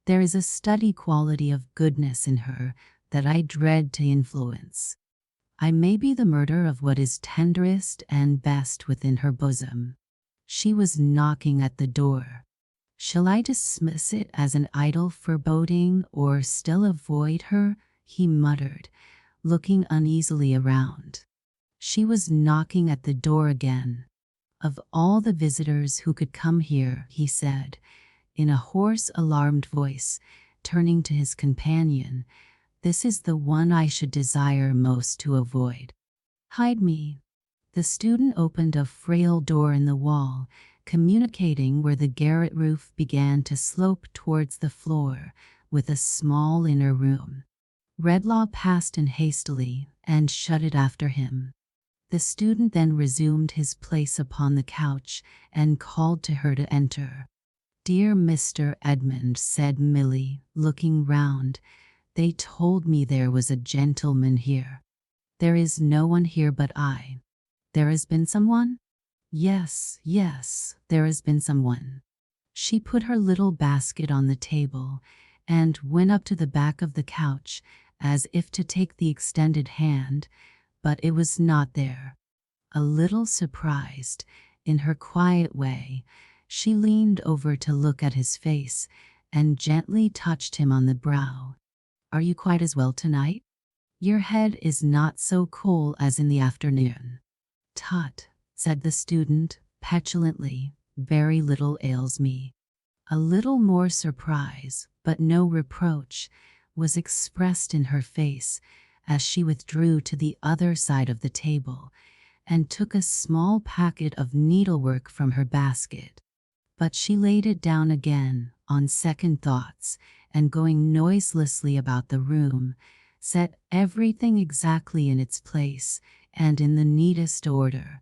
There is a steady quality of goodness in her that I dread to influence. I may be the murder of what is tenderest and best within her bosom." She was knocking at the door. "Shall I dismiss it as an idle foreboding or still avoid her?" he muttered, looking uneasily around. She was knocking at the door again. "Of all the visitors who could come here," he said, in a hoarse, alarmed voice, turning to his companion, "this is the one I should desire most to avoid. Hide me." The student opened a frail door in the wall, communicating where the garret roof began to slope towards the floor, with a small inner room. Redlaw passed in hastily and shut it after him. The student then resumed his place upon the couch and called to her to enter. "Dear Mr. Edmund," said Millie, looking round, "they told me there was a gentleman here." "There is no one here but I." "There has been someone?" Yes, there has been someone." She put her little basket on the table and went up to the back of the couch as if to take the extended hand, but it was not there. A little surprised, in her quiet way, she leaned over to look at his face and gently touched him on the brow. "Are you quite as well tonight? Your head is not so cold as in the afternoon." "Tut," said the student petulantly, "very little ails me." A little more surprise, but no reproach, was expressed in her face as she withdrew to the other side of the table and took a small packet of needlework from her basket. But she laid it down again on second thoughts, and going noiselessly about the room, set everything exactly in its place and in the neatest order,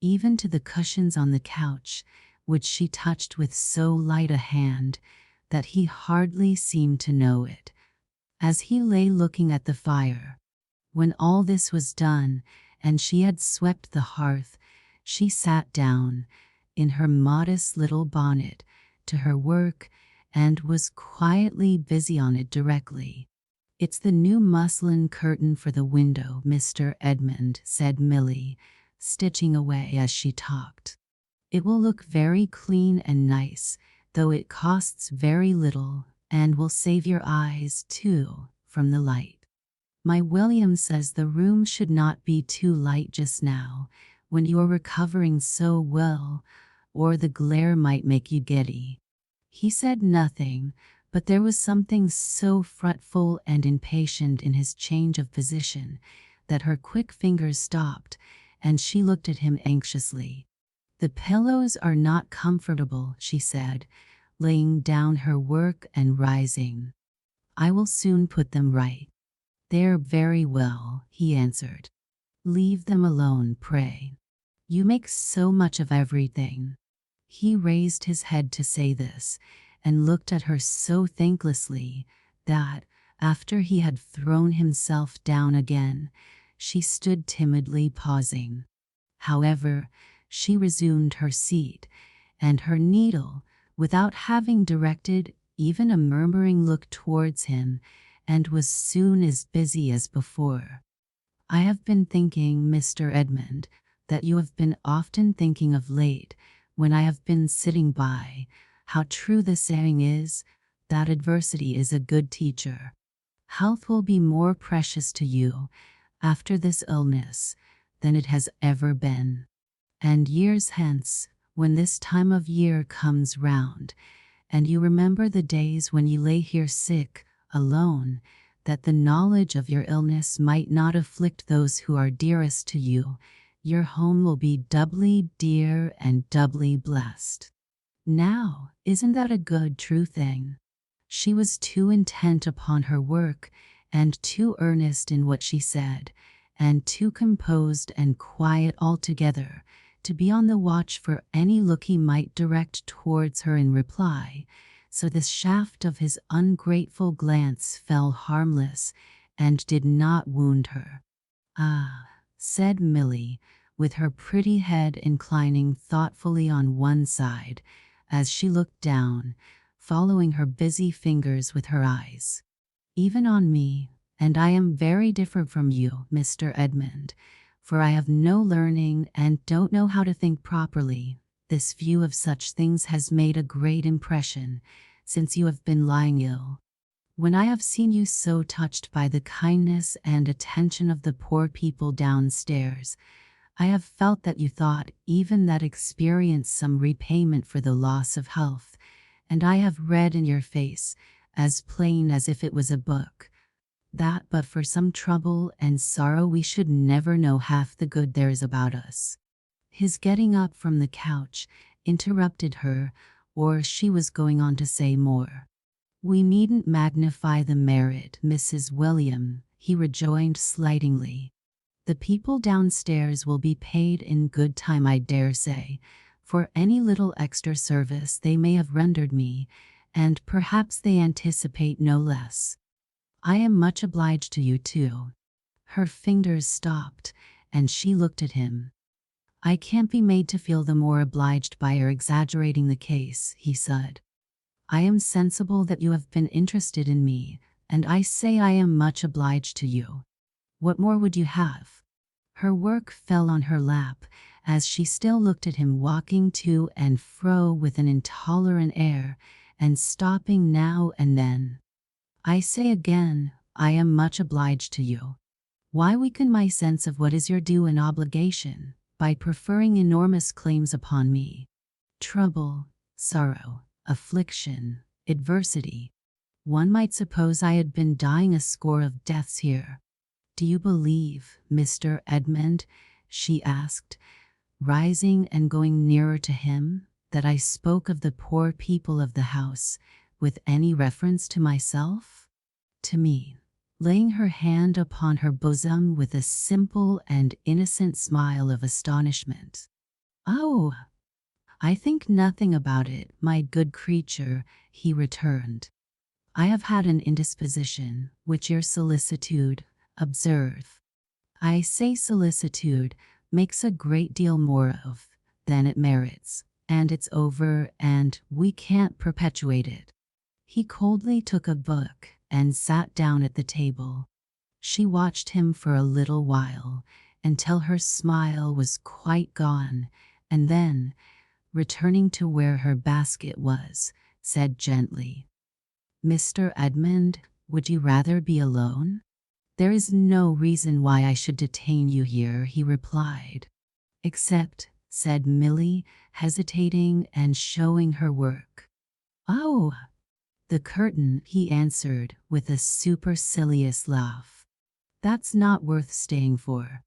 even to the cushions on the couch, which she touched with so light a hand that he hardly seemed to know it. As he lay looking at the fire, when all this was done and she had swept the hearth, she sat down, in her modest little bonnet, to her work, and was quietly busy on it directly. "It's the new muslin curtain for the window, Mr. Edmund," said Millie, stitching away as she talked. "It will look very clean and nice, though it costs very little, and will save your eyes, too, from the light. My William says the room should not be too light just now, when you are recovering so well, or the glare might make you giddy." He said nothing, but there was something so fretful and impatient in his change of position that her quick fingers stopped, and she looked at him anxiously. "The pillows are not comfortable," she said, laying down her work and rising. "I will soon put them right." "They're very well," he answered. "Leave them alone, pray. You make so much of everything." He raised his head to say this, and looked at her so thanklessly that, after he had thrown himself down again, she stood timidly pausing. However, she resumed her seat, and her needle, without having directed even a murmuring look towards him, and was soon as busy as before. "I have been thinking, Mr. Edmund, that you have been often thinking of late, when I have been sitting by, how true the saying is, that adversity is a good teacher. Health will be more precious to you, after this illness, than it has ever been. And years hence, when this time of year comes round, and you remember the days when you lay here sick, alone, that the knowledge of your illness might not afflict those who are dearest to you, your home will be doubly dear and doubly blessed. Now, isn't that a good, true thing? She was too intent upon her work, and too earnest in what she said, and too composed and quiet altogether, to be on the watch for any look he might direct towards her in reply, so the shaft of his ungrateful glance fell harmless, and did not wound her. "Ah," said Milly, with her pretty head inclining thoughtfully on one side, as she looked down, following her busy fingers with her eyes. "Even on me, and I am very different from you, Mr. Edmund, for I have no learning and don't know how to think properly. This view of such things has made a great impression since you have been lying ill. When I have seen you so touched by the kindness and attention of the poor people downstairs, I have felt that you thought even that experience some repayment for the loss of health, and I have read in your face, as plain as if it was a book, that but for some trouble and sorrow we should never know half the good there is about us." His getting up from the couch interrupted her, or she was going on to say more. "We needn't magnify the merit, Mrs. William," he rejoined slightingly. "The people downstairs will be paid in good time, I dare say, for any little extra service they may have rendered me, and perhaps they anticipate no less. I am much obliged to you, too." Her fingers stopped, and she looked at him. "I can't be made to feel the more obliged by your exaggerating the case," he said. "I am sensible that you have been interested in me, and I say I am much obliged to you. What more would you have?" Her work fell on her lap, as she still looked at him walking to and fro with an intolerant air, and stopping now and then. "I say again, I am much obliged to you. Why weaken my sense of what is your due and obligation, by preferring enormous claims upon me? Trouble, sorrow, affliction, adversity. One might suppose I had been dying a score of deaths here. Do you believe, Mr. Edmund," she asked, rising and going nearer to him, "that I spoke of the poor people of the house with any reference to myself?" To me, laying her hand upon her bosom with a simple and innocent smile of astonishment. "Oh, I think nothing about it, my good creature," he returned. "I have had an indisposition, which your solicitude, observe, I say solicitude, makes a great deal more of than it merits, and it's over, and we can't perpetuate it." He coldly took a book and sat down at the table. She watched him for a little while, until her smile was quite gone, and then, returning to where her basket was, said gently, "Mr. Edmund, would you rather be alone?" "There is no reason why I should detain you here," he replied. "Except," said Milly, hesitating and showing her work. "Oh, the curtain," he answered with a supercilious laugh. "That's not worth staying for."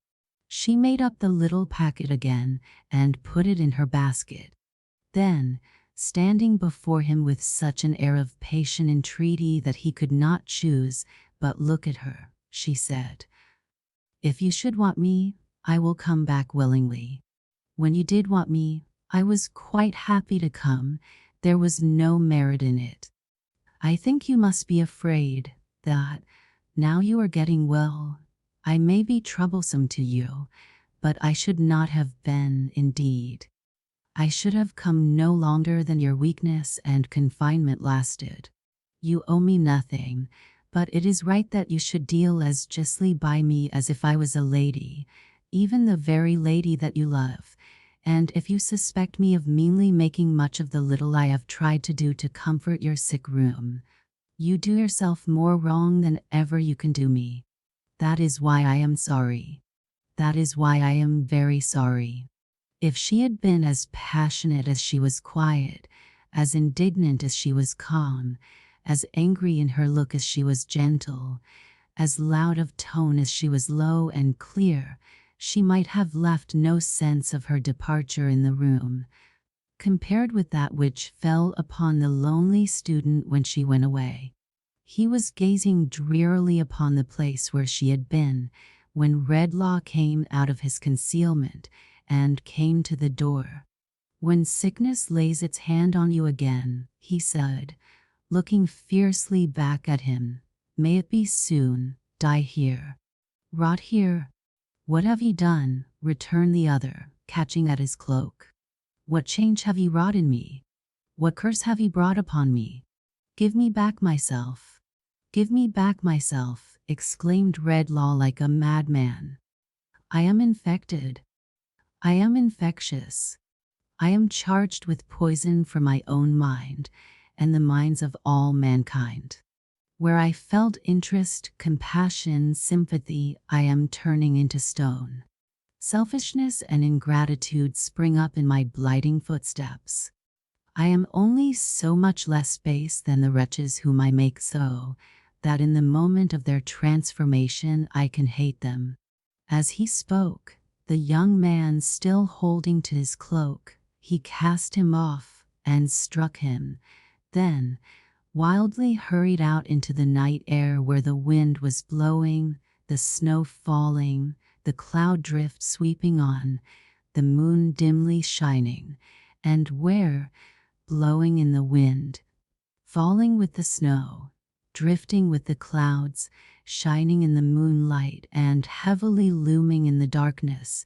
She made up the little packet again and put it in her basket. Then, standing before him with such an air of patient entreaty that he could not choose but look at her, she said, "If you should want me, I will come back willingly. When you did want me, I was quite happy to come. There was no merit in it. I think you must be afraid that, now you are getting well, I may be troublesome to you, but I should not have been, indeed. I should have come no longer than your weakness and confinement lasted. You owe me nothing, but it is right that you should deal as justly by me as if I was a lady, even the very lady that you love, and if you suspect me of meanly making much of the little I have tried to do to comfort your sick room, you do yourself more wrong than ever you can do me. That is why I am sorry. That is why I am very sorry." If she had been as passionate as she was quiet, as indignant as she was calm, as angry in her look as she was gentle, as loud of tone as she was low and clear. She might have left no sense of her departure in the room, compared with that which fell upon the lonely student when she went away. He was gazing drearily upon the place where she had been, when Redlaw came out of his concealment and came to the door. "When sickness lays its hand on you again," he said, looking fiercely back at him, "may it be soon. Die here." "Rot here? What have ye done?" returned the other, catching at his cloak. "What change have ye wrought in me? What curse have ye brought upon me? Give me back myself. Give me back myself," exclaimed Redlaw like a madman. "I am infected. I am infectious. I am charged with poison for my own mind and the minds of all mankind. Where I felt interest, compassion, sympathy, I am turning into stone. Selfishness and ingratitude spring up in my blighting footsteps. I am only so much less base than the wretches whom I make so, that in the moment of their transformation I can hate them." As he spoke, the young man still holding to his cloak, he cast him off and struck him, then wildly hurried out into the night air where the wind was blowing, the snow falling, the cloud drift sweeping on, the moon dimly shining, and where, blowing in the wind, falling with the snow, drifting with the clouds, shining in the moonlight, and heavily looming in the darkness,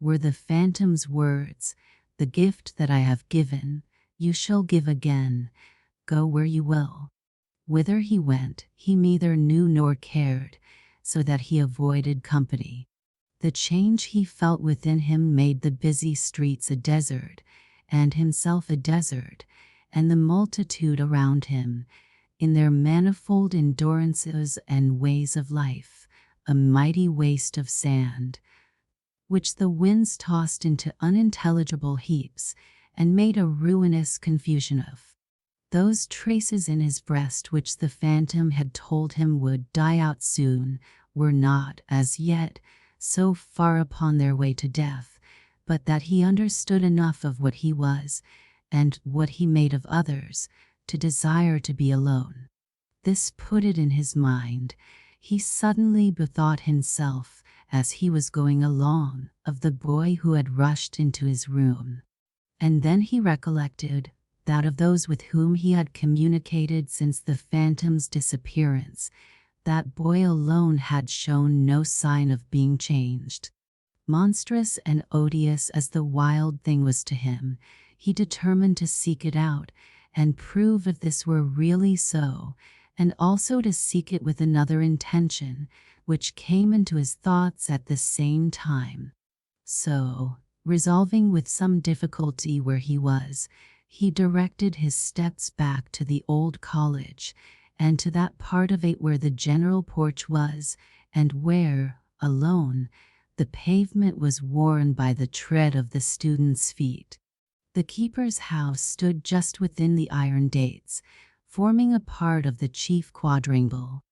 were the phantom's words, "The gift that I have given, you shall give again. Go where you will." Whither he went, he neither knew nor cared, so that he avoided company. The change he felt within him made the busy streets a desert, and himself a desert, and the multitude around him, in their manifold endurances and ways of life, a mighty waste of sand, which the winds tossed into unintelligible heaps and made a ruinous confusion of. Those traces in his breast which the phantom had told him would die out soon were not, as yet, so far upon their way to death, but that he understood enough of what he was, and what he made of others, to desire to be alone. This put it in his mind. He suddenly bethought himself, as he was going along, of the boy who had rushed into his room. And then he recollected that of those with whom he had communicated since the phantom's disappearance, that boy alone had shown no sign of being changed. Monstrous and odious as the wild thing was to him, he determined to seek it out and prove if this were really so, and also to seek it with another intention, which came into his thoughts at the same time. So, resolving with some difficulty where he was, he directed his steps back to the old college, and to that part of it where the general porch was, and where, alone, the pavement was worn by the tread of the students' feet. The keeper's house stood just within the iron gates, forming a part of the chief quadrangle.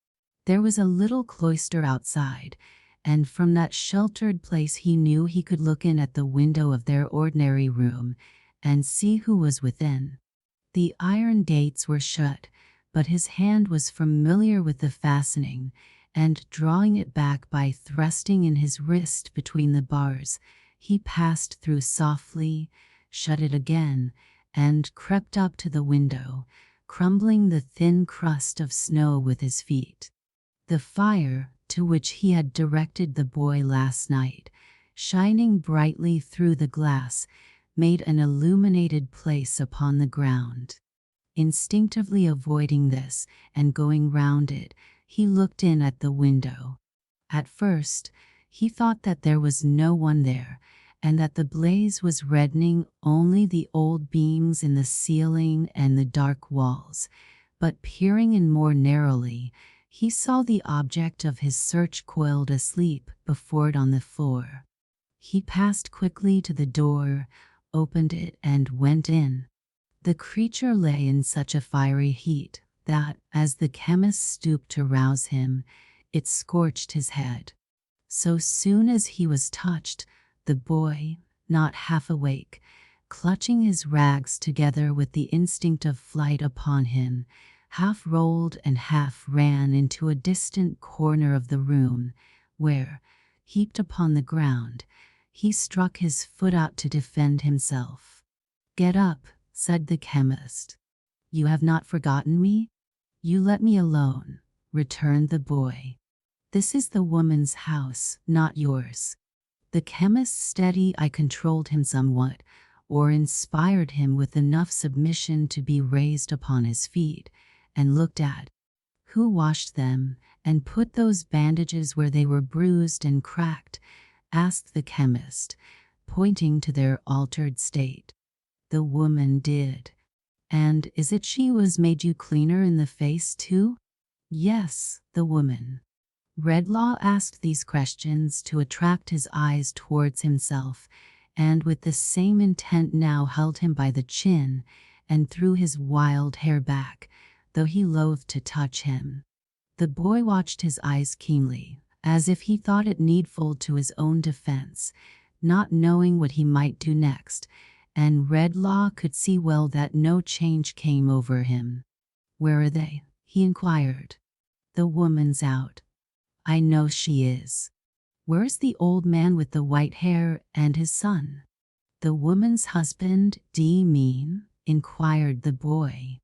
There was a little cloister outside, and from that sheltered place he knew he could look in at the window of their ordinary room and see who was within. The iron gates were shut, but his hand was familiar with the fastening, and drawing it back by thrusting in his wrist between the bars, he passed through softly, shut it again, and crept up to the window, crumbling the thin crust of snow with his feet. The fire, to which he had directed the boy last night, shining brightly through the glass, made an illuminated place upon the ground. Instinctively avoiding this and going round it, he looked in at the window. At first, he thought that there was no one there, and that the blaze was reddening only the old beams in the ceiling and the dark walls, but peering in more narrowly, he saw the object of his search coiled asleep before it on the floor. He passed quickly to the door, opened it, and went in. The creature lay in such a fiery heat that, as the chemist stooped to rouse him, It scorched his head. So soon as he was touched, the boy, not half awake, clutching his rags together with the instinct of flight upon him, half rolled and half ran into a distant corner of the room, where, heaped upon the ground, he struck his foot out to defend himself. "Get up," said the chemist. "You have not forgotten me?" "You let me alone," returned the boy. "This is the woman's house, not yours." The chemist's steady eye controlled him somewhat, or inspired him with enough submission to be raised upon his feet, and looked at. "Who washed them, and put those bandages where they were bruised and cracked?" asked the chemist, pointing to their altered state. "The woman did." "And is it she who has made you cleaner in the face too?" "Yes, the woman." Redlaw asked these questions to attract his eyes towards himself, and with the same intent now held him by the chin and threw his wild hair back, though he loathed to touch him. The boy watched his eyes keenly, as if he thought it needful to his own defense, not knowing what he might do next, and Redlaw could see well that no change came over him. "Where are they?" he inquired. "The woman's out." "I know she is." "Where's the old man with the white hair and his son?" "The woman's husband, d'ye mean?" inquired the boy.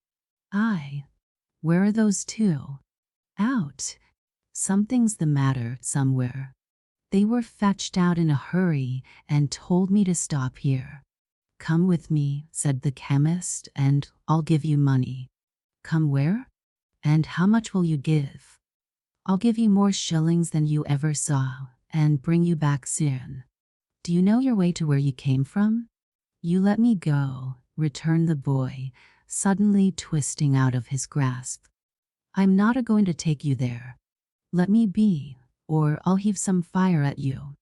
"Aye." "Where are those two?" "Out. Something's the matter somewhere. They were fetched out in a hurry and told me to stop here." "Come with me," said the chemist, "and I'll give you money." "Come where? And how much will you give?" "I'll give you more shillings than you ever saw, and bring you back soon." "Do you know your way to where you came from?" "You let me go," returned the boy, suddenly twisting out of his grasp. "I'm not a-going to take you there. Let me be, or I'll heave some fire at you."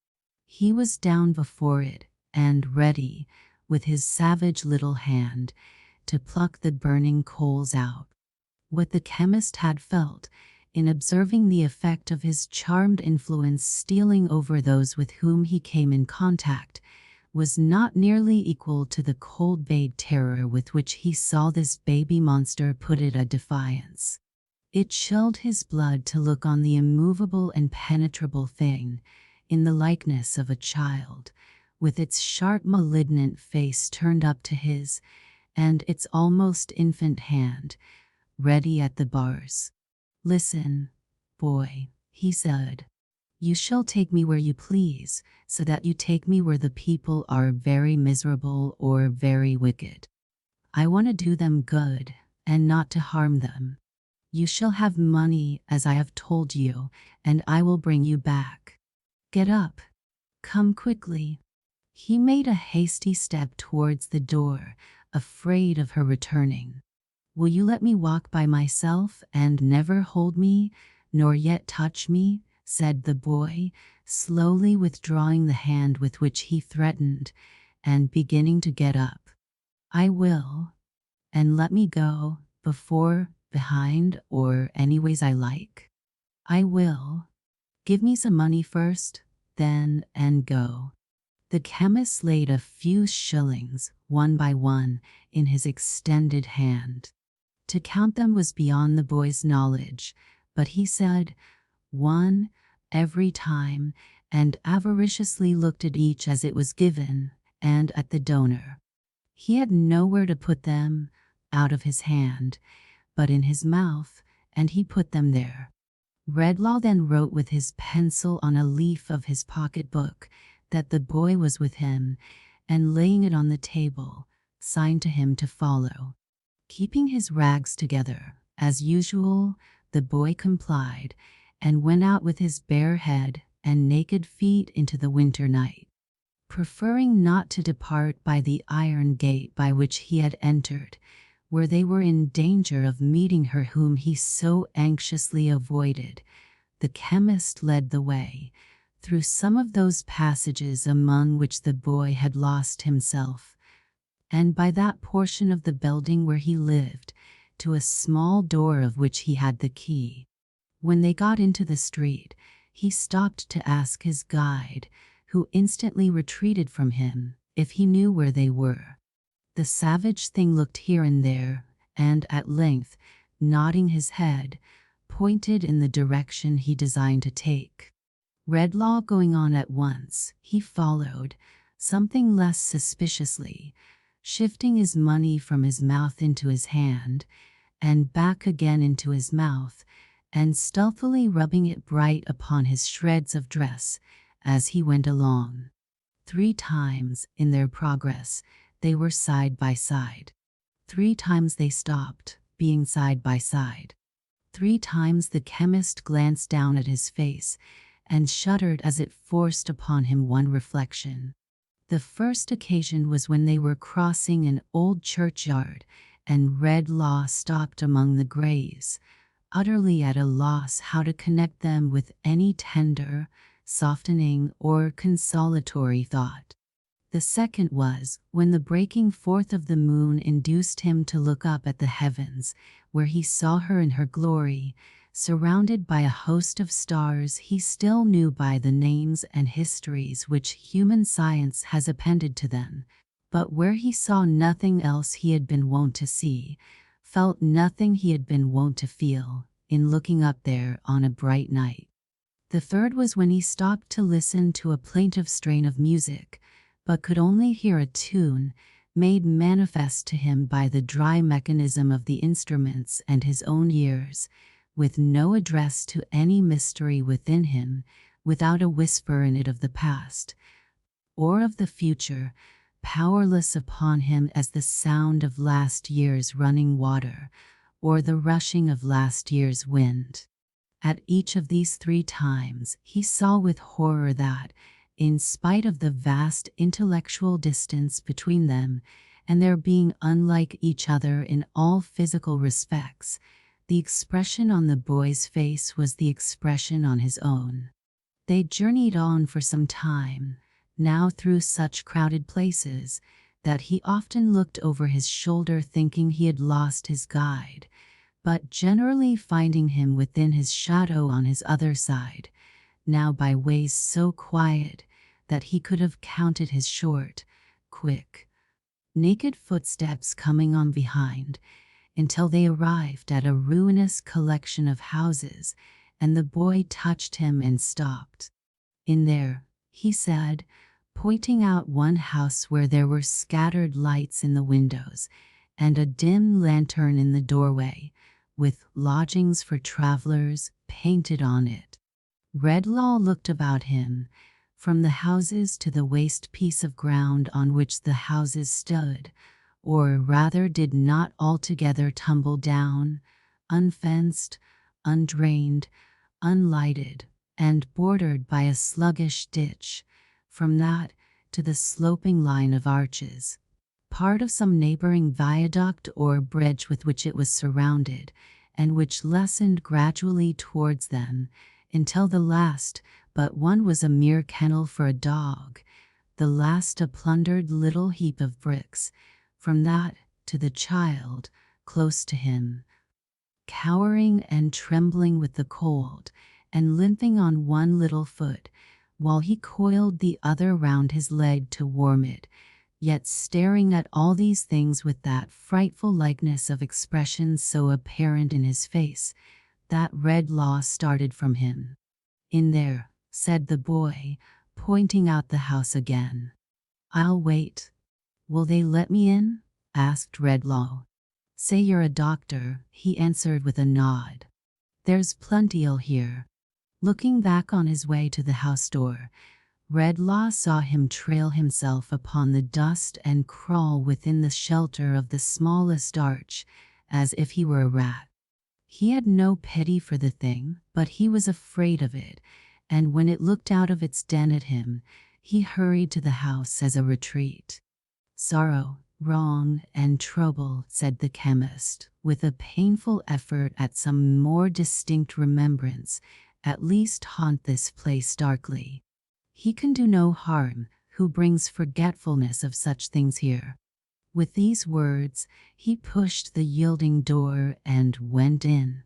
He was down before it, and ready, with his savage little hand, to pluck the burning coals out. What the chemist had felt, in observing the effect of his charmed influence stealing over those with whom he came in contact, was not nearly equal to the cold-bayed terror with which he saw this baby monster put it at defiance. It chilled his blood to look on the immovable and penetrable thing, in the likeness of a child, with its sharp malignant face turned up to his, and its almost infant hand, ready at the bars. "Listen, boy," he said. "You shall take me where you please, so that you take me where the people are very miserable or very wicked. I want to do them good, and not to harm them. You shall have money, as I have told you, and I will bring you back. Get up. Come quickly." He made a hasty step towards the door, afraid of her returning. "Will you let me walk by myself, and never hold me, nor yet touch me?" said the boy, slowly withdrawing the hand with which he threatened, and beginning to get up. "I will. And let me go, before, behind, or anyways I like?" "I will. Give me some money first, then, and go." The chemist laid a few shillings, one by one, in his extended hand. To count them was beyond the boy's knowledge, but he said, "One," every time, and avariciously looked at each as it was given, and at the donor. He had nowhere to put them, out of his hand, but in his mouth, and he put them there. Redlaw then wrote with his pencil on a leaf of his pocket-book that the boy was with him, and laying it on the table, signed to him to follow. Keeping his rags together, as usual, the boy complied, and went out with his bare head and naked feet into the winter night, preferring not to depart by the iron gate by which he had entered, where they were in danger of meeting her whom he so anxiously avoided. The chemist led the way, through some of those passages among which the boy had lost himself, and by that portion of the building where he lived, to a small door of which he had the key. When they got into the street, he stopped to ask his guide, who instantly retreated from him, if he knew where they were. The savage thing looked here and there, and at length, nodding his head, pointed in the direction he designed to take. Redlaw going on at once, he followed, something less suspiciously, shifting his money from his mouth into his hand, and back again into his mouth, and stealthily rubbing it bright upon his shreds of dress as he went along. 3 times, in their progress, they were side by side. 3 times they stopped, being side by side. 3 times the chemist glanced down at his face and shuddered as it forced upon him one reflection. The first occasion was when they were crossing an old churchyard, and Redlaw stopped among the graves, utterly at a loss how to connect them with any tender, softening, or consolatory thought. The second was when the breaking forth of the moon induced him to look up at the heavens, where he saw her in her glory, surrounded by a host of stars he still knew by the names and histories which human science has appended to them, but where he saw nothing else he had been wont to see, felt nothing he had been wont to feel, in looking up there on a bright night. The third was when he stopped to listen to a plaintive strain of music, but could only hear a tune, made manifest to him by the dry mechanism of the instruments and his own ears, with no address to any mystery within him, without a whisper in it of the past, or of the future, powerless upon him as the sound of last year's running water, or the rushing of last year's wind. At each of these 3 times he saw with horror that, in spite of the vast intellectual distance between them, and their being unlike each other in all physical respects, the expression on the boy's face was the expression on his own. They journeyed on for some time, now through such crowded places that he often looked over his shoulder thinking he had lost his guide, but generally finding him within his shadow on his other side, now by ways so quiet that he could have counted his short, quick, naked footsteps coming on behind, until they arrived at a ruinous collection of houses, and the boy touched him and stopped. "In there," he said, pointing out one house where there were scattered lights in the windows, and a dim lantern in the doorway, with "Lodgings for Travelers" painted on it. Redlaw looked about him, from the houses to the waste piece of ground on which the houses stood, or rather did not altogether tumble down, unfenced, undrained, unlighted, and bordered by a sluggish ditch, from that to the sloping line of arches, part of some neighboring viaduct or bridge with which it was surrounded, and which lessened gradually towards them, until the last but one was a mere kennel for a dog, the last a plundered little heap of bricks, from that to the child, close to him, cowering and trembling with the cold, and limping on one little foot, while he coiled the other round his leg to warm it, yet staring at all these things with that frightful likeness of expression so apparent in his face, that Redlaw started from him. "In there," said the boy, pointing out the house again. "I'll wait." "Will they let me in?" asked Redlaw. "Say you're a doctor," he answered with a nod. "There's plenty'll here." Looking back on his way to the house door, Redlaw saw him trail himself upon the dust and crawl within the shelter of the smallest arch, as if he were a rat. He had no pity for the thing, but he was afraid of it, and when it looked out of its den at him, he hurried to the house as a retreat. "Sorrow, wrong, and trouble," said the chemist, with a painful effort at some more distinct remembrance, "at least haunt this place darkly. He can do no harm who brings forgetfulness of such things here." With these words, he pushed the yielding door and went in.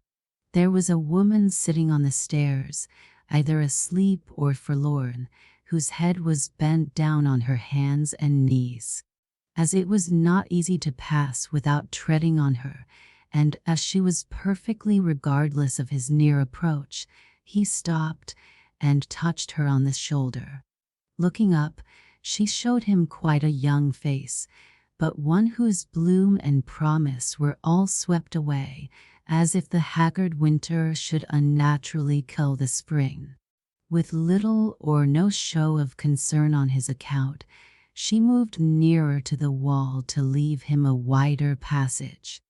There was a woman sitting on the stairs, either asleep or forlorn, whose head was bent down on her hands and knees. As it was not easy to pass without treading on her, and as she was perfectly regardless of his near approach, he stopped and touched her on the shoulder. Looking up, she showed him quite a young face, but one whose bloom and promise were all swept away, as if the haggard winter should unnaturally kill the spring. With little or no show of concern on his account, she moved nearer to the wall to leave him a wider passage.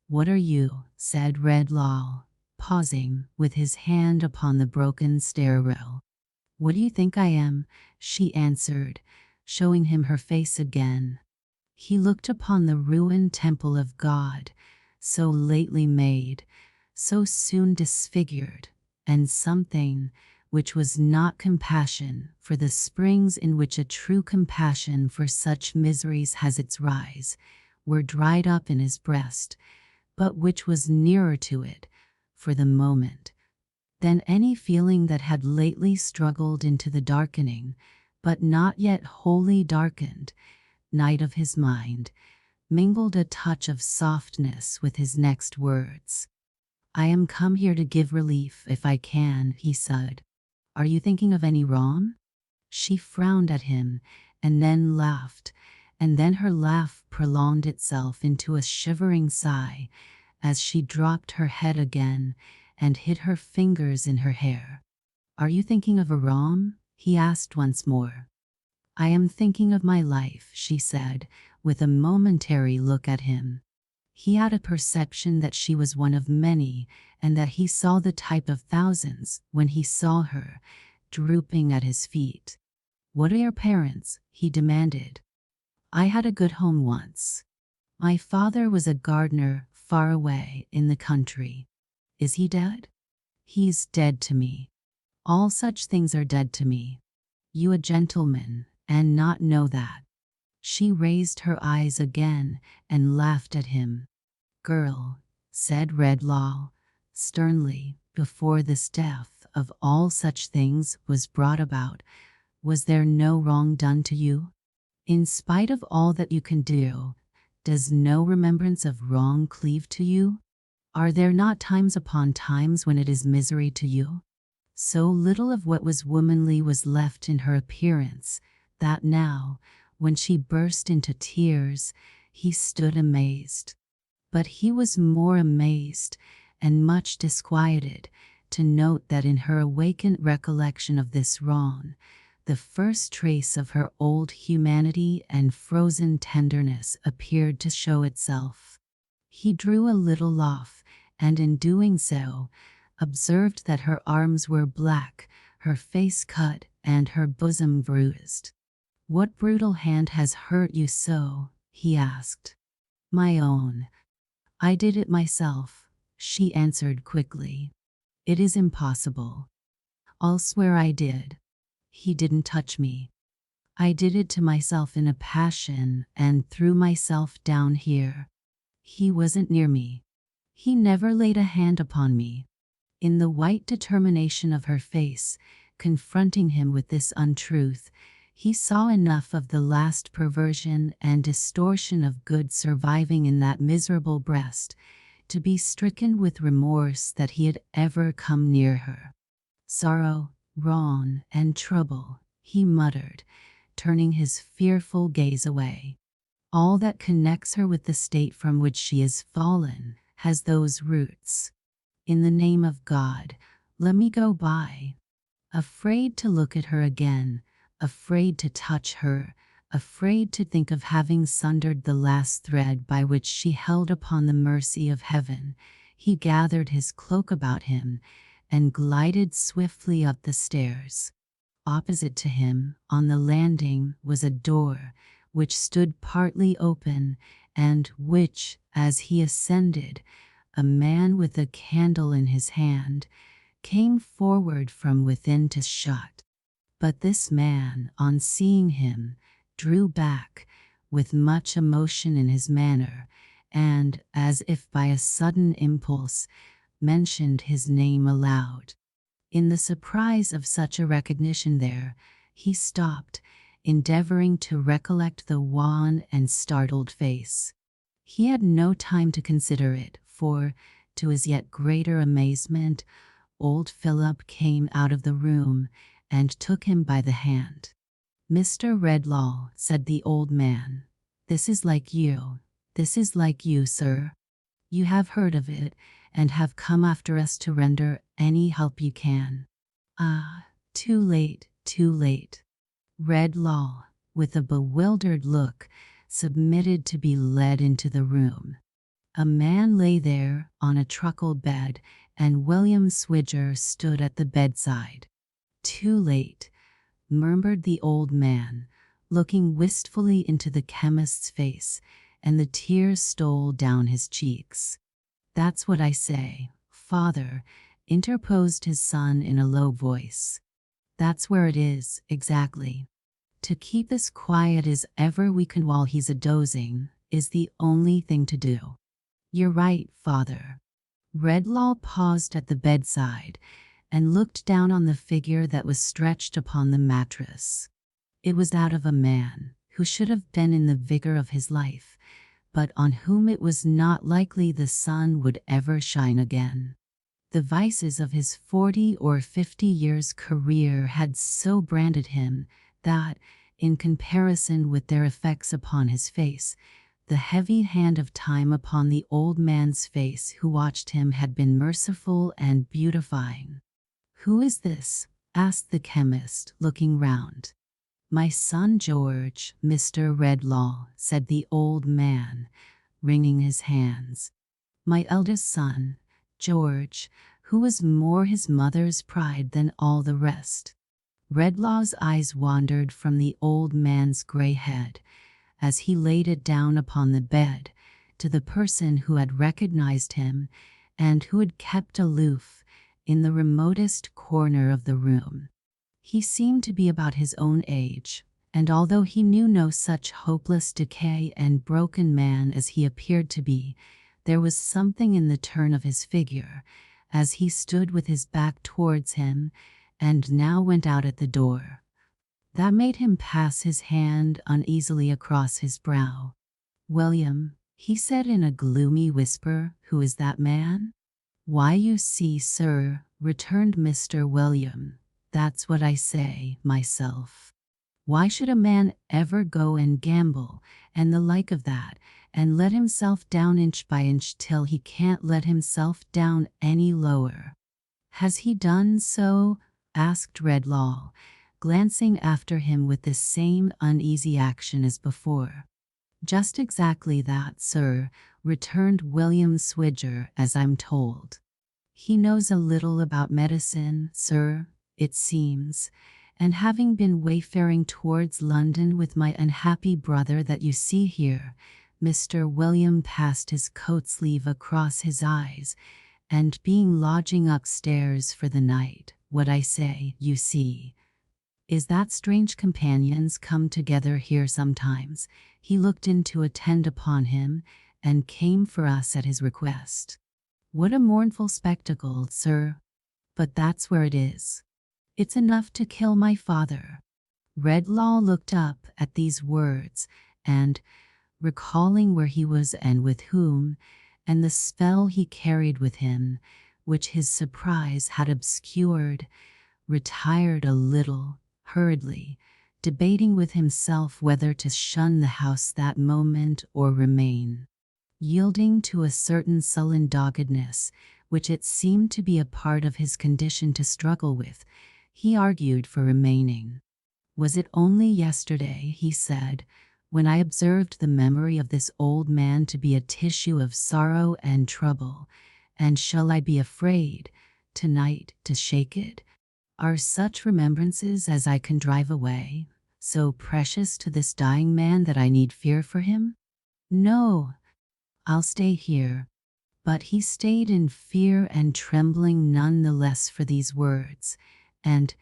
"What are you?" said Redlaw, pausing with his hand upon the broken stair rail. "What do you think I am?" she answered, showing him her face again. He looked upon the ruined temple of God, so lately made, so soon disfigured, and something which was not compassion for the springs in which a true compassion for such miseries has its rise, were dried up in his breast, but which was nearer to it, for the moment, than any feeling that had lately struggled into the darkening, but not yet wholly darkened, night of his mind, mingled a touch of softness with his next words. "I am come here to give relief if I can," he said. "Are you thinking of any wrong?" She frowned at him, and then laughed, and then her laugh prolonged itself into a shivering sigh, as she dropped her head again and hid her fingers in her hair. "Are you thinking of a wrong?" he asked once more. "I am thinking of my life," she said, with a momentary look at him. He had a perception that she was one of many, and that he saw the type of thousands when he saw her, drooping at his feet. "What are your parents?" he demanded. "I had a good home once. My father was a gardener far away in the country." "Is he dead?" "He's dead to me. All such things are dead to me. You a gentleman, and not know that." She raised her eyes again and laughed at him. "Girl," said Redlaw sternly, "before this death of all such things was brought about, was there no wrong done to you? In spite of all that you can do, does no remembrance of wrong cleave to you? Are there not times upon times when it is misery to you?" So little of what was womanly was left in her appearance, that now, when she burst into tears, he stood amazed. But he was more amazed and much disquieted to note that in her awakened recollection of this wrong, the first trace of her old humanity and frozen tenderness appeared to show itself. He drew a little off, and in doing so, observed that her arms were black, her face cut, and her bosom bruised. "What brutal hand has hurt you so?" he asked. "My own. I did it myself," she answered quickly. "It is impossible. I'll swear I did. He didn't touch me. I did it to myself in a passion and threw myself down here. He wasn't near me. He never laid a hand upon me." In the white determination of her face, confronting him with this untruth, he saw enough of the last perversion and distortion of good surviving in that miserable breast to be stricken with remorse that he had ever come near her. "Sorrow, wrong, and trouble," he muttered, turning his fearful gaze away. "All that connects her with the state from which she has fallen has those roots. In the name of God, let me go by." Afraid to look at her again, afraid to touch her, afraid to think of having sundered the last thread by which she held upon the mercy of heaven, he gathered his cloak about him and glided swiftly up the stairs. Opposite to him, on the landing, was a door, which stood partly open, and which, as he ascended, a man with a candle in his hand came forward from within to shut. But this man, on seeing him, drew back, with much emotion in his manner, and, as if by a sudden impulse, mentioned his name aloud. In the surprise of such a recognition there, he stopped, endeavoring to recollect the wan and startled face. He had no time to consider it, for, to his yet greater amazement, old Philip came out of the room and took him by the hand. "Mr. Redlaw," said the old man, "this is like you. This is like you, sir. You have heard of it, and have come after us to render any help you can. Ah, too late, too late." Redlaw, with a bewildered look, submitted to be led into the room. A man lay there on a truckle bed, and William Swidger stood at the bedside. "Too late," murmured the old man, looking wistfully into the chemist's face, and the tears stole down his cheeks. "That's what I say, father," interposed his son in a low voice. "That's where it is, exactly. To keep as quiet as ever we can while he's a-dozing is the only thing to do." "You're right, father." Redlaw paused at the bedside and looked down on the figure that was stretched upon the mattress. It was that of a man who should have been in the vigor of his life, but on whom it was not likely the sun would ever shine again. The vices of his 40 or 50 years' career had so branded him that, in comparison with their effects upon his face, the heavy hand of time upon the old man's face who watched him had been merciful and beautifying. "Who is this?" asked the chemist, looking round. "My son George, Mr. Redlaw," said the old man, wringing his hands. "My eldest son, George, who was more his mother's pride than all the rest." Redlaw's eyes wandered from the old man's grey head, as he laid it down upon the bed, to the person who had recognized him and who had kept aloof in the remotest corner of the room. He seemed to be about his own age, and although he knew no such hopeless decay and broken man as he appeared to be, there was something in the turn of his figure, as he stood with his back towards him and now went out at the door, that made him pass his hand uneasily across his brow. "William," he said in a gloomy whisper, "who is that man?" "Why, you see, sir," returned Mr. William, "that's what I say, myself. Why should a man ever go and gamble, and the like of that, and let himself down inch by inch till he can't let himself down any lower?" "Has he done so?" asked Redlaw, glancing after him with the same uneasy action as before. "Just exactly that, sir," returned William Swidger, "as I'm told. He knows a little about medicine, sir, it seems, and having been wayfaring towards London with my unhappy brother that you see here," Mr. William passed his coat sleeve across his eyes, "and being lodging upstairs for the night, what I say, you see, is that strange companions come together here sometimes. He looked in to attend upon him, and came for us at his request. What a mournful spectacle, sir! But that's where it is. It's enough to kill my father." Redlaw looked up at these words, and, recalling where he was and with whom, and the spell he carried with him, which his surprise had obscured, retired a little, hurriedly, debating with himself whether to shun the house that moment or remain. Yielding to a certain sullen doggedness, which it seemed to be a part of his condition to struggle with, he argued for remaining. "Was it only yesterday," he said, "when I observed the memory of this old man to be a tissue of sorrow and trouble, and shall I be afraid, tonight, to shake it? Are such remembrances as I can drive away so precious to this dying man that I need fear for him? No, I'll stay here." But he stayed in fear and trembling none the less for these words, and,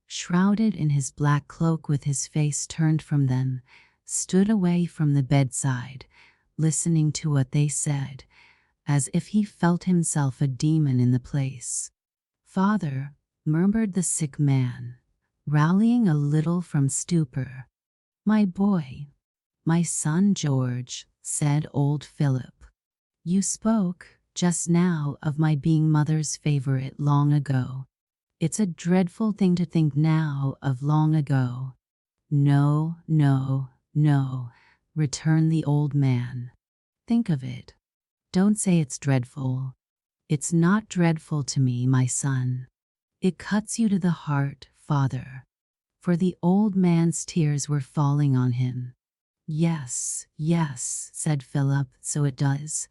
shrouded in his black cloak with his face turned from them, stood away from the bedside, listening to what they said, as if he felt himself a demon in the place. "Father," murmured the sick man, rallying a little from stupor. "My boy, my son George," said old Philip. "You spoke, just now, of my being mother's favorite long ago. It's a dreadful thing to think now of long ago." "No, no, no," returned the old man. "Think of it. Don't say it's dreadful. It's not dreadful to me, my son. It cuts you to the heart, father." For the old man's tears were falling on him. "Yes, yes," said Philip, "so it does.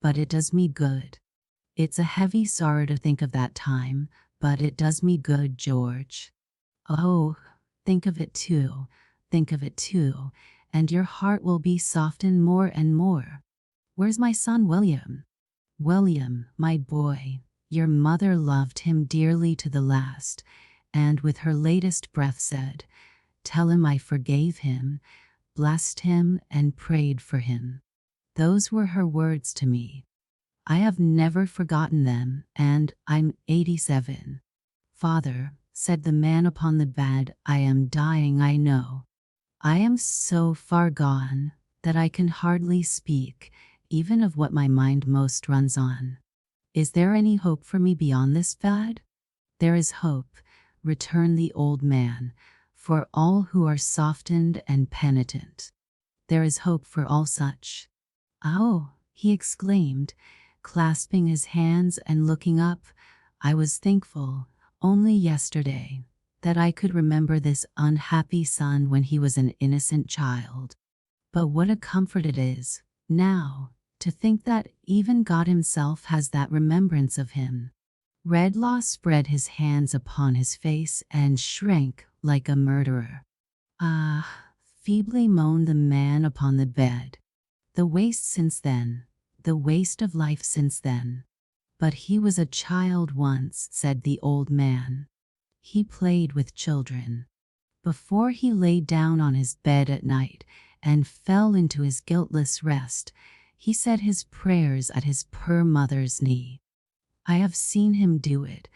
But it does me good. It's a heavy sorrow to think of that time, but it does me good, George. Oh, think of it too, and your heart will be softened more and more. Where's my son William? William, my boy, your mother loved him dearly to the last, and with her latest breath said, 'Tell him I forgave him, blessed him, and prayed for him.' Those were her words to me. I have never forgotten them, and I'm 87. Father," said the man upon the bed, "I am dying, I know. I am so far gone that I can hardly speak, even of what my mind most runs on. Is there any hope for me beyond this bed?" "There is hope," returned the old man, "for all who are softened and penitent. There is hope for all such." "Oh," he exclaimed, clasping his hands and looking up, "I was thankful, only yesterday, that I could remember this unhappy son when he was an innocent child. But what a comfort it is, now, to think that even God himself has that remembrance of him." Redlaw spread his hands upon his face and shrank like a murderer. "Ah," feebly moaned the man upon the bed. "The waste since then, the waste of life since then." "But he was a child once," said the old man. "He played with children. Before he lay down on his bed at night and fell into his guiltless rest, he said his prayers at his poor mother's knee. I have seen him do it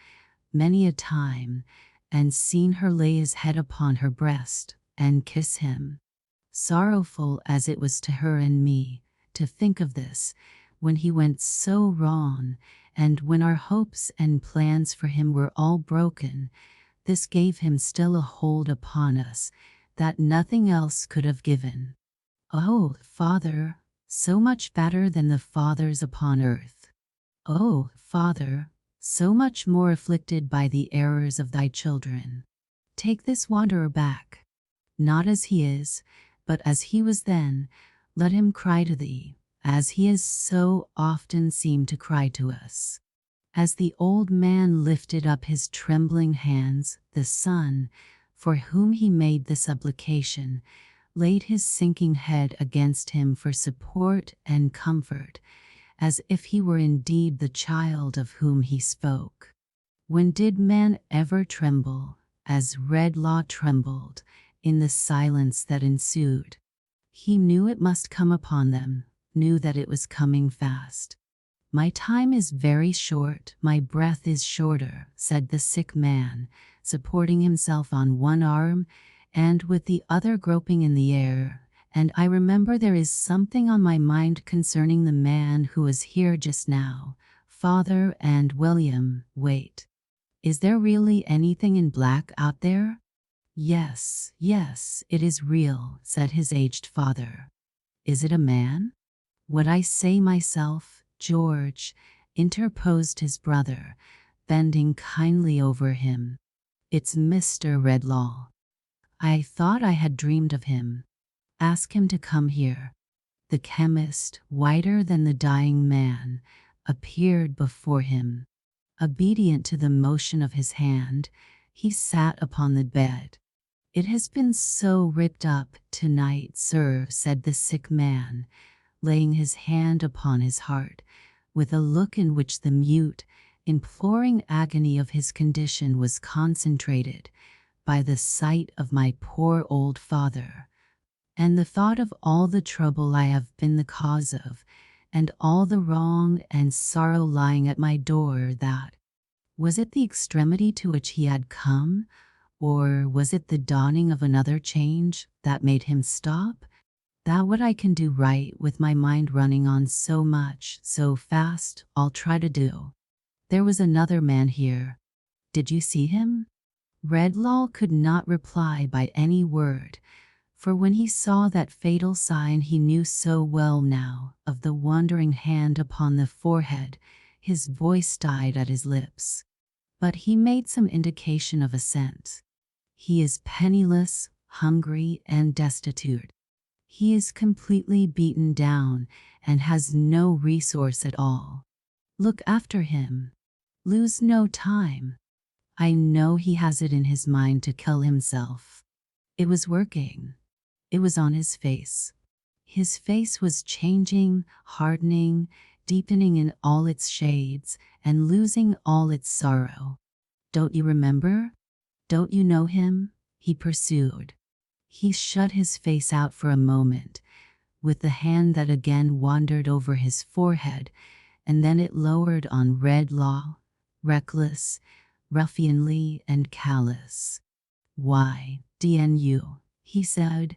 many a time, and seen her lay his head upon her breast and kiss him. Sorrowful as it was to her and me to think of this, when he went so wrong, and when our hopes and plans for him were all broken, this gave him still a hold upon us that nothing else could have given. Oh, Father, so much better than the fathers upon earth. Oh, Father, so much more afflicted by the errors of thy children. Take this wanderer back, not as he is, but as he was then. Let him cry to thee, as he has so often seemed to cry to us." As the old man lifted up his trembling hands, the son, for whom he made the supplication, laid his sinking head against him for support and comfort, as if he were indeed the child of whom he spoke. When did man ever tremble, as Redlaw trembled, in the silence that ensued? He knew it must come upon them, knew that it was coming fast. "My time is very short, my breath is shorter," said the sick man, supporting himself on one arm and with the other groping in the air, "and I remember there is something on my mind concerning the man who was here just now. Father and William, wait. Is there really anything in black out there?" "Yes, yes, it is real," said his aged father. "Is it a man?" "What I say myself, George," interposed his brother, bending kindly over him. "It's Mr. Redlaw. I thought I had dreamed of him. Ask him to come here." The chemist, whiter than the dying man, appeared before him. Obedient to the motion of his hand, he sat upon the bed. "It has been so ripped up tonight, sir," said the sick man, laying his hand upon his heart, with a look in which the mute, imploring agony of his condition was concentrated, "by the sight of my poor old father, and the thought of all the trouble I have been the cause of, and all the wrong and sorrow lying at my door. That was it, the extremity to which he had come, or was it the dawning of another change that made him stop? That what I can do right with my mind running on so much, so fast, I'll try to do. There was another man here. Did you see him? Redlaw could not reply by any word, for when he saw that fatal sign he knew so well now of the wandering hand upon the forehead, his voice died at his lips. But he made some indication of assent. He is penniless, hungry, and destitute. He is completely beaten down and has no resource at all. Look after him. Lose no time. I know he has it in his mind to kill himself. It was working. It was on his face. His face was changing, hardening, deepening in all its shades, and losing all its sorrow. Don't you remember? Don't you know him? He pursued. He shut his face out for a moment, with the hand that again wandered over his forehead, and then it lowered on Redlaw, reckless, ruffianly, and callous. Why, DNU, he said,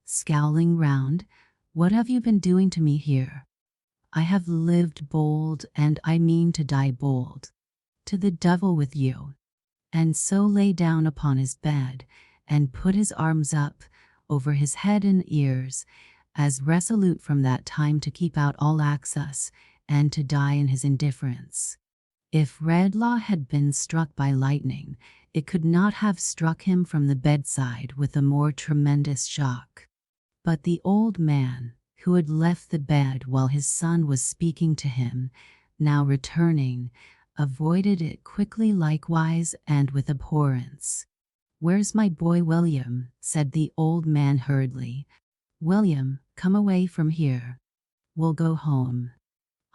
scowling round, what have you been doing to me here? I have lived bold, and I mean to die bold. To the devil with you. And so lay down upon his bed, and put his arms up over his head and ears, as resolute from that time to keep out all access, and to die in his indifference. If Redlaw had been struck by lightning, it could not have struck him from the bedside with a more tremendous shock. But the old man, who had left the bed while his son was speaking to him, now returning, avoided it quickly likewise and with abhorrence. "Where's my boy William?" said the old man hurriedly. "William, come away from here. We'll go home."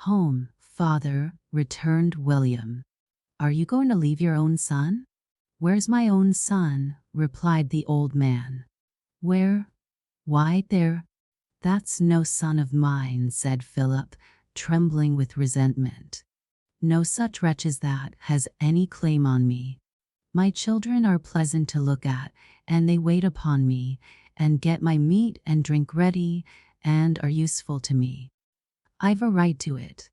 "Home, father," returned William. "Are you going to leave your own son?" "Where's my own son?" replied the old man. "Where? Why, there." "That's no son of mine," said Philip, trembling with resentment. "No such wretch as that has any claim on me. My children are pleasant to look at, and they wait upon me, and get my meat and drink ready, and are useful to me. I've a right to it.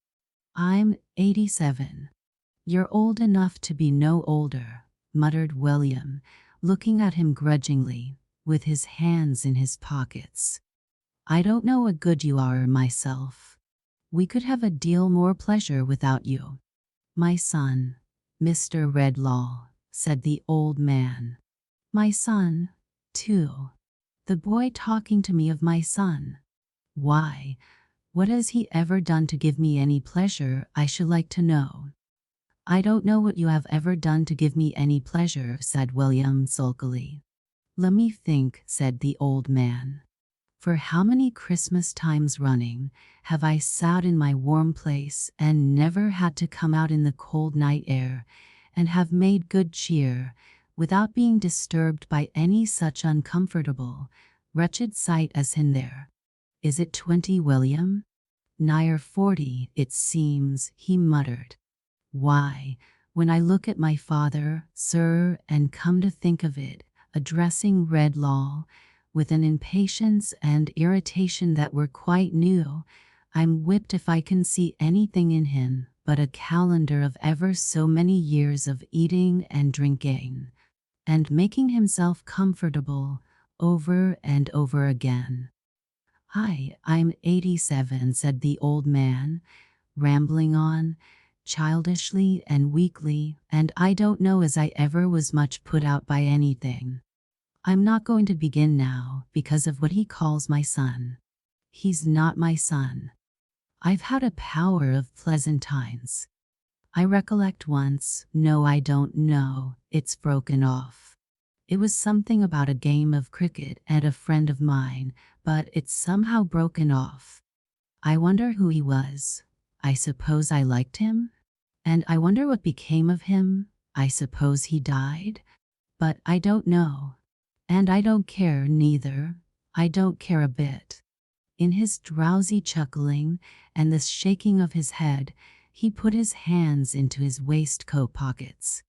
I'm 87. "You're old enough to be no older," muttered William, looking at him grudgingly, with his hands in his pockets. "I don't know what good you are myself. We could have a deal more pleasure without you." "My son, Mr. Redlaw," said the old man. "My son, too. The boy talking to me of my son. Why, what has he ever done to give me any pleasure, I should like to know?" "I don't know what you have ever done to give me any pleasure," said William sulkily. "Let me think," said the old man. "For how many Christmas times running have I sat in my warm place and never had to come out in the cold night air, and have made good cheer, without being disturbed by any such uncomfortable, wretched sight as him there? Is it 20, William?" "Nigher 40, it seems," he muttered. "Why, when I look at my father, sir, and come to think of it," addressing Redlaw, with an impatience and irritation that were quite new, "I'm whipped if I can see anything in him but a calendar of ever so many years of eating and drinking, and making himself comfortable over and over again." I'm 87, said the old man, rambling on, childishly and weakly, "and I don't know as I ever was much put out by anything. I'm not going to begin now, because of what he calls my son. He's not my son. I've had a power of pleasant times. I recollect once, no, I don't know, it's broken off. It was something about a game of cricket and a friend of mine, but it's somehow broken off. I wonder who he was. I suppose I liked him? And I wonder what became of him. I suppose he died? But I don't know. And I don't care neither. I don't care a bit. In his drowsy chuckling and the shaking of his head, he put his hands into his waistcoat pockets.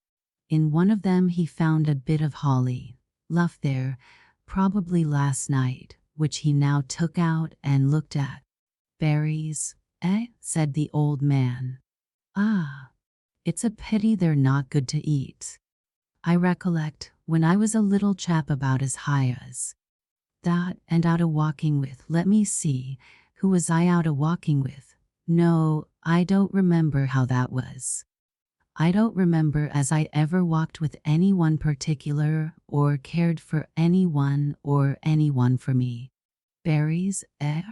In one of them he found a bit of holly, left there, probably last night, which he now took out and looked at. "Berries, eh?" said the old man. "Ah, it's a pity they're not good to eat. I recollect when I was a little chap about as high as that and out a-walking with, let me see, who was I out a-walking with? No, I don't remember how that was. I don't remember as I ever walked with any one particular or cared for any one or any one for me. Berries, eh?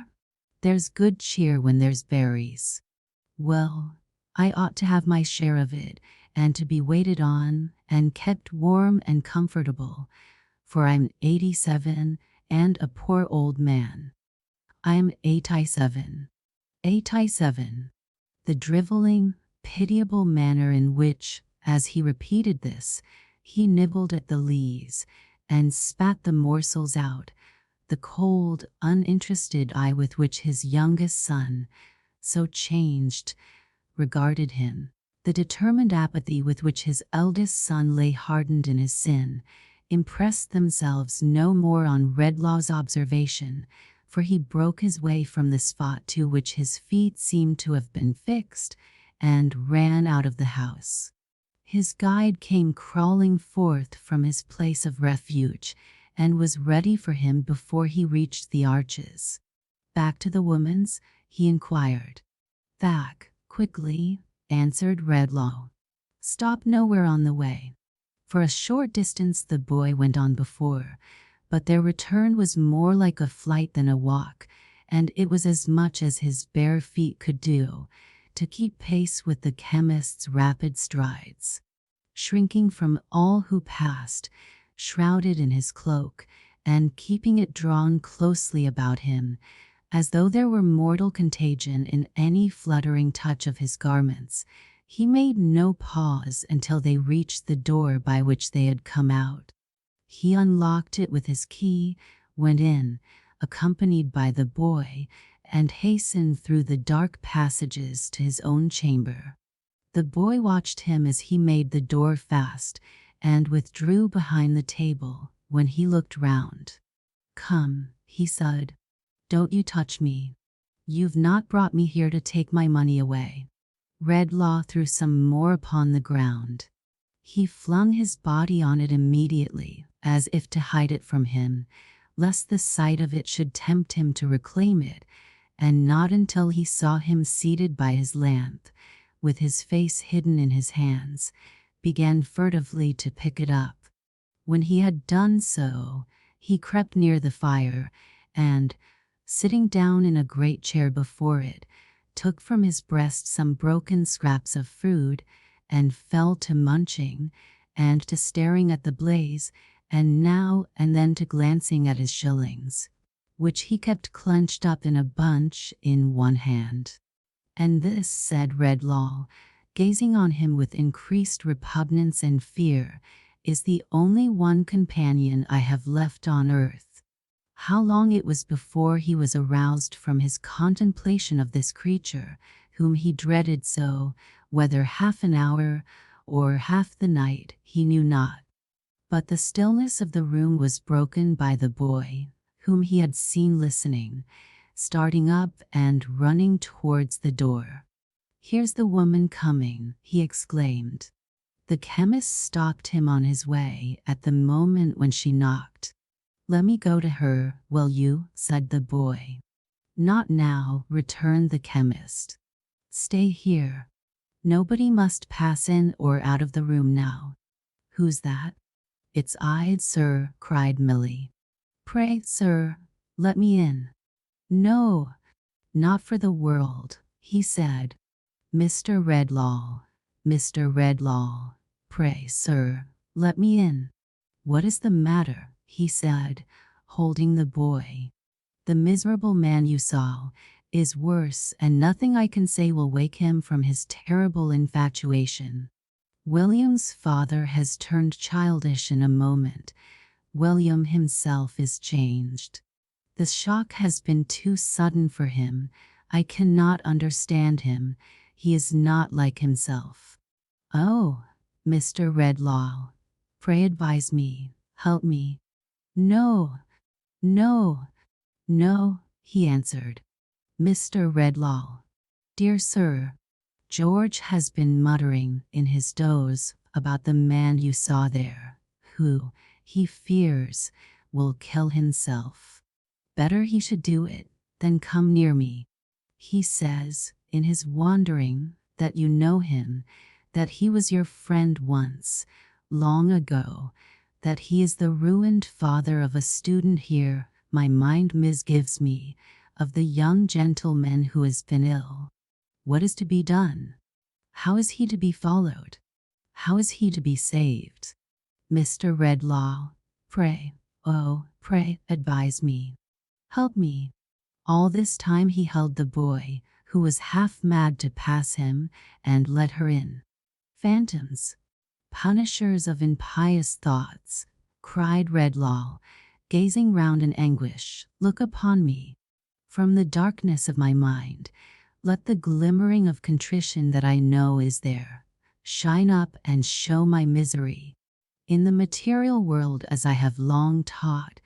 There's good cheer when there's berries. Well, I ought to have my share of it, and to be waited on and kept warm and comfortable, for I'm 87 and a poor old man. I'm 87. 87. The driveling, pitiable manner in which, as he repeated this, he nibbled at the leaves and spat the morsels out, the cold, uninterested eye with which his youngest son, so changed, regarded him, the determined apathy with which his eldest son lay hardened in his sin, impressed themselves no more on Redlaw's observation, for he broke his way from the spot to which his feet seemed to have been fixed, and ran out of the house. His guide came crawling forth from his place of refuge, and was ready for him before he reached the arches. "Back to the woman's?" he inquired. "Back, quickly," answered Redlaw. "Stop nowhere on the way." For a short distance the boy went on before, but their return was more like a flight than a walk, and it was as much as his bare feet could do to keep pace with the chemist's rapid strides. Shrinking from all who passed, shrouded in his cloak, and keeping it drawn closely about him, as though there were mortal contagion in any fluttering touch of his garments, he made no pause until they reached the door by which they had come out. He unlocked it with his key, went in, accompanied by the boy, and hastened through the dark passages to his own chamber. The boy watched him as he made the door fast, and withdrew behind the table when he looked round. "Come," he said, "don't you touch me. You've not brought me here to take my money away." Redlaw threw some more upon the ground. He flung his body on it immediately, as if to hide it from him, lest the sight of it should tempt him to reclaim it, and not until he saw him seated by his lamp, with his face hidden in his hands, began furtively to pick it up. When he had done so, he crept near the fire, and, sitting down in a great chair before it, took from his breast some broken scraps of fruit, and fell to munching, and to staring at the blaze, and now and then to glancing at his shillings, which he kept clenched up in a bunch in one hand. "And this," said Redlaw, gazing on him with increased repugnance and fear, "is the only one companion I have left on earth." How long it was before he was aroused from his contemplation of this creature, whom he dreaded so, whether half an hour or half the night, he knew not. But the stillness of the room was broken by the boy, whom he had seen listening, starting up and running towards the door. "Here's the woman coming," he exclaimed. The chemist stopped him on his way at the moment when she knocked. "Let me go to her, will you?" said the boy. "Not now," returned the chemist. "Stay here. Nobody must pass in or out of the room now." "Who's that?" "It's I, sir," cried Milly. "Pray, sir, let me in." "No, not for the world," he said. "Mr. Redlaw, Mr. Redlaw, pray, sir, let me in." "What is the matter?" he said, holding the boy. "The miserable man you saw is worse, and nothing I can say will wake him from his terrible infatuation. William's father has turned childish in a moment. William himself is changed. The shock has been too sudden for him. I cannot understand him. He is not like himself. Oh, Mr. Redlaw, pray advise me, help me. No, no, no, he answered. Mr. Redlaw, dear sir, George has been muttering in his doze about the man you saw there, who, he fears, will kill himself. Better he should do it than come near me. He says, in his wandering, that you know him, that he was your friend once, long ago, that he is the ruined father of a student here. My mind misgives me of the young gentleman who has been ill. What is to be done? How is he to be followed? How is he to be saved? Mr. Redlaw, pray, oh, pray, advise me. Help me. All this time he held the boy, who was half mad, to pass him, and let her in. Phantoms, punishers of impious thoughts, cried Redlaw, gazing round in anguish, look upon me. From the darkness of my mind, let the glimmering of contrition that I know is there shine up and show my misery. In the material world, as I have long taught,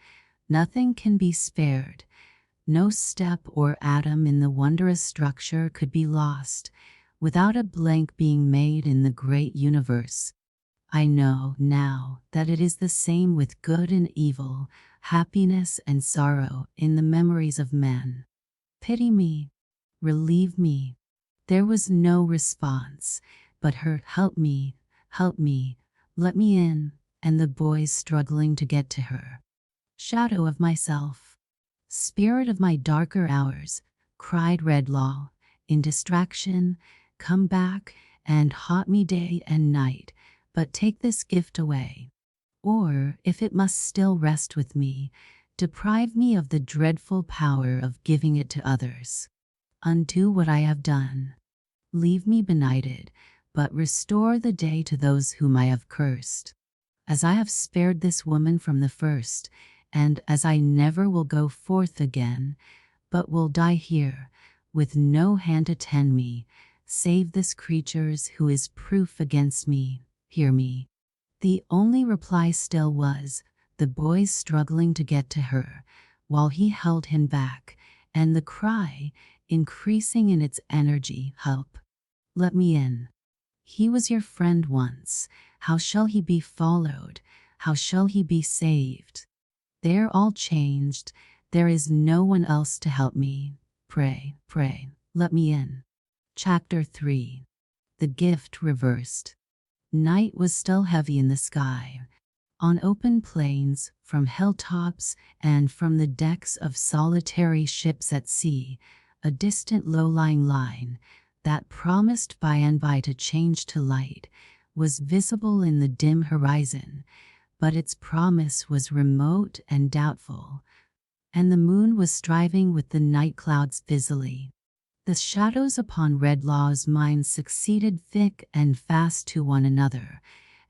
nothing can be spared. No step or atom in the wondrous structure could be lost without a blank being made in the great universe. I know now that it is the same with good and evil, happiness and sorrow in the memories of men. Pity me, relieve me. There was no response, but her help me, let me in, and the boys struggling to get to her. Shadow of myself, spirit of my darker hours, cried Redlaw, in distraction, come back and haunt me day and night, but take this gift away. Or, if it must still rest with me, deprive me of the dreadful power of giving it to others. Undo what I have done. Leave me benighted, but restore the day to those whom I have cursed. As I have spared this woman from the first, and as I never will go forth again, but will die here, with no hand to tend me, save this creature's who is proof against me, hear me. The only reply still was, the boy's struggling to get to her, while he held him back, and the cry, increasing in its energy, help. Let me in. He was your friend once. How shall he be followed? How shall he be saved? They're all changed. There is no one else to help me. Pray, let me in. Chapter 3. The Gift Reversed. Night was still heavy in the sky. On open plains, from hilltops, and from the decks of solitary ships at sea, a distant low-lying line, that promised by and by to change to light, was visible in the dim horizon, but its promise was remote and doubtful, and the moon was striving with the night clouds busily. The shadows upon Redlaw's mind succeeded thick and fast to one another,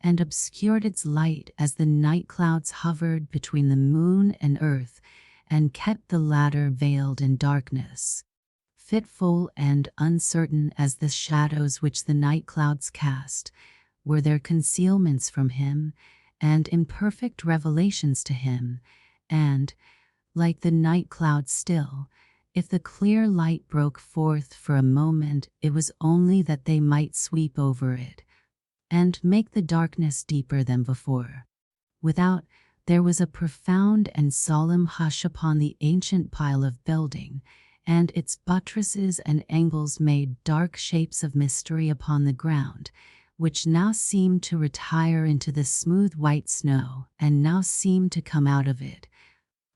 and obscured its light as the night clouds hovered between the moon and earth, and kept the latter veiled in darkness. Fitful and uncertain as the shadows which the night clouds cast, were their concealments from him, and imperfect revelations to him, and, like the night clouds still, if the clear light broke forth for a moment, it was only that they might sweep over it, and make the darkness deeper than before. Without, there was a profound and solemn hush upon the ancient pile of building, and its buttresses and angles made dark shapes of mystery upon the ground, which now seemed to retire into the smooth white snow, and now seemed to come out of it,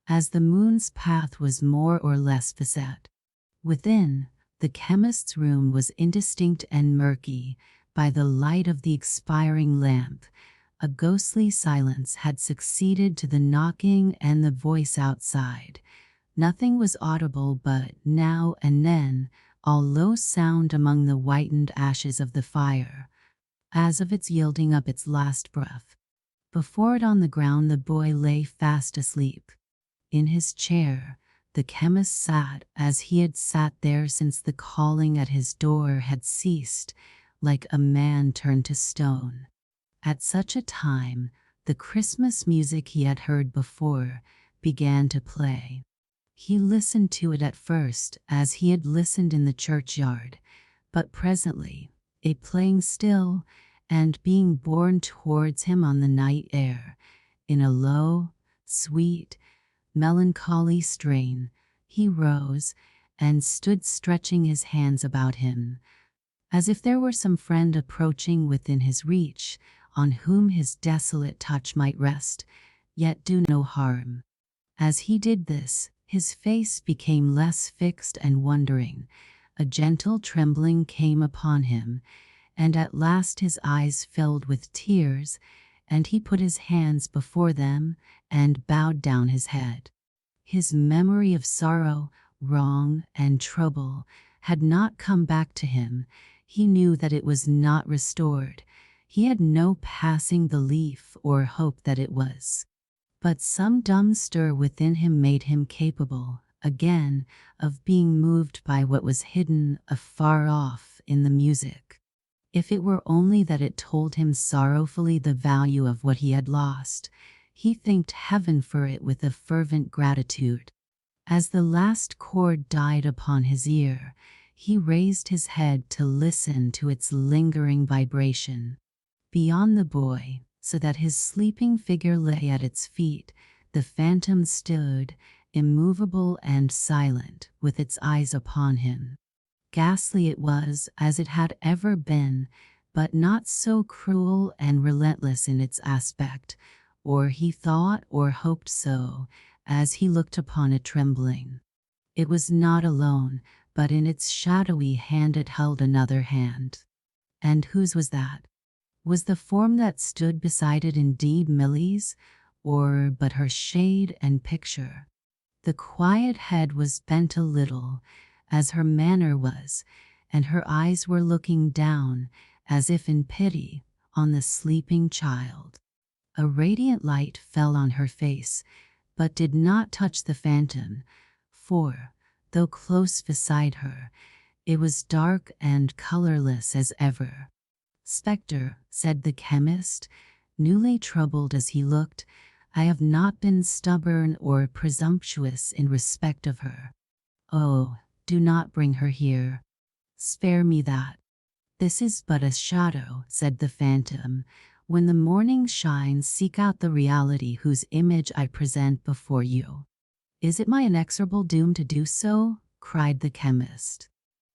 as the moon's path was more or less beset. Within, the chemist's room was indistinct and murky. By the light of the expiring lamp, a ghostly silence had succeeded to the knocking and the voice outside. Nothing was audible but, now and then, a low sound among the whitened ashes of the fire, as of its yielding up its last breath. Before it on the ground the boy lay fast asleep. In his chair, The chemist sat as he had sat there since the calling at his door had ceased, like a man turned to stone. At such a time, the Christmas music he had heard before began to play. He listened to it at first as he had listened in the churchyard, but presently, it playing still and being borne towards him on the night air, in a low, sweet, melancholy strain, he rose and stood stretching his hands about him, as if there were some friend approaching within his reach, on whom his desolate touch might rest, yet do no harm. As he did this, his face became less fixed and wondering. A gentle trembling came upon him, and at last his eyes filled with tears, and he put his hands before them and bowed down his head. His memory of sorrow, wrong, and trouble had not come back to him. He knew that it was not restored. He had no passing belief or hope that it was. But some dumb stir within him made him capable, again, of being moved by what was hidden afar off in the music. If it were only that it told him sorrowfully the value of what he had lost, he thanked heaven for it with a fervent gratitude. As the last chord died upon his ear, he raised his head to listen to its lingering vibration. Beyond the boy, so that his sleeping figure lay at its feet, the phantom stood, immovable and silent, with its eyes upon him. Ghastly it was as it had ever been, but not so cruel and relentless in its aspect, or he thought or hoped so, as he looked upon it trembling. It was not alone, but in its shadowy hand it held another hand. And whose was that? Was the form that stood beside it indeed Milly's, or but her shade and picture? The quiet head was bent a little, as her manner was, and her eyes were looking down, as if in pity, on the sleeping child. A radiant light fell on her face, but did not touch the phantom, for, though close beside her, it was dark and colorless as ever. "Spectre," said the chemist, newly troubled as he looked, "I have not been stubborn or presumptuous in respect of her. Oh, do not bring her here. Spare me that. This is but a shadow," said the phantom. "When the morning shines, seek out the reality whose image I present before you." "Is it my inexorable doom to do so?" cried the chemist.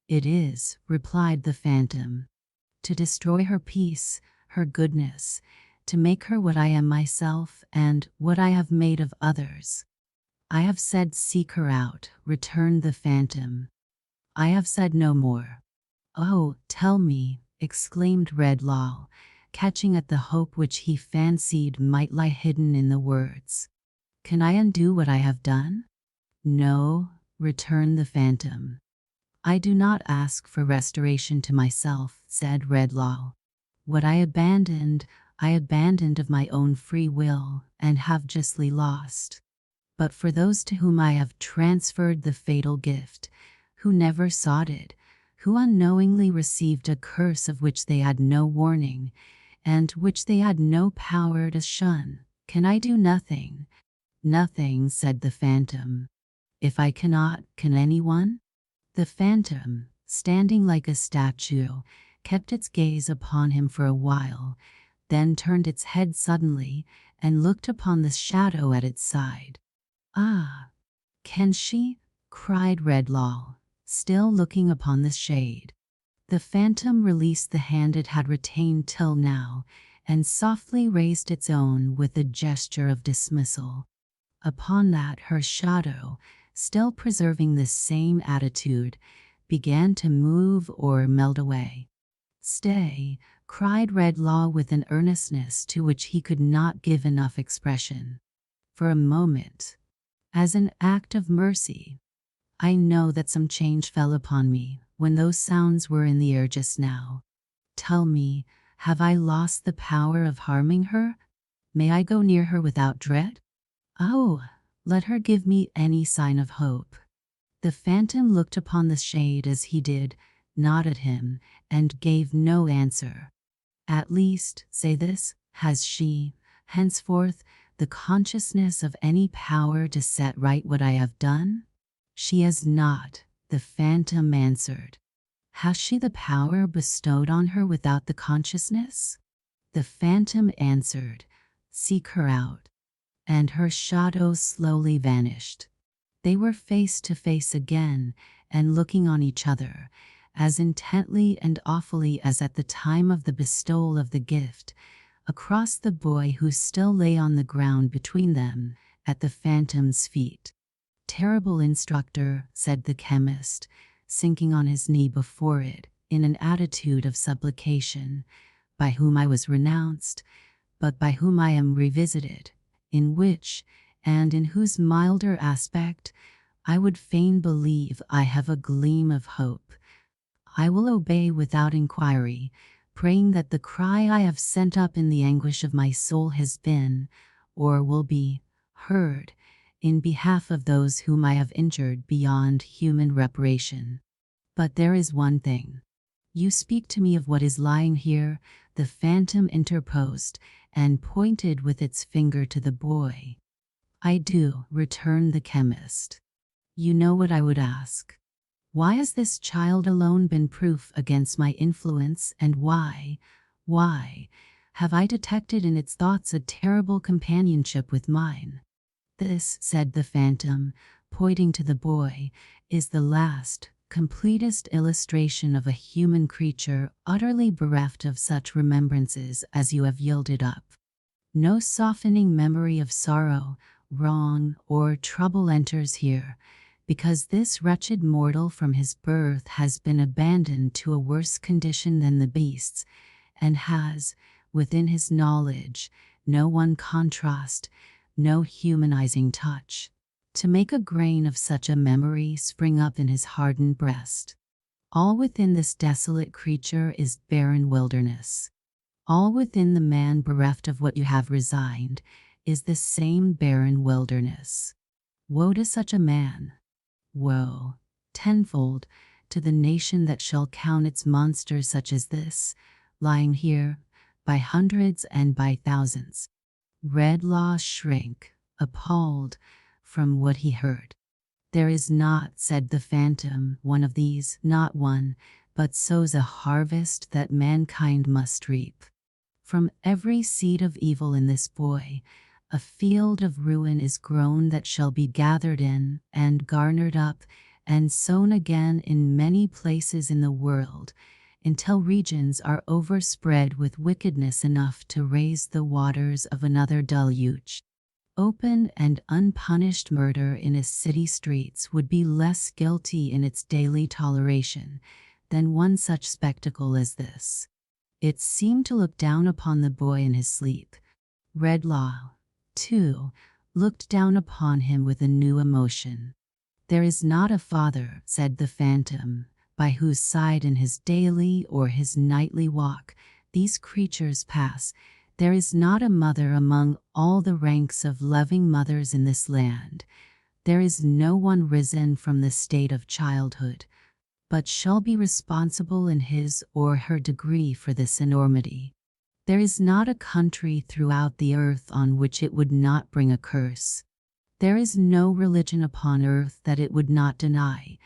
"It is," replied the phantom. "To destroy her peace, her goodness, to make her what I am myself and what I have made of others." "I have said seek her out," returned the phantom. "I have said no more." "Oh, tell me," exclaimed Redlaw, catching at the hope which he fancied might lie hidden in the words. "Can I undo what I have done?" "No," returned the phantom. "I do not ask for restoration to myself," said Redlaw. "What I abandoned of my own free will, and have justly lost. But for those to whom I have transferred the fatal gift, who never sought it, who unknowingly received a curse of which they had no warning, and which they had no power to shun, can I do nothing?" "Nothing," said the phantom. "If I cannot, can anyone?" The phantom, standing like a statue, kept its gaze upon him for a while, then turned its head suddenly and looked upon the shadow at its side. "Ah, can she?" cried Redlaw, still looking upon the shade. The phantom released the hand it had retained till now, and softly raised its own with a gesture of dismissal. Upon that her shadow, still preserving the same attitude, began to move or melt away. "Stay," cried Redlaw with an earnestness to which he could not give enough expression. "For a moment, as an act of mercy. I know that some change fell upon me when those sounds were in the air just now. Tell me, have I lost the power of harming her? May I go near her without dread?" "Oh," Let her give me any sign of hope. The phantom looked upon the shade as he did, nodded him, and gave no answer. At least, say this, has she, henceforth, the consciousness of any power to set right what I have done? She has not, the phantom answered. Has she the power bestowed on her without the consciousness? The phantom answered, seek her out. And her shadow slowly vanished. They were face to face again, and looking on each other, as intently and awfully as at the time of the bestowal of the gift, across the boy who still lay on the ground between them, at the phantom's feet. Terrible instructor, said the chemist, sinking on his knee before it, in an attitude of supplication, by whom I was renounced, but by whom I am revisited, in which, and in whose milder aspect, I would fain believe I have a gleam of hope. I will obey without inquiry, praying that the cry I have sent up in the anguish of my soul has been, or will be, heard, in behalf of those whom I have injured beyond human reparation. But there is one thing. You speak to me of what is lying here, the phantom interposed, and pointed with its finger to the boy. I do, returned the chemist. You know what I would ask. Why has this child alone been proof against my influence, and why, have I detected in its thoughts a terrible companionship with mine? This, said the phantom, pointing to the boy, is the last, completest illustration of a human creature utterly bereft of such remembrances as you have yielded up. No softening memory of sorrow, wrong, or trouble enters here, because this wretched mortal from his birth has been abandoned to a worse condition than the beasts, and has, within his knowledge, no one contrast, no humanizing touch, to make a grain of such a memory spring up in his hardened breast. All within this desolate creature is barren wilderness. All within the man bereft of what you have resigned is the same barren wilderness. Woe to such a man! Woe, tenfold, to the nation that shall count its monsters such as this, lying here, by hundreds and by thousands. Redlaw shrank, appalled, from what he heard. There is not, said the phantom, one of these, not one, but sows a harvest that mankind must reap. From every seed of evil in this boy, a field of ruin is grown that shall be gathered in, and garnered up, and sown again in many places in the world, until regions are overspread with wickedness enough to raise the waters of another deluge. Open and unpunished murder in its city streets would be less guilty in its daily toleration than one such spectacle as this. It seemed to look down upon the boy in his sleep. Redlaw, too, looked down upon him with a new emotion. There is not a father, said the phantom, by whose side in his daily or his nightly walk these creatures pass. There is not a mother among all the ranks of loving mothers in this land. There is no one risen from the state of childhood, but shall be responsible in his or her degree for this enormity. There is not a country throughout the earth on which it would not bring a curse. There is no religion upon earth that it would not deny.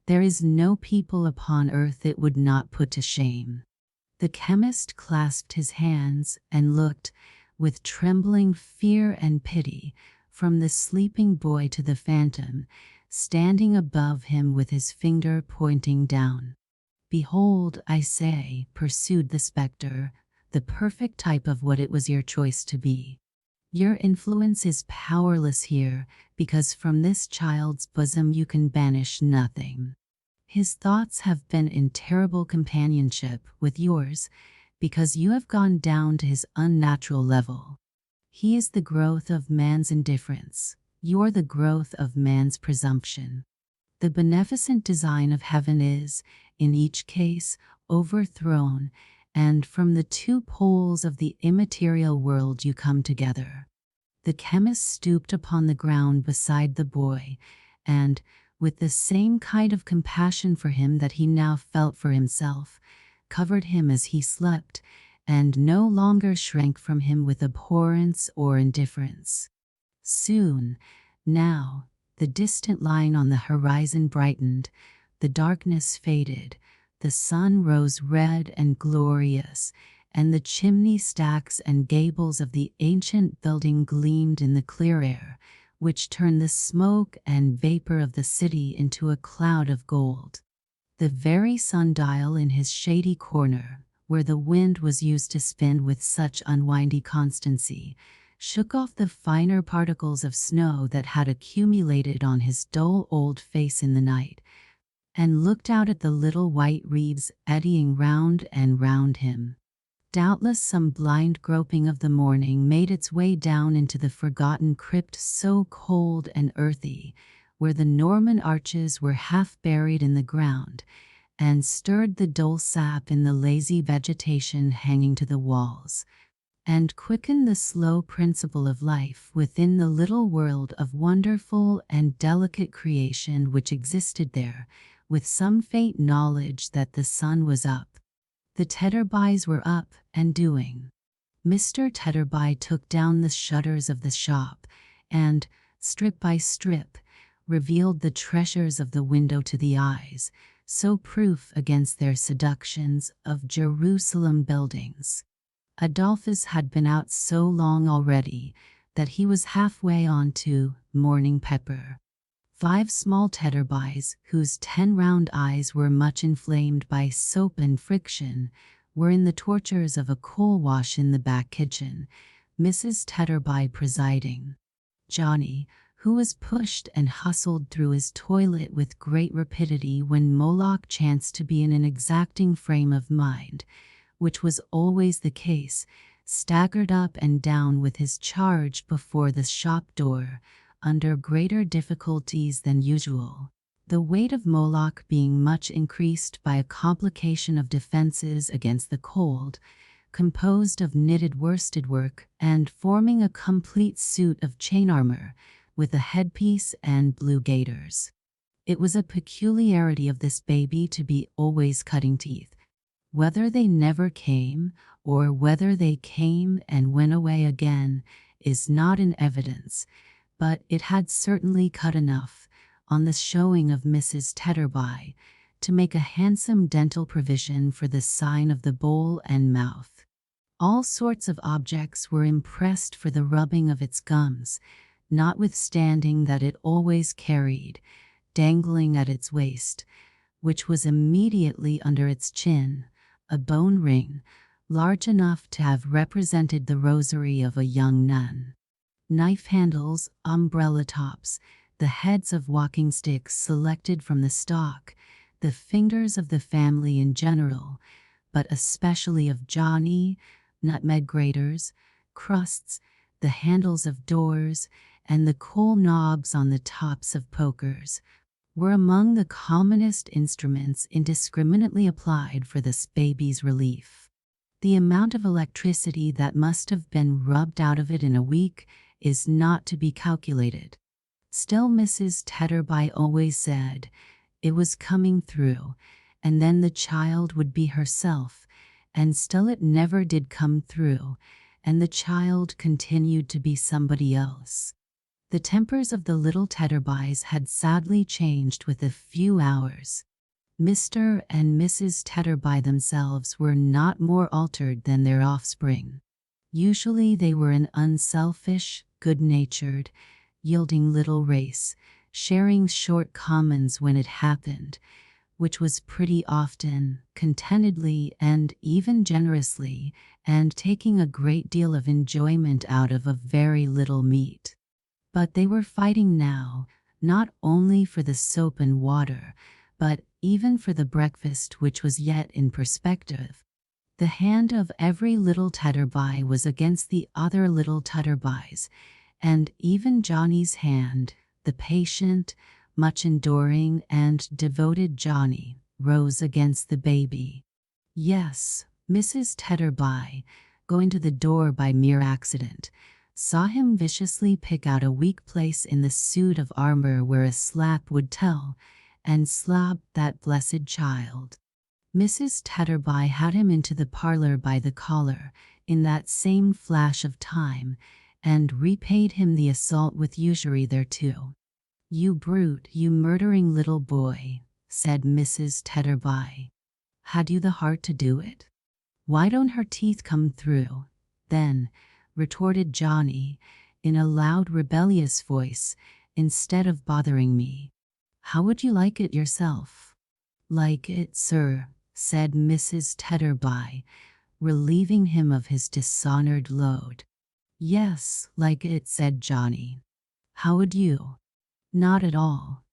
There is no people upon earth it would not put to shame. The chemist clasped his hands and looked, with trembling fear and pity, from the sleeping boy to the phantom, standing above him with his finger pointing down. Behold, I say, pursued the spectre, the perfect type of what it was your choice to be. Your influence is powerless here, because from this child's bosom you can banish nothing. His thoughts have been in terrible companionship with yours, because you have gone down to his unnatural level. He is the growth of man's indifference. You're the growth of man's presumption. The beneficent design of heaven is, in each case, overthrown, and from the two poles of the immaterial world you come together. The chemist stooped upon the ground beside the boy, and, with the same kind of compassion for him that he now felt for himself, covered him as he slept, and no longer shrank from him with abhorrence or indifference. Soon, now, the distant line on the horizon brightened, the darkness faded, the sun rose red and glorious, and the chimney stacks and gables of the ancient building gleamed in the clear air, which turned the smoke and vapor of the city into a cloud of gold. The very sundial in his shady corner, where the wind was used to spin with such unwindy constancy, shook off the finer particles of snow that had accumulated on his dull old face in the night, and looked out at the little white wreaths eddying round and round him. Doubtless some blind groping of the morning made its way down into the forgotten crypt so cold and earthy, where the Norman arches were half buried in the ground, and stirred the dull sap in the lazy vegetation hanging to the walls, and quickened the slow principle of life within the little world of wonderful and delicate creation which existed there, with some faint knowledge that the sun was up. The Tetterbys were up and doing. Mr. Tetterby took down the shutters of the shop, and, strip by strip, revealed the treasures of the window to the eyes, so proof against their seductions of Jerusalem buildings. Adolphus had been out so long already that he was halfway on to Morning Pepper. 5 small Tetterbys, whose 10 round eyes were much inflamed by soap and friction, were in the tortures of a coal wash in the back kitchen, Mrs. Tetterby presiding. Johnny, who was pushed and hustled through his toilet with great rapidity when Moloch chanced to be in an exacting frame of mind, which was always the case, staggered up and down with his charge before the shop door, under greater difficulties than usual, the weight of Moloch being much increased by a complication of defenses against the cold, composed of knitted worsted work and forming a complete suit of chain armor, with a headpiece and blue gaiters. It was a peculiarity of this baby to be always cutting teeth. Whether they never came, or whether they came and went away again, is not in evidence, but it had certainly cut enough, on the showing of Mrs. Tetterby, to make a handsome dental provision for the sign of the bowl and mouth. All sorts of objects were impressed for the rubbing of its gums, notwithstanding that it always carried, dangling at its waist, which was immediately under its chin, a bone ring, large enough to have represented the rosary of a young nun. Knife handles, umbrella tops, the heads of walking sticks selected from the stock, the fingers of the family in general, but especially of Johnny, nutmeg graters, crusts, the handles of doors, and the coal knobs on the tops of pokers, were among the commonest instruments indiscriminately applied for this baby's relief. The amount of electricity that must have been rubbed out of it in a week is not to be calculated. Still, Mrs. Tetterby always said it was coming through, and then the child would be herself, and still it never did come through, and the child continued to be somebody else. The tempers of the little Tetterbys had sadly changed with a few hours. Mr. and Mrs. Tetterby themselves were not more altered than their offspring. Usually they were an unselfish, good-natured, yielding little race, sharing short commons when it happened, which was pretty often, contentedly and even generously, and taking a great deal of enjoyment out of a very little meat. But they were fighting now, not only for the soap and water, but even for the breakfast which was yet in perspective. The hand of every little Tetterby was against the other little Tetterbys, and even Johnny's hand, the patient, much enduring and devoted Johnny, rose against the baby. Yes, Mrs. Tetterby, going to the door by mere accident, saw him viciously pick out a weak place in the suit of armor where a slap would tell, and slap that blessed child. Mrs. Tetterby had him into the parlor by the collar, in that same flash of time, and repaid him the assault with usury thereto. "You brute, you murdering little boy," said Mrs. Tetterby. "Had you the heart to do it?" "Why don't her teeth come through, then?" retorted Johnny, in a loud, rebellious voice, "instead of bothering me. How would you like it yourself?" "Like it, sir," said Mrs. Tetterby, relieving him of his dishonored load. "Yes, like it," said Johnny. "How would you?" "Not at all.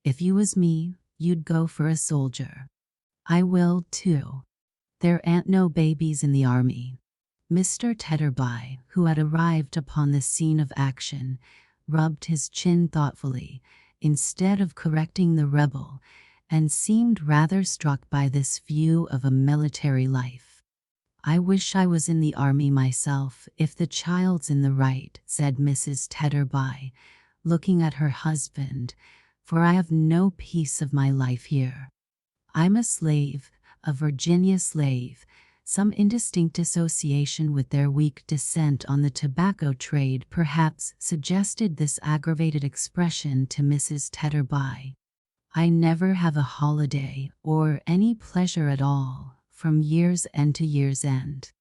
If you was me, you'd go for a soldier." "I will, too. There ain't no babies in the army." Mr. Tetterby, who had arrived upon the scene of action, rubbed his chin thoughtfully, instead of correcting the rebel, and seemed rather struck by this view of a military life. "I wish I was in the army myself, if the child's in the right," said Mrs. Tetterby, looking at her husband, "for I have no peace of my life here. I'm a slave, a Virginia slave." Some indistinct association with their weak descent on the tobacco trade perhaps suggested this aggravated expression to Mrs. Tetterby. "I never have a holiday, or any pleasure at all, from year's end to year's end."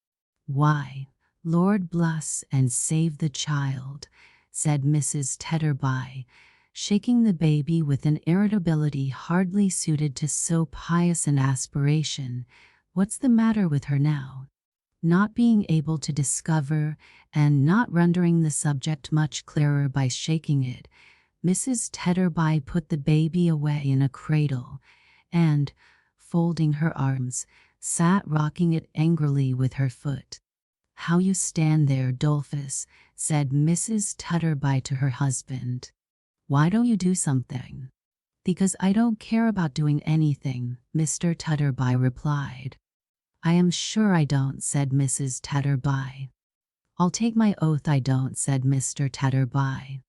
"Why, Lord bless and save the child," said Mrs. Tetterby, shaking the baby with an irritability hardly suited to so pious an aspiration. "What's the matter with her now?" Not being able to discover, and not rendering the subject much clearer by shaking it, Mrs. Tetterby put the baby away in a cradle, and, folding her arms, sat rocking it angrily with her foot. "How you stand there, Dolphus," said Mrs. Tetterby to her husband. "Why don't you do something?" "Because I don't care about doing anything," Mr. Tetterby replied. "I am sure I don't," said Mrs. Tetterby. "I'll take my oath I don't," said Mr. Tetterby.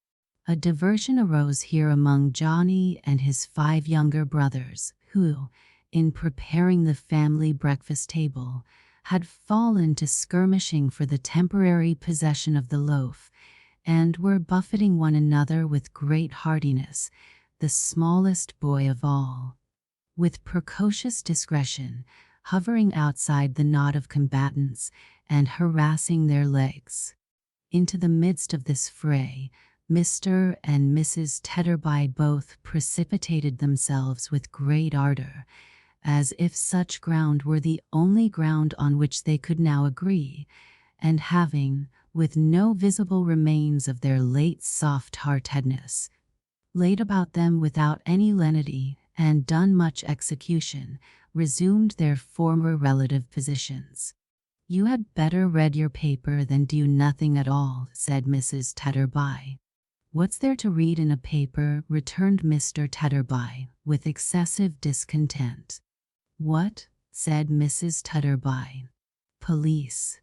A diversion arose here among Johnny and his 5 younger brothers, who, in preparing the family breakfast table, had fallen to skirmishing for the temporary possession of the loaf, and were buffeting one another with great heartiness, the smallest boy of all, with precocious discretion, hovering outside the knot of combatants and harassing their legs. Into the midst of this fray, Mr. and Mrs. Tetterby both precipitated themselves with great ardor, as if such ground were the only ground on which they could now agree, and having, with no visible remains of their late soft-heartedness, laid about them without any lenity and done much execution, resumed their former relative positions. "You had better read your paper than do nothing at all," said Mrs. Tetterby. "What's there to read in a paper?" returned Mr. Tetterby, with excessive discontent. "What?" said Mrs. Tetterby. "Police."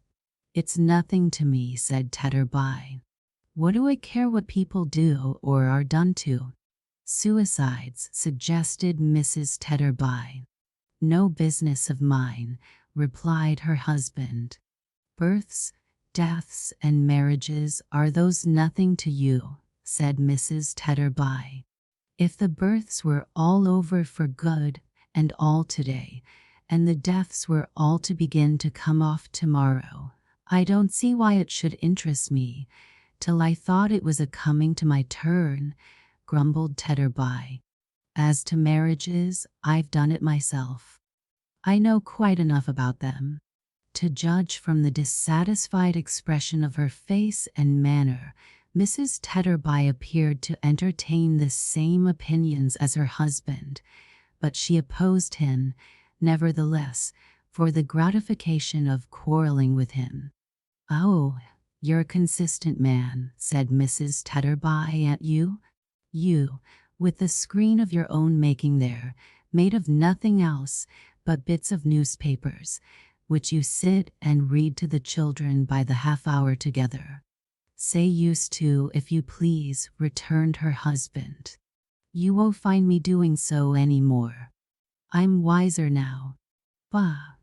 "It's nothing to me," said Tetterby. "What do I care what people do or are done to?" "Suicides," suggested Mrs. Tetterby. "No business of mine," replied her husband. "Births, deaths, and marriages, are those nothing to you?" said Mrs. Tetterby. "If the births were all over for good, and all today, and the deaths were all to begin to come off tomorrow, I don't see why it should interest me, till I thought it was a coming to my turn," grumbled Tetterby. "As to marriages, I've done it myself. I know quite enough about them." To judge from the dissatisfied expression of her face and manner, Mrs. Tetterby appeared to entertain the same opinions as her husband, but she opposed him, nevertheless, for the gratification of quarreling with him. "Oh, you're a consistent man," said Mrs. Tetterby. "Ain't you? You, with the screen of your own making there, made of nothing else but bits of newspapers, which you sit and read to the children by the half hour together." Say used to, if you please, returned her husband. You won't find me doing so any more. I'm wiser now. Bah!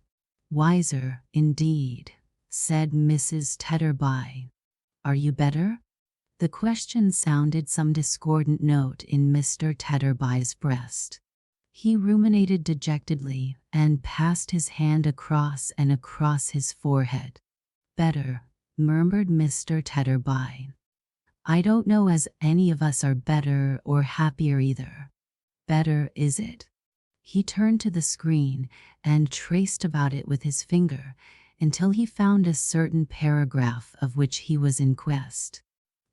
Wiser, indeed, said Mrs. Tetterby. Are you better? The question sounded some discordant note in Mr. Tetterby's breast. He ruminated dejectedly and passed his hand across and across his forehead. Better, murmured Mr. Tetterby. I don't know as any of us are better or happier either. Better, is it? He turned to the screen and traced about it with his finger until he found a certain paragraph of which he was in quest.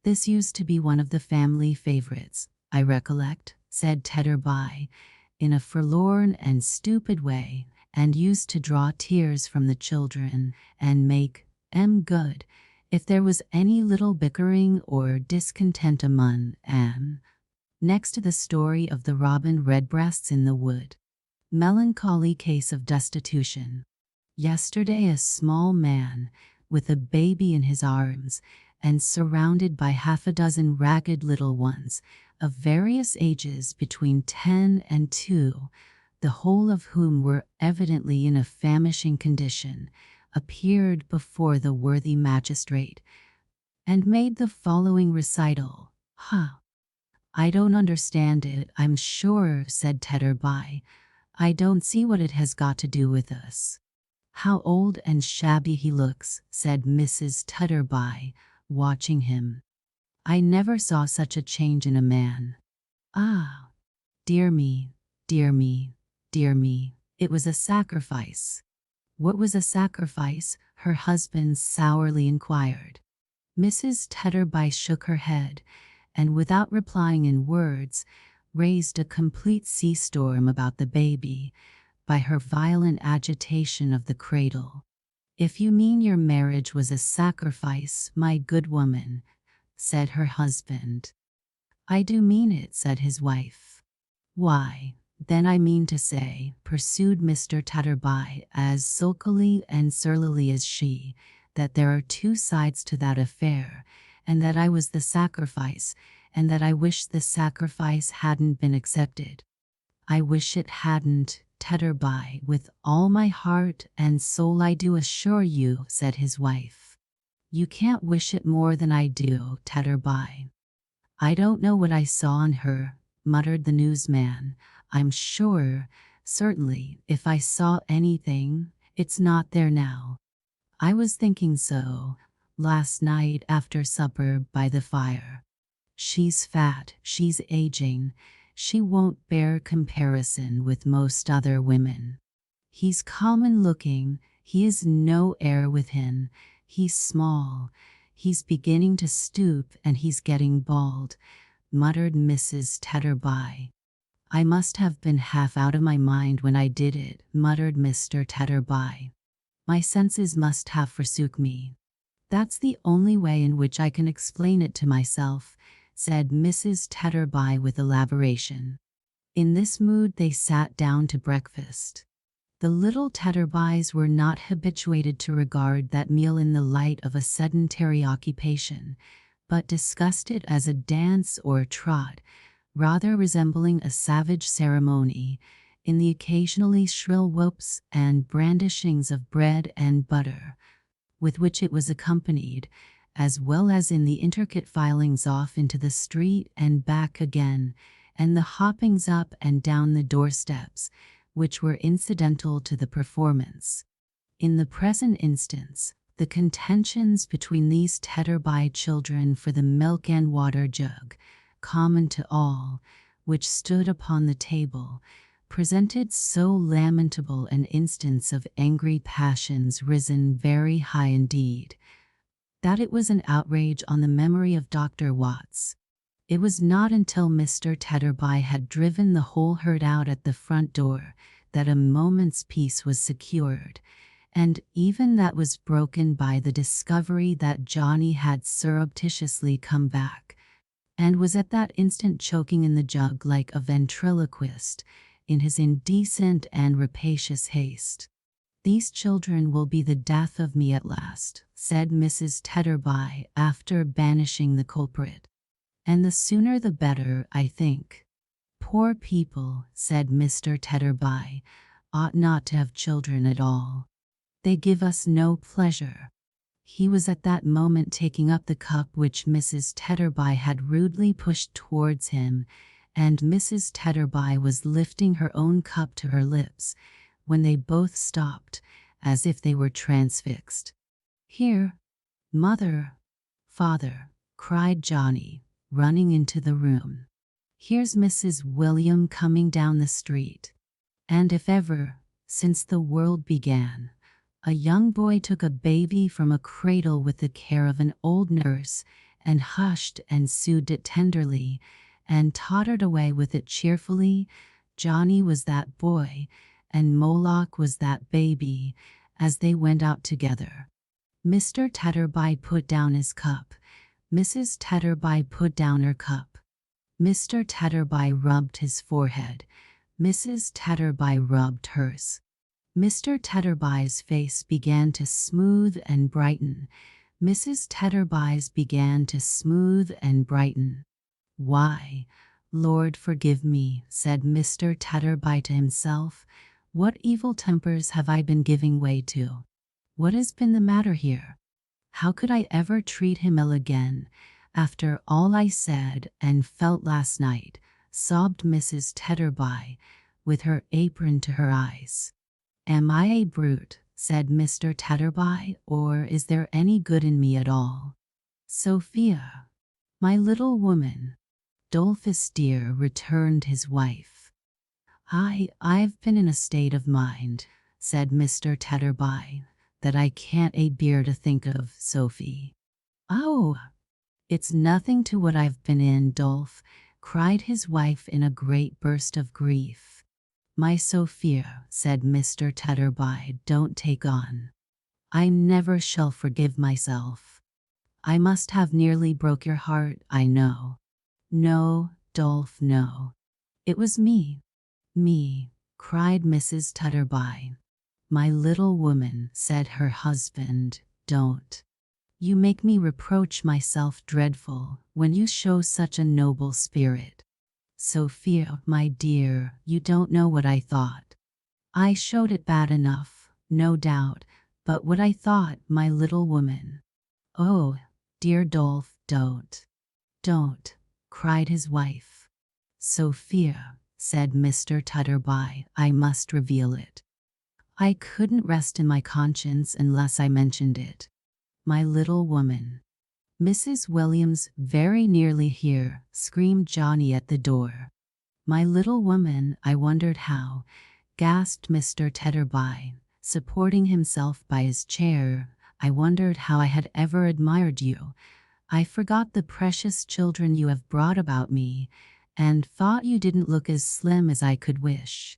This used to be one of the family favorites, I recollect, said Tetterby, in a forlorn and stupid way, and used to draw tears from the children and make 'em good if there was any little bickering or discontent among 'em. Next to the story of the robin redbreasts in the wood. Melancholy case of destitution. Yesterday a small man, with a baby in his arms, and surrounded by half a dozen ragged little ones, of various ages between 10 and 2, the whole of whom were evidently in a famishing condition, appeared before the worthy magistrate, and made the following recital. I don't understand it, I'm sure, said Tetterby. I don't see what it has got to do with us. How old and shabby he looks, said Mrs. Tetterby, watching him. I never saw such a change in a man. Ah, dear me, dear me, dear me, it was a sacrifice. What was a sacrifice? Her husband sourly inquired. Mrs. Tetterby shook her head, and without replying in words, raised a complete sea-storm about the baby by her violent agitation of the cradle. If you mean your marriage was a sacrifice, my good woman, said her husband. I do mean it, said his wife. Why, then I mean to say, pursued Mr. Tetterby as sulkily and surlily as she, that there are two sides to that affair, and that I was the sacrifice, and that I wish the sacrifice hadn't been accepted. I wish it hadn't, Tetterby, with all my heart and soul I do assure you, said his wife. You can't wish it more than I do, Tetterby. I don't know what I saw in her, muttered the newsman. I'm sure, certainly, if I saw anything, it's not there now. I was thinking so, last night after supper by the fire. She's fat, she's aging, she won't bear comparison with most other women. He's common-looking, he is no air with him, he's small, he's beginning to stoop and he's getting bald, muttered Mrs. Tetterby. I must have been half out of my mind when I did it, muttered Mr. Tetterby. My senses must have forsook me. That's the only way in which I can explain it to myself, said Mrs. Tetterby with elaboration. In this mood they sat down to breakfast. The little Tetterbys were not habituated to regard that meal in the light of a sedentary occupation, but discussed it as a dance or a trot, rather resembling a savage ceremony, in the occasionally shrill whoops and brandishings of bread and butter, with which it was accompanied, as well as in the intricate filings off into the street and back again, and the hoppings up and down the doorsteps, which were incidental to the performance. In the present instance, the contentions between these Tetterby children for the milk and water jug, common to all, which stood upon the table, presented so lamentable an instance of angry passions risen very high indeed, that it was an outrage on the memory of Dr. Watts. It was not until Mr. Tetterby had driven the whole herd out at the front door that a moment's peace was secured, and even that was broken by the discovery that Johnny had surreptitiously come back, and was at that instant choking in the jug like a ventriloquist, in his indecent and rapacious haste. "These children will be the death of me at last," said Mrs. Tetterby after banishing the culprit. "And the sooner the better, I think." "Poor people," said Mr. Tetterby, "ought not to have children at all. They give us no pleasure." He was at that moment taking up the cup which Mrs. Tetterby had rudely pushed towards him, and Mrs. Tetterby was lifting her own cup to her lips, when they both stopped, as if they were transfixed. "Here, mother, father," cried Johnny, running into the room. "Here's Mrs. William coming down the street." And if ever, since the world began, a young boy took a baby from a cradle with the care of an old nurse, and hushed and soothed it tenderly, and tottered away with it cheerfully, Johnny was that boy, and Moloch was that baby, as they went out together. Mr. Tetterby put down his cup. Mrs. Tetterby put down her cup. Mr. Tetterby rubbed his forehead. Mrs. Tetterby rubbed hers. Mr. Tetterby's face began to smooth and brighten. Mrs. Tetterby's began to smooth and brighten. "Why, Lord forgive me," said Mr. Tetterby to himself. "What evil tempers have I been giving way to? What has been the matter here? How could I ever treat him ill again, after all I said and felt last night?" sobbed Mrs. Tetterby, with her apron to her eyes. "Am I a brute," said Mr. Tetterby, "or is there any good in me at all?" "Sophia, my little woman, Dolphus dear," returned his wife. I've been in a state of mind," said Mr. Tetterby, "that I can't bear to think of, Sophie." "Oh, it's nothing to what I've been in, Dolph," cried his wife in a great burst of grief. "My Sophia," said Mr. Tetterby, "don't take on. I never shall forgive myself. I must have nearly broke your heart, I know." "No, Dolph, no. It was me." "Me," cried Mrs. Tetterby. "My little woman," said her husband, "don't. You make me reproach myself dreadful, when you show such a noble spirit. Sophia, my dear, you don't know what I thought. I showed it bad enough, no doubt, but what I thought, my little woman." "Oh, dear Dolph, don't. Don't," cried his wife. "Sophia," said Mr. Tetterby, "I must reveal it. I couldn't rest in my conscience unless I mentioned it. My little woman." "Mrs. Williams very nearly here," screamed Johnny at the door. "My little woman, I wondered how," gasped Mr. Tetterby, supporting himself by his chair, "I wondered how I had ever admired you. I forgot the precious children you have brought about me, and thought you didn't look as slim as I could wish."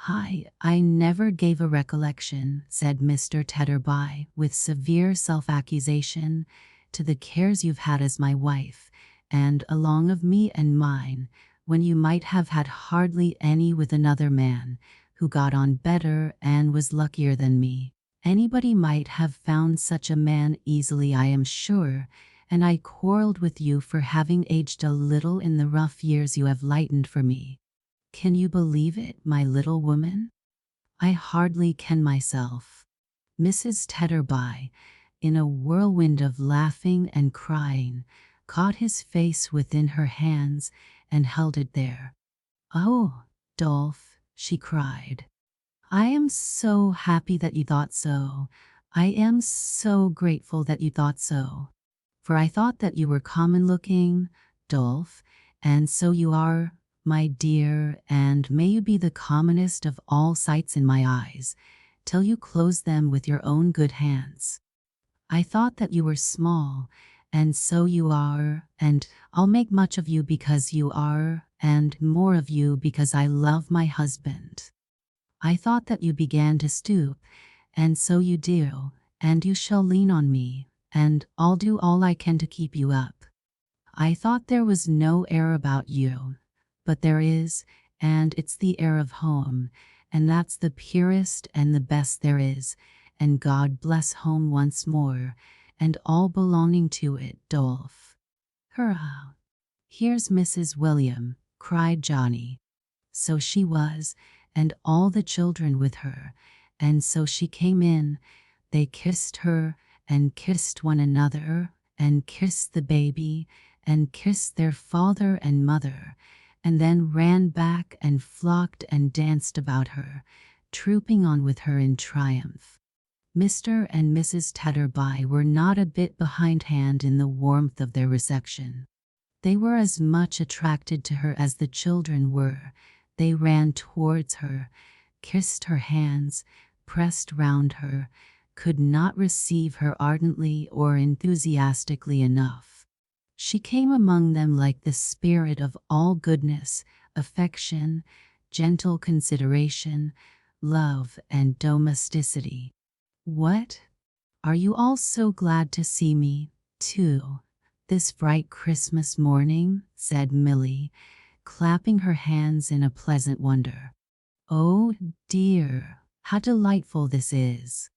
I never gave a recollection," said Mr. Tetterby, with severe self-accusation, "to the cares you've had as my wife, and along of me and mine, when you might have had hardly any with another man, who got on better and was luckier than me. Anybody might have found such a man easily, I am sure, and I quarreled with you for having aged a little in the rough years you have lightened for me. Can you believe it, my little woman? I hardly can myself." Mrs. Tetterby, in a whirlwind of laughing and crying, caught his face within her hands and held it there. "Oh, Dolph," she cried, "I am so happy that you thought so. I am so grateful that you thought so. For I thought that you were common-looking, Dolph, and so you are, my dear, and may you be the commonest of all sights in my eyes, till you close them with your own good hands. I thought that you were small, and so you are, and I'll make much of you because you are, and more of you because I love my husband. I thought that you began to stoop, and so you do, and you shall lean on me, and I'll do all I can to keep you up. I thought there was no air about you, but there is, and it's the air of home, and that's the purest and the best there is, and God bless home once more, and all belonging to it, Dolph. Hurrah! Here's Mrs. William, cried Johnny. So she was, and all the children with her, and so she came in. They kissed her, and kissed one another, and kissed the baby, and kissed their father and mother, and then ran back and flocked and danced about her, trooping on with her in triumph. Mr. and Mrs. Tetterby were not a bit behindhand in the warmth of their reception. They were as much attracted to her as the children were. They ran towards her, kissed her hands, pressed round her, could not receive her ardently or enthusiastically enough. She came among them like the spirit of all goodness, affection, gentle consideration, love, and domesticity. What? Are you all so glad to see me, too, this bright Christmas morning? Said Milly, clapping her hands in a pleasant wonder. Oh dear, how delightful this is!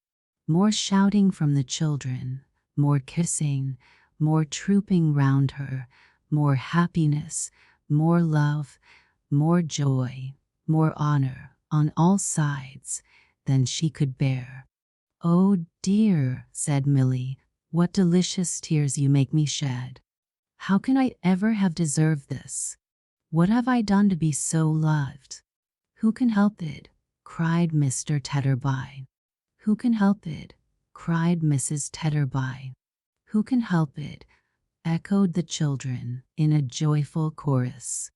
More shouting from the children, more kissing, more trooping round her, more happiness, more love, more joy, more honor, on all sides, than she could bear. Oh dear, said Milly, what delicious tears you make me shed. How can I ever have deserved this? What have I done to be so loved? Who can help it? Cried Mr. Tetterby. Who can help it? Cried Mrs. Tetterby. Who can help it? Echoed the children in a joyful chorus.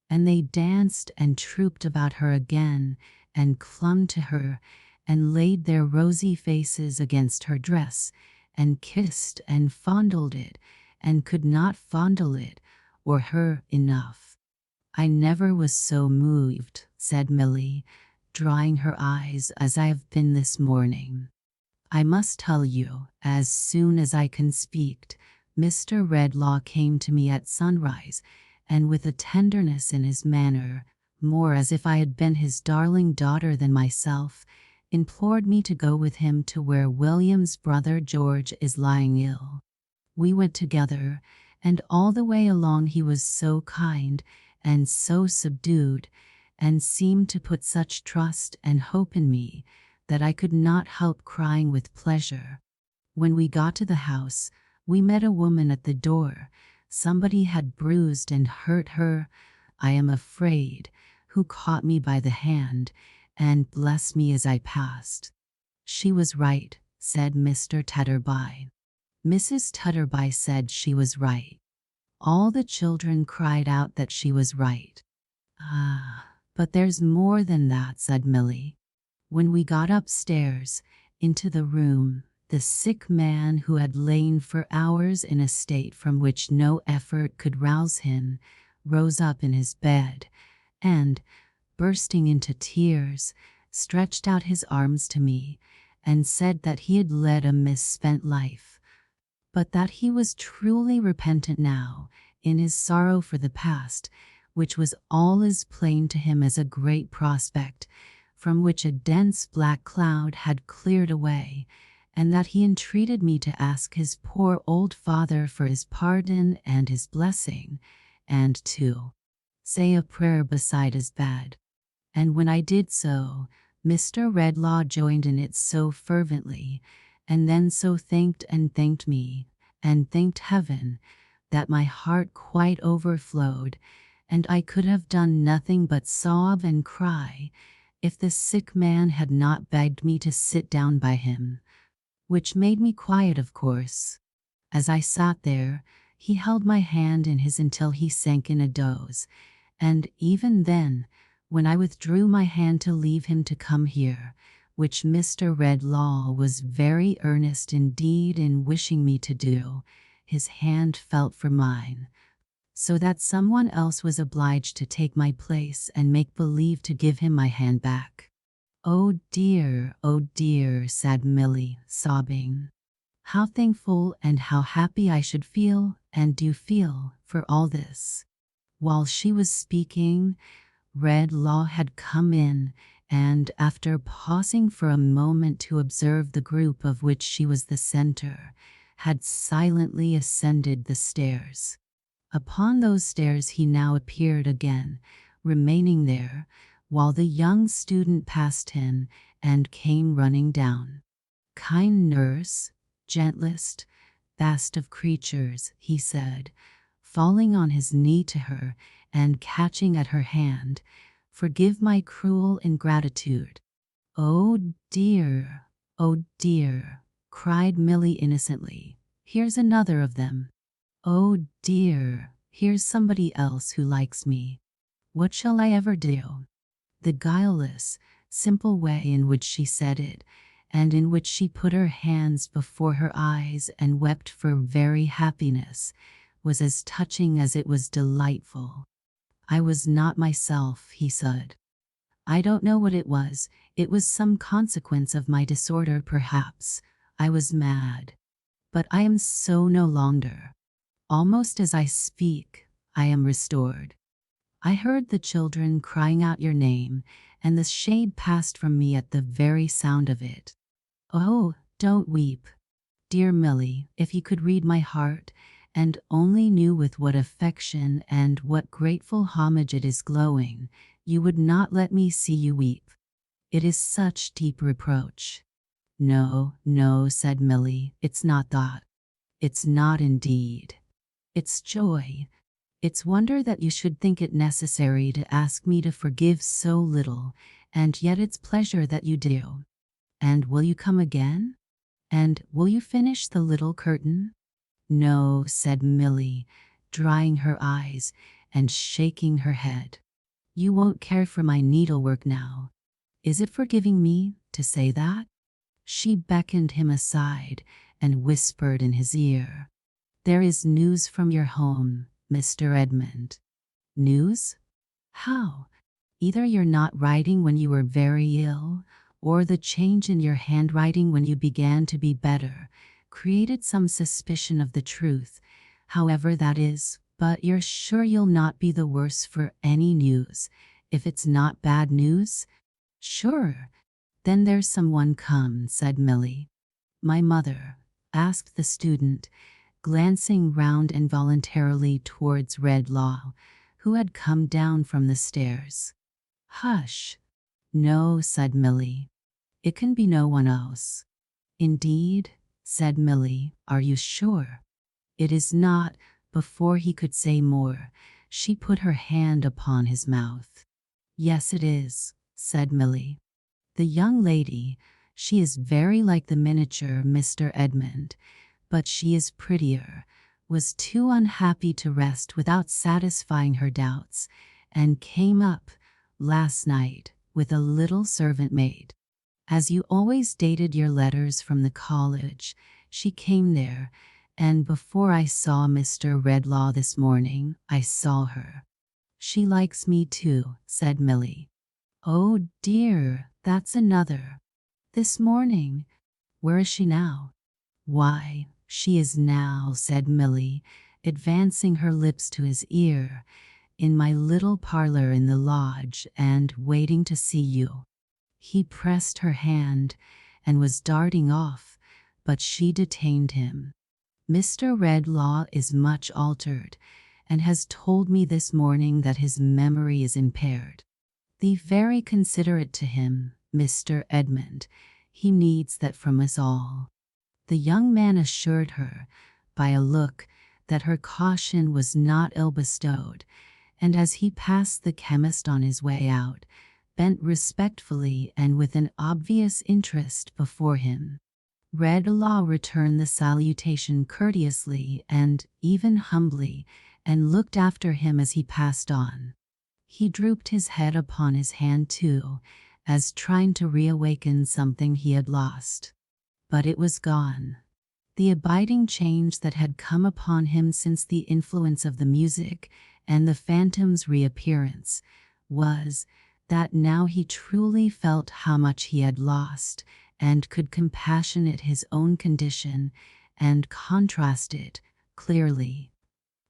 And they danced and trooped about her again, and clung to her, and laid their rosy faces against her dress, and kissed and fondled it, and could not fondle it, or her, enough. I never was so moved, said Milly, drying her eyes, as I have been this morning. I must tell you, as soon as I can speak, Mr. Redlaw came to me at sunrise, and with a tenderness in his manner, more as if I had been his darling daughter than myself, implored me to go with him to where William's brother George is lying ill. We went together, and all the way along he was so kind and so subdued, and seemed to put such trust and hope in me, that I could not help crying with pleasure. When we got to the house, we met a woman at the door. Somebody had bruised and hurt her, I am afraid, who caught me by the hand, and blessed me as I passed. She was right, said Mr. Tetterby. Mrs. Tetterby said she was right. All the children cried out that she was right. Ah, but there's more than that, said Milly. When we got upstairs, into the room, the sick man who had lain for hours in a state from which no effort could rouse him, rose up in his bed, and, bursting into tears, stretched out his arms to me, and said that he had led a misspent life, but that he was truly repentant now, in his sorrow for the past, which was all as plain to him as a great prospect, from which a dense black cloud had cleared away, and that he entreated me to ask his poor old father for his pardon and his blessing, and to say a prayer beside his bed. And when I did so, Mr. Redlaw joined in it so fervently, and then so thanked and thanked me, and thanked heaven, that my heart quite overflowed, and I could have done nothing but sob and cry, if the sick man had not begged me to sit down by him, which made me quiet, of course. As I sat there, he held my hand in his until he sank in a doze, and even then, when I withdrew my hand to leave him to come here, which Mr. Redlaw was very earnest indeed in wishing me to do, his hand felt for mine, so that someone else was obliged to take my place and make believe to give him my hand back. Oh dear, said Milly, sobbing. How thankful and how happy I should feel, and do feel, for all this. While she was speaking, Redlaw had come in, and after pausing for a moment to observe the group of which she was the center, had silently ascended the stairs. Upon those stairs he now appeared again, remaining there, while the young student passed him and came running down. "Kind nurse, gentlest, best of creatures," he said, falling on his knee to her and catching at her hand, "forgive my cruel ingratitude." "Oh dear, oh dear," cried Milly innocently. "Here's another of them. Oh dear, here's somebody else who likes me. What shall I ever do?" The guileless, simple way in which she said it, and in which she put her hands before her eyes and wept for very happiness, was as touching as it was delightful. "I was not myself," he said. "I don't know what it was some consequence of my disorder perhaps. I was mad. But I am so no longer. Almost as I speak, I am restored. I heard the children crying out your name, and the shade passed from me at the very sound of it. Oh, don't weep. Dear Milly, if you could read my heart, and only knew with what affection and what grateful homage it is glowing, you would not let me see you weep. It is such deep reproach." "No, no," said Milly, "it's not that. It's not indeed. It's joy. It's wonder that you should think it necessary to ask me to forgive so little, and yet it's pleasure that you do. And will you come again? And will you finish the little curtain?" "No," said Milly, drying her eyes and shaking her head. "You won't care for my needlework now. Is it forgiving me to say that?" She beckoned him aside and whispered in his ear, "There is news from your home, Mr. Edmund." "News? How? Either you're not writing when you were very ill, or the change in your handwriting when you began to be better created some suspicion of the truth, however that is, but you're sure you'll not be the worse for any news, if it's not bad news?" "Sure. Then there's someone come," said Milly. "My mother?" asked the student, glancing round involuntarily towards Redlaw, who had come down from the stairs. "Hush. No," said Milly. "It can be no one else." "Indeed?" said Milly. "Are you sure?" "It is not." Before he could say more, she put her hand upon his mouth. "Yes, it is," said Milly. "The young lady, she is very like the miniature Mr. Edmund, but she is prettier, was too unhappy to rest without satisfying her doubts, and came up last night with a little servant maid. As you always dated your letters from the college, she came there, and before I saw Mr. Redlaw this morning, I saw her." "She likes me too," said Milly. "Oh dear, that's another. This morning? Where is she now?" "Why, she is now," said Milly, advancing her lips to his ear, "in my little parlor in the lodge and waiting to see you." He pressed her hand and was darting off, but she detained him. "Mr. Redlaw is much altered, and has told me this morning that his memory is impaired. Be very considerate to him, Mr. Edmund. He needs that from us all." The young man assured her, by a look, that her caution was not ill bestowed, and as he passed the chemist on his way out, bent respectfully and with an obvious interest before him. Redlaw returned the salutation courteously and even humbly, and looked after him as he passed on. He drooped his head upon his hand too, as trying to reawaken something he had lost. But it was gone. The abiding change that had come upon him since the influence of the music and the phantom's reappearance was that now he truly felt how much he had lost, and could compassionate his own condition and contrast it clearly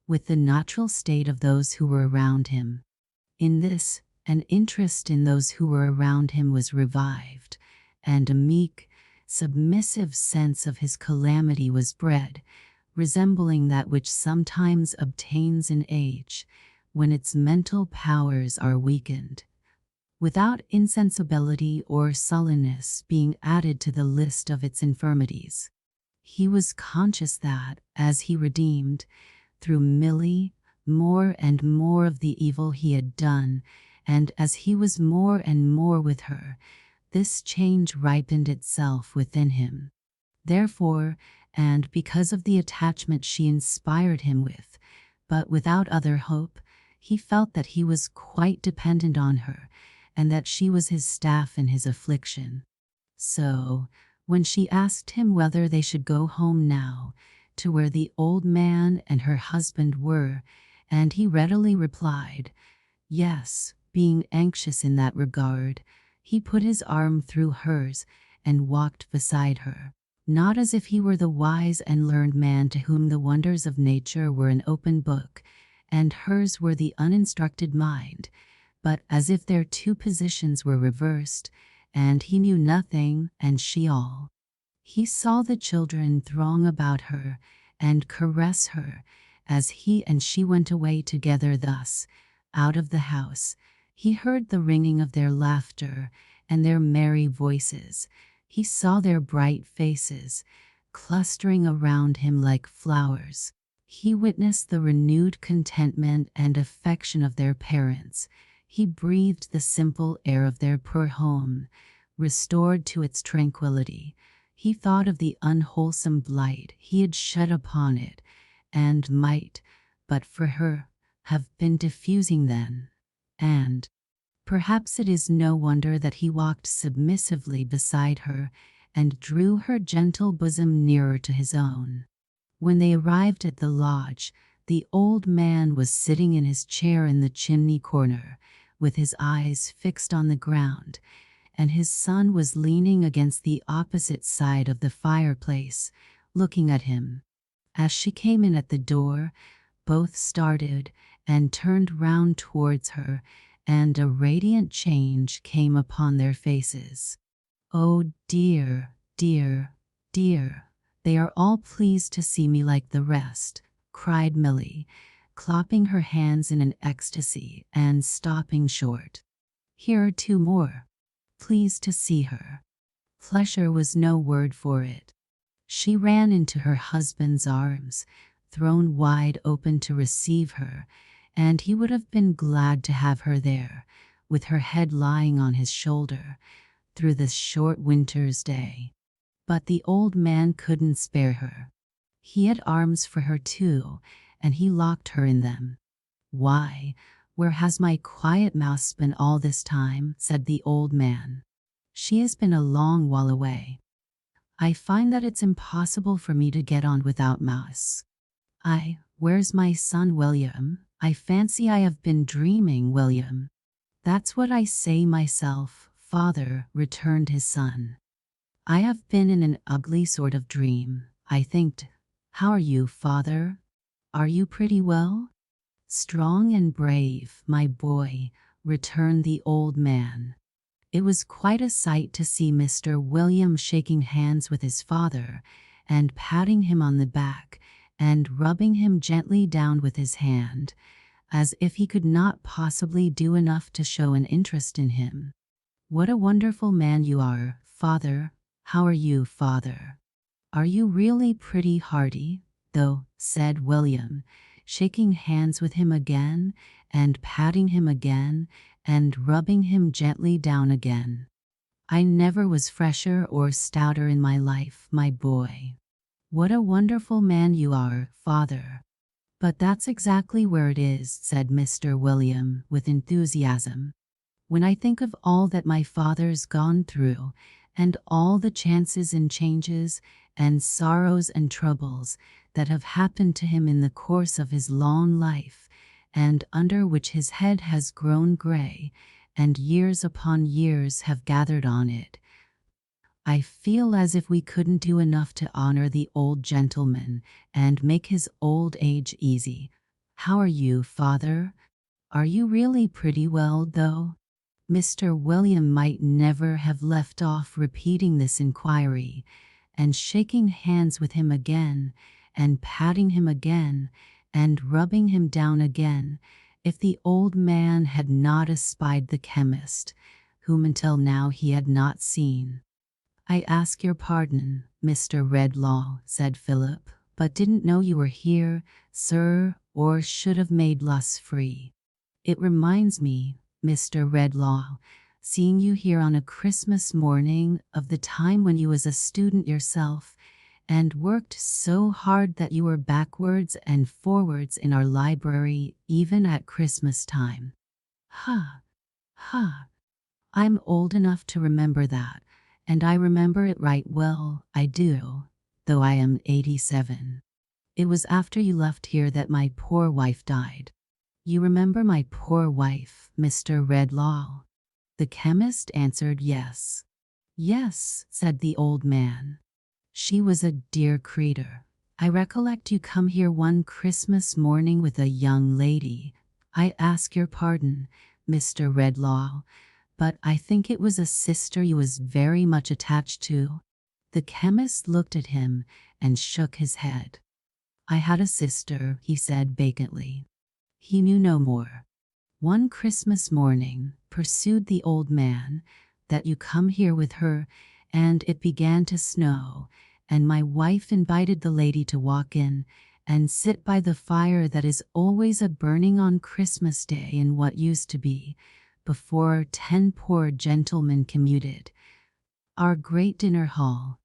with the natural state of those who were around him. In this, An interest in those who were around him was revived, and a meek, submissive sense of his calamity was bred, resembling that which sometimes obtains in age, when its mental powers are weakened, without insensibility or sullenness being added to the list of its infirmities. He was conscious that, as he redeemed, through Milly, more and more of the evil he had done, and as he was more and more with her, this change ripened itself within him. Therefore, and because of the attachment she inspired him with, but without other hope, he felt that he was quite dependent on her, and that she was his staff in his affliction. So, when she asked him whether they should go home now, to where the old man and her husband were, and he readily replied, yes, being anxious in that regard, he put his arm through hers and walked beside her, not as if he were the wise and learned man to whom the wonders of nature were an open book, and hers were the uninstructed mind, but as if their two positions were reversed, and he knew nothing and she all. He saw the children throng about her and caress her as he and she went away together thus, out of the house. He heard the ringing of their laughter and their merry voices. He saw their bright faces, clustering around him like flowers. He witnessed the renewed contentment and affection of their parents. He breathed the simple air of their poor home, restored to its tranquility. He thought of the unwholesome blight he had shed upon it, and might, but for her, have been diffusing then. And perhaps it is no wonder that he walked submissively beside her and drew her gentle bosom nearer to his own. When they arrived at the lodge, the old man was sitting in his chair in the chimney corner, with his eyes fixed on the ground, and his son was leaning against the opposite side of the fireplace, looking at him. As she came in at the door, both started and turned round towards her, and a radiant change came upon their faces. "Oh dear, dear, dear, they are all pleased to see me like the rest," cried Milly, clapping her hands in an ecstasy and stopping short. "Here are two more, pleased to see her." Pleasure was no word for it. She ran into her husband's arms, thrown wide open to receive her, and he would have been glad to have her there, with her head lying on his shoulder, through this short winter's day. But the old man couldn't spare her. He had arms for her too, and he locked her in them. "Why, where has my quiet mouse been all this time?" said the old man. "She has been a long while away. I find that it's impossible for me to get on without mouse. Where's my son William? I fancy I have been dreaming, William." "That's what I say myself, father," returned his son. "I have been in an ugly sort of dream, I think. How are you, father? Are you pretty well?" "Strong and brave, my boy," returned the old man. It was quite a sight to see Mr. William shaking hands with his father, and patting him on the back, and rubbing him gently down with his hand, as if he could not possibly do enough to show an interest in him. "What a wonderful man you are, father. How are you, father? Are you really pretty hearty, though?" said William, shaking hands with him again, and patting him again, and rubbing him gently down again. "I never was fresher or stouter in my life, my boy." "What a wonderful man you are, father." "But that's exactly where it is," said Mr. William, with enthusiasm. "When I think of all that my father's gone through, and all the chances and changes, and sorrows and troubles that have happened to him in the course of his long life, and under which his head has grown gray, and years upon years have gathered on it, I feel as if we couldn't do enough to honor the old gentleman and make his old age easy. How are you, father? Are you really pretty well, though? Mr. William might never have left off repeating this inquiry, and shaking hands with him again, and patting him again, and rubbing him down again, if the old man had not espied the chemist, whom until now he had not seen. "I ask your pardon, Mr. Redlaw," said Philip, "but didn't know you were here, sir, or should have made loss free. It reminds me, Mr. Redlaw, seeing you here on a Christmas morning, of the time when you was a student yourself, and worked so hard that you were backwards and forwards in our library even at Christmas time." "Ha! Ha! I'm old enough to remember that, and I remember it right well, I do, though I am 87. It was after you left here that my poor wife died." "You remember my poor wife, Mr. Redlaw?" The chemist answered yes. "Yes," said the old man. "She was a dear creature. I recollect you come here one Christmas morning with a young lady. I ask your pardon, Mr. Redlaw, but I think it was a sister you was very much attached to." The chemist looked at him and shook his head. "I had a sister," he said vacantly. He knew no more. "One Christmas morning," pursued the old man, "that you come here with her, and it began to snow, and my wife invited the lady to walk in and sit by the fire that is always a burning on Christmas Day in what used to be, before 10 poor gentlemen commuted, our great dinner hall.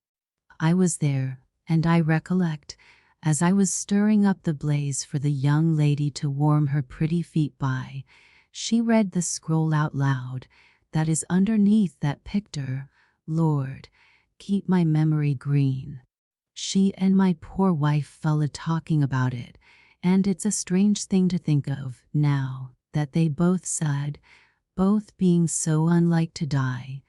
I was there, and I recollect, as I was stirring up the blaze for the young lady to warm her pretty feet by, she read the scroll out loud that is underneath that picture, Lord, keep my memory green. She and my poor wife fell a talking about it, and it's a strange thing to think of, now, that they both said, both being so unlike to die,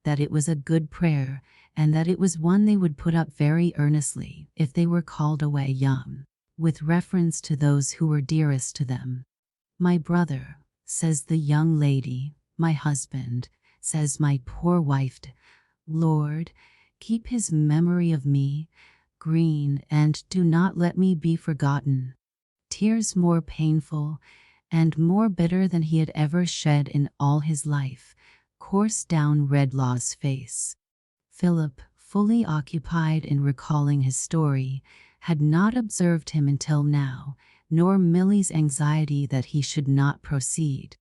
that it was a good prayer, and that it was one they would put up very earnestly if they were called away young, with reference to those who were dearest to them. My brother, says the young lady, my husband, says my poor wife, Lord, keep his memory of me green, and do not let me be forgotten. Tears more painful and more bitter than he had ever shed in all his life coursed down Redlaw's face. Philip, fully occupied in recalling his story, had not observed him until now, nor Milly's anxiety that he should not proceed.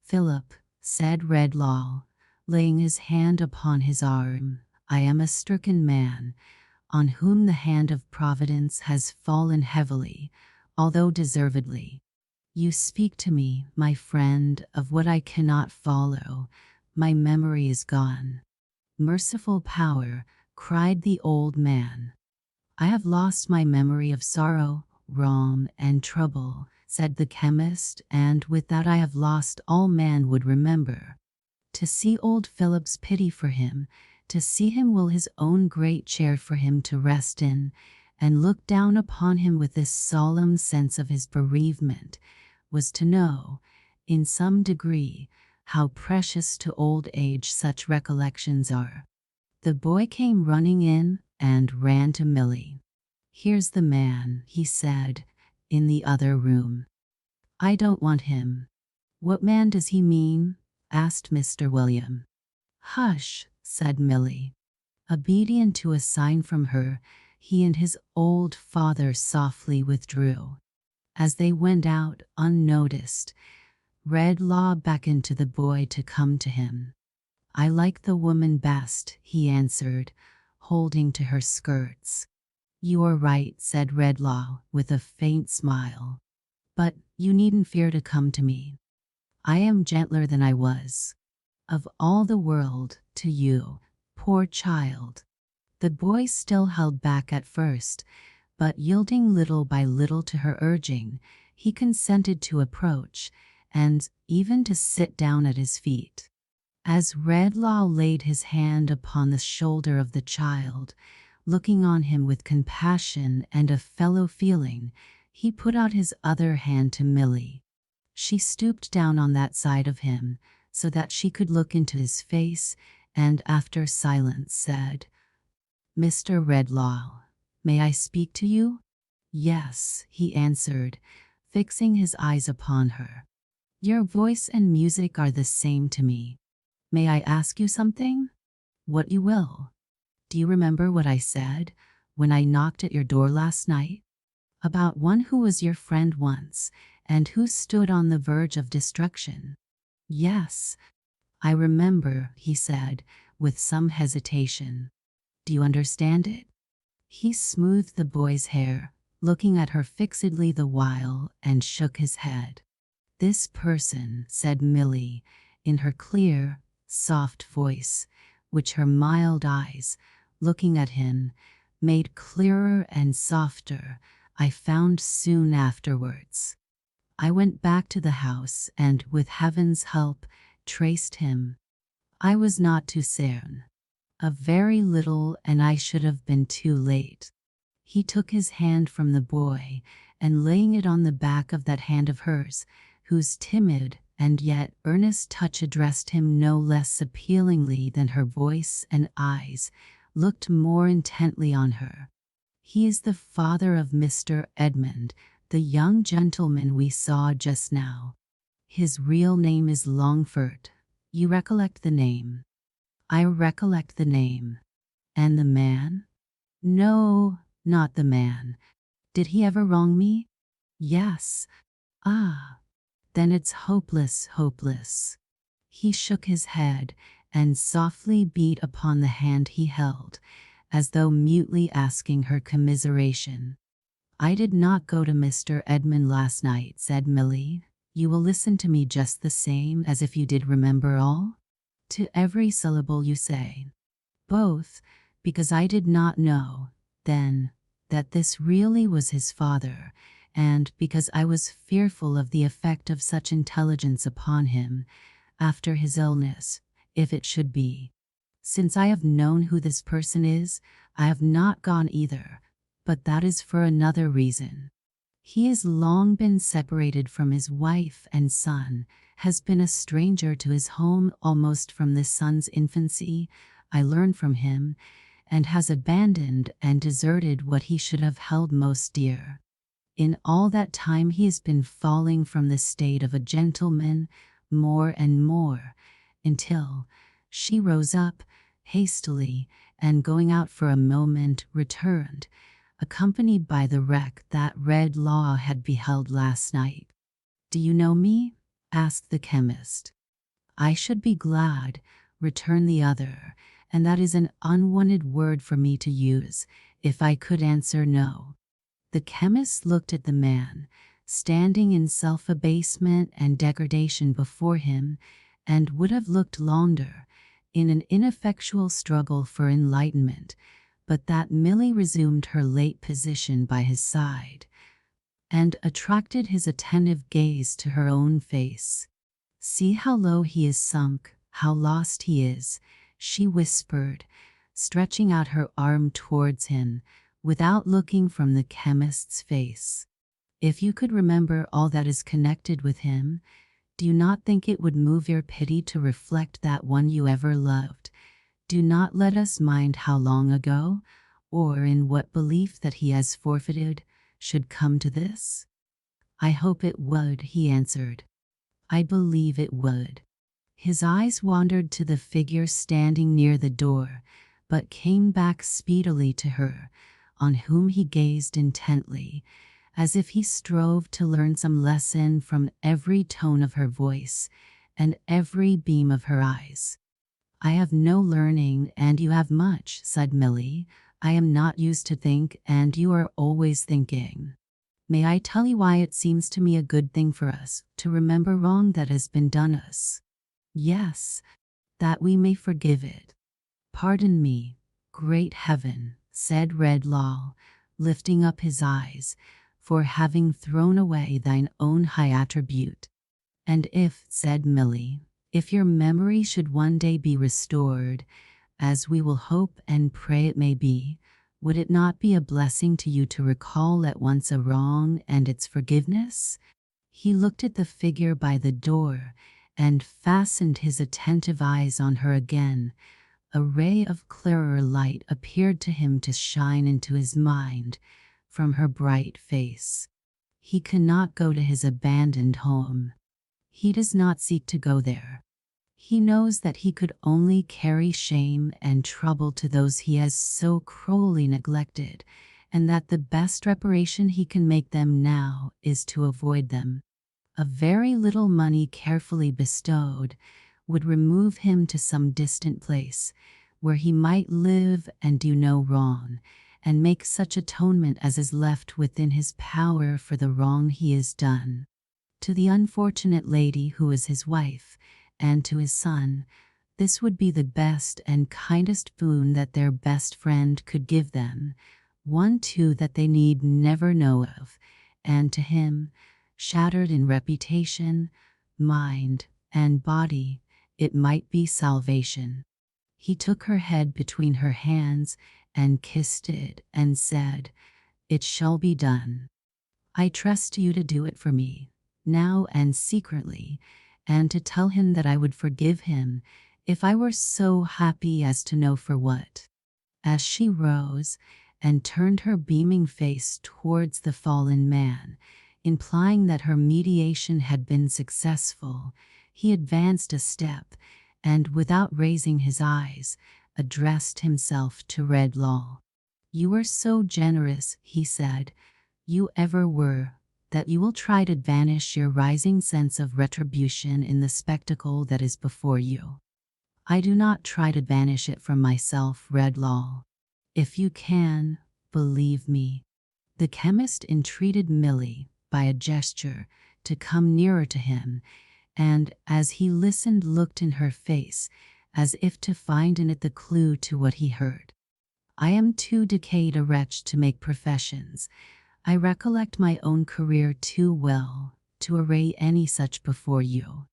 "Philip," said Redlaw, laying his hand upon his arm, "I am a stricken man, on whom the hand of Providence has fallen heavily, although deservedly. You speak to me, my friend, of what I cannot follow. My memory is gone." "Merciful power," cried the old man. "I have lost my memory of sorrow, wrong, and trouble," said the chemist, "and with that I have lost all man would remember." To see old Philip's pity for him, to see him will his own great chair for him to rest in, and look down upon him with this solemn sense of his bereavement, was to know, in some degree, how precious to old age such recollections are. The boy came running in and ran to Milly. "Here's the man," he said, "in the other room." "I don't want him." "What man does he mean?" asked Mr. William. "Hush," said Milly. Obedient to a sign from her, he and his old father softly withdrew. As they went out unnoticed, Redlaw beckoned to the boy to come to him. "I like the woman best," he answered, holding to her skirts. "You are right," said Redlaw, with a faint smile. "But you needn't fear to come to me. I am gentler than I was. Of all the world, to you, poor child." The boy still held back at first, but yielding little by little to her urging, he consented to approach, and even to sit down at his feet. As Redlaw laid his hand upon the shoulder of the child, looking on him with compassion and a fellow feeling, he put out his other hand to Milly. She stooped down on that side of him so that she could look into his face, and after silence said, "Mr. Redlaw, may I speak to you?" "Yes," he answered, fixing his eyes upon her. "Your voice and music are the same to me. May I ask you something?" "What you will." "Do you remember what I said when I knocked at your door last night? About one who was your friend once, and who stood on the verge of destruction?" "Yes, I remember," he said, with some hesitation. "Do you understand it?" He smoothed the boy's hair, looking at her fixedly the while, and shook his head. "This person," said Milly, in her clear, soft voice, which her mild eyes, looking at him, made clearer and softer, "I found soon afterwards. I went back to the house and, with heaven's help, traced him. I was not too soon. A very little, and I should have been too late." He took his hand from the boy, and laying it on the back of that hand of hers, whose timid and yet earnest touch addressed him no less appealingly than her voice and eyes, looked more intently on her. "He is the father of Mr. Edmund, the young gentleman we saw just now. His real name is Longford. You recollect the name?" "I recollect the name." "And the man?" "No, not the man. Did he ever wrong me?" "Yes." "Ah, then it's hopeless, hopeless." He shook his head and softly beat upon the hand he held, as though mutely asking her commiseration. "I did not go to Mr. Edmund last night," said Milly. "You will listen to me just the same as if you did remember all?" "To every syllable you say." "Both, because I did not know then that this really was his father, and because I was fearful of the effect of such intelligence upon him after his illness, if it should be. Since I have known who this person is, I have not gone either, but that is for another reason. He has long been separated from his wife and son, has been a stranger to his home almost from the son's infancy, I learned from him, and has abandoned and deserted what he should have held most dear. In all that time he has been falling from the state of a gentleman more and more, until—" She rose up hastily, and going out for a moment returned, accompanied by the wreck that Redlaw had beheld last night. "Do you know me?" asked the chemist. "I should be glad," returned the other, "and that is an unwanted word for me to use, if I could answer no." The chemist looked at the man, standing in self-abasement and degradation before him, and would have looked longer, in an ineffectual struggle for enlightenment, but that Milly resumed her late position by his side, and attracted his attentive gaze to her own face. "See how low he is sunk, how lost he is," she whispered, stretching out her arm towards him, without looking from the chemist's face. "If you could remember all that is connected with him, do you not think it would move your pity to reflect that one you ever loved? Do not let us mind how long ago, or in what belief that he has forfeited, should come to this." "I hope it would," he answered. "I believe it would." His eyes wandered to the figure standing near the door, but came back speedily to her, on whom he gazed intently, as if he strove to learn some lesson from every tone of her voice and every beam of her eyes. "I have no learning, and you have much," said Milly. "I am not used to think, and you are always thinking. May I tell you why it seems to me a good thing for us to remember wrong that has been done us?" "Yes, that we may forgive it." "Pardon me, great heaven," said Redlaw, lifting up his eyes, "for having thrown away thine own high attribute. And if," said Milly, "if your memory should one day be restored, as we will hope and pray it may be, would it not be a blessing to you to recall at once a wrong and its forgiveness?" He looked at the figure by the door and fastened his attentive eyes on her again. A ray of clearer light appeared to him to shine into his mind from her bright face. He cannot go to his abandoned home. He does not seek to go there. He knows that he could only carry shame and trouble to those he has so cruelly neglected, and that the best reparation he can make them now is to avoid them. A very little money carefully bestowed would remove him to some distant place where he might live and do no wrong, and make such atonement as is left within his power for the wrong he has done. To the unfortunate lady who is his wife, and to his son, this would be the best and kindest boon that their best friend could give them, one too that they need never know of, and to him, shattered in reputation, mind, and body, it might be salvation. He took her head between her hands and kissed it and said, "It shall be done. I trust you to do it for me, now and secretly, and to tell him that I would forgive him if I were so happy as to know for what." As she rose and turned her beaming face towards the fallen man, implying that her mediation had been successful, he advanced a step and, without raising his eyes, addressed himself to Redlaw. "You are so generous," he said, "you ever were, that you will try to banish your rising sense of retribution in the spectacle that is before you. I do not try to banish it from myself, Redlaw. If you can, believe me." The chemist entreated Milly, by a gesture, to come nearer to him, and, as he listened, looked in her face, as if to find in it the clue to what he heard. "I am too decayed a wretch to make professions. I recollect my own career too well to array any such before you.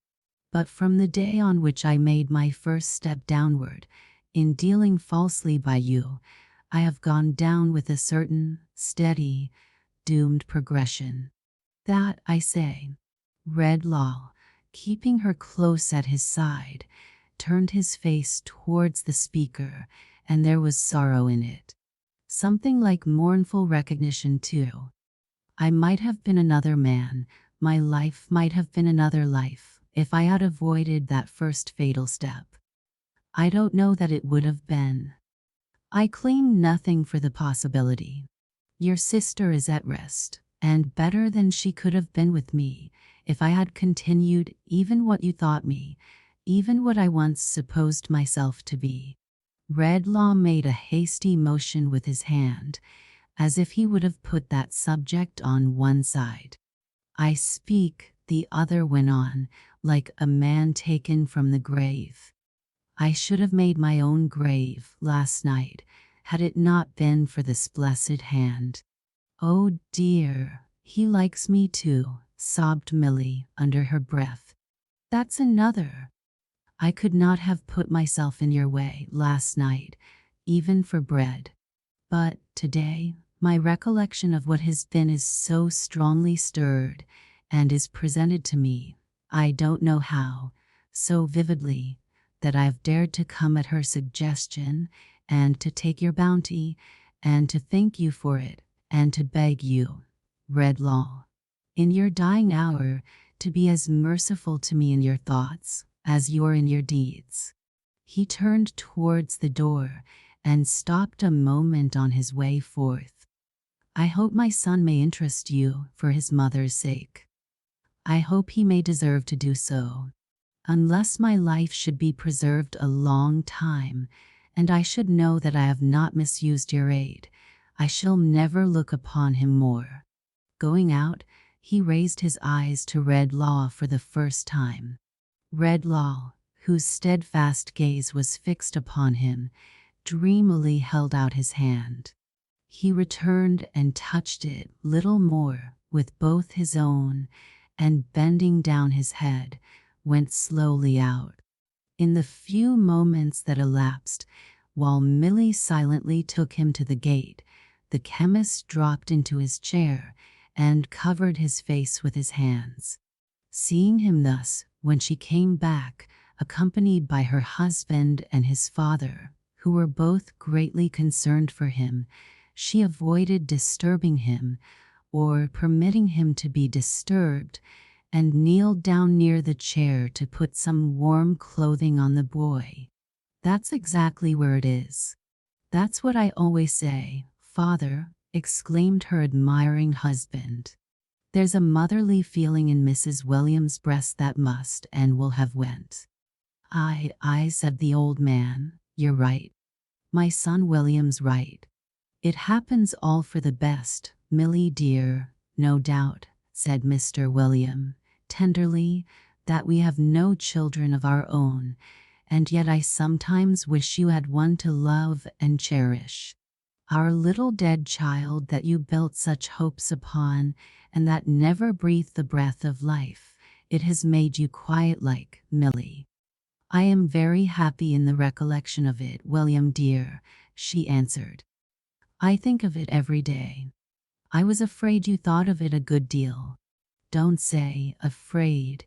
But from the day on which I made my first step downward, in dealing falsely by you, I have gone down with a certain, steady, doomed progression. That, I say." Redlaw, keeping her close at his side, turned his face towards the speaker, and there was sorrow in it. Something like mournful recognition, too. "I might have been another man, my life might have been another life, if I had avoided that first fatal step. I don't know that it would have been. I claim nothing for the possibility. Your sister is at rest, and better than she could have been with me, if I had continued even what you thought me, even what I once supposed myself to be." Redlaw made a hasty motion with his hand, as if he would have put that subject on one side. "I speak," the other went on, like a man taken from the grave. "I should have made my own grave last night, had it not been for this blessed hand." "Oh dear, he likes me too," sobbed Milly under her breath. "That's another. I could not have put myself in your way last night, even for bread. But today, my recollection of what has been is so strongly stirred, and is presented to me, I don't know how, so vividly, that I have dared to come at her suggestion, and to take your bounty, and to thank you for it, and to beg you, Redlaw, in your dying hour, to be as merciful to me in your thoughts as you are in your deeds." He turned towards the door and stopped a moment on his way forth. "I hope my son may interest you for his mother's sake. I hope he may deserve to do so. Unless my life should be preserved a long time, and I should know that I have not misused your aid, I shall never look upon him more." Going out, he raised his eyes to Redlaw for the first time. Redlaw, whose steadfast gaze was fixed upon him, dreamily held out his hand. He returned and touched it little more with both his own, and bending down his head, went slowly out. In the few moments that elapsed, while Milly silently took him to the gate, the chemist dropped into his chair and covered his face with his hands. Seeing him thus, when she came back, accompanied by her husband and his father, who were both greatly concerned for him, she avoided disturbing him or permitting him to be disturbed, and kneeled down near the chair to put some warm clothing on the boy. "That's exactly where it is. That's what I always say, father," exclaimed her admiring husband. "There's a motherly feeling in Mrs. Williams' breast that must and will have went." I," said the old man, "you're right. My son William's right. It happens all for the best, Milly dear, no doubt," said Mr. William, tenderly, "that we have no children of our own, and yet I sometimes wish you had one to love and cherish. Our little dead child that you built such hopes upon, and that never breathed the breath of life, it has made you quiet like, Milly." "I am very happy in the recollection of it, William dear," she answered. "I think of it every day. I was afraid you thought of it a good deal." "Don't say afraid.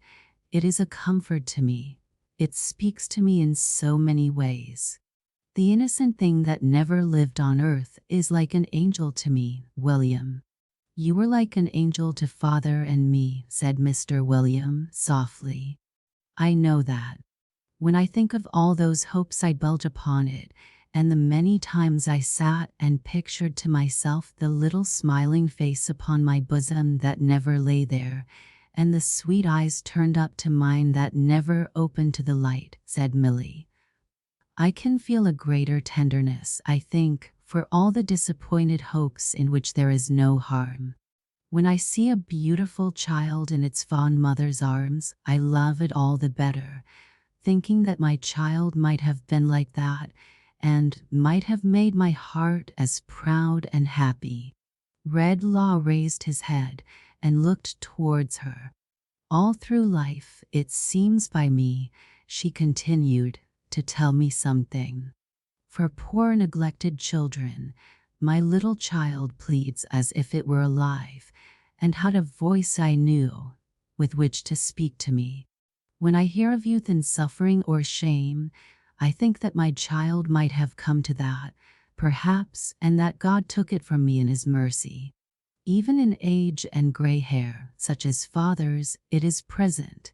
It is a comfort to me. It speaks to me in so many ways. The innocent thing that never lived on earth is like an angel to me, William." "You were like an angel to father and me," said Mr. William softly. "I know that. When I think of all those hopes I built upon it, and the many times I sat and pictured to myself the little smiling face upon my bosom that never lay there, and the sweet eyes turned up to mine that never opened to the light," said Milly, "I can feel a greater tenderness, I think, for all the disappointed hopes in which there is no harm. When I see a beautiful child in its fond mother's arms, I love it all the better, thinking that my child might have been like that, and might have made my heart as proud and happy." Redlaw raised his head and looked towards her. "All through life, it seems by me," she continued, "to tell me something. For poor neglected children, my little child pleads as if it were alive, and had a voice I knew, with which to speak to me. When I hear of youth in suffering or shame, I think that my child might have come to that, perhaps, and that God took it from me in his mercy. Even in age and gray hair, such as father's, it is present,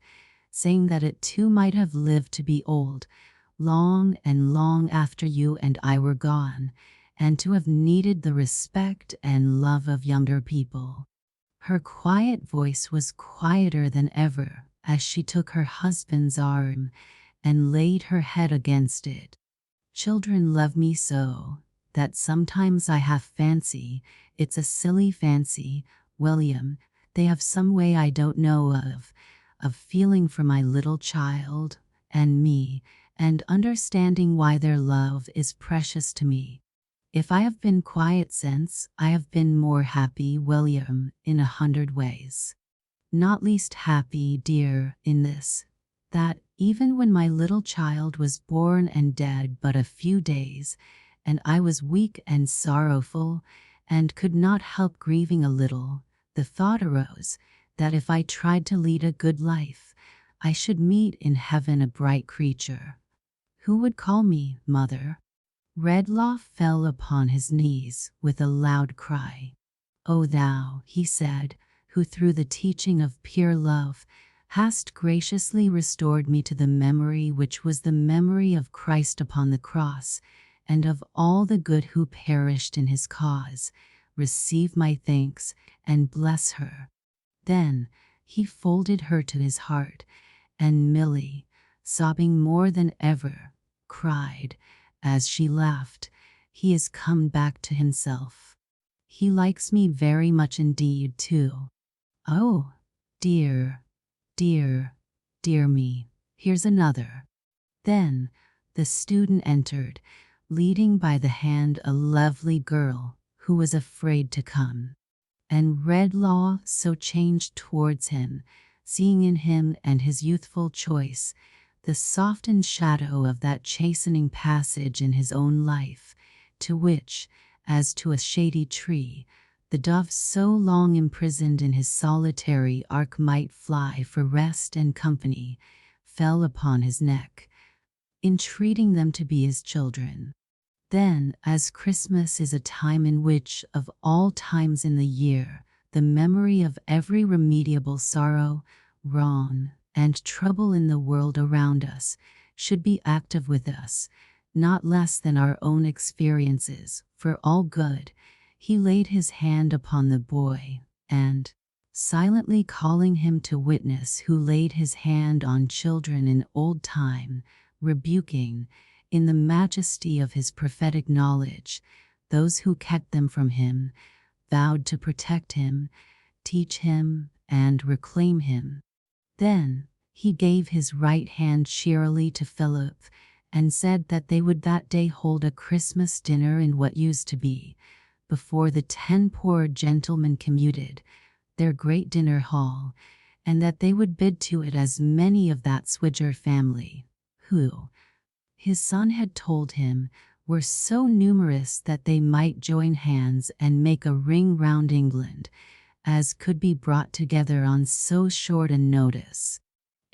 saying that it too might have lived to be old, long and long after you and I were gone, and to have needed the respect and love of younger people." Her quiet voice was quieter than ever as she took her husband's arm and laid her head against it. "Children love me so, that sometimes I half fancy, it's a silly fancy, William, they have some way I don't know of feeling for my little child and me, and understanding why their love is precious to me. If I have been quiet since, I have been more happy, William, in 100 ways. Not least happy, dear, in this, that even when my little child was born and dead but a few days, and I was weak and sorrowful, and could not help grieving a little, the thought arose that if I tried to lead a good life, I should meet in heaven a bright creature. Who would call me mother?" Redlaw fell upon his knees with a loud cry. "O thou," he said, "who through the teaching of pure love hast graciously restored me to the memory which was the memory of Christ upon the cross, and of all the good who perished in his cause, receive my thanks and bless her." Then he folded her to his heart, and Milly, sobbing more than ever, cried, as she laughed, "He is come back to himself. He likes me very much indeed, too. Oh, dear, dear, dear me, here's another." Then the student entered, leading by the hand a lovely girl who was afraid to come. And Redlaw so changed towards him, seeing in him and his youthful choice the softened shadow of that chastening passage in his own life, to which, as to a shady tree, The dove so long imprisoned in his solitary ark might fly for rest and company, fell upon his neck, entreating them to be his children. Then, as Christmas is a time in which, of all times in the year, the memory of every remediable sorrow, wrong, and trouble in the world around us should be active with us, not less than our own experiences, for all good, he laid his hand upon the boy, and, silently calling him to witness who laid his hand on children in old time, rebuking, in the majesty of his prophetic knowledge, those who kept them from him, vowed to protect him, teach him, and reclaim him. Then he gave his right hand cheerily to Philip, and said that they would that day hold a Christmas dinner in what used to be, before the 10 poor gentlemen commuted, their great dinner hall, and that they would bid to it as many of that Swidger family, who, his son had told him, were so numerous that they might join hands and make a ring round England, as could be brought together on so short a notice.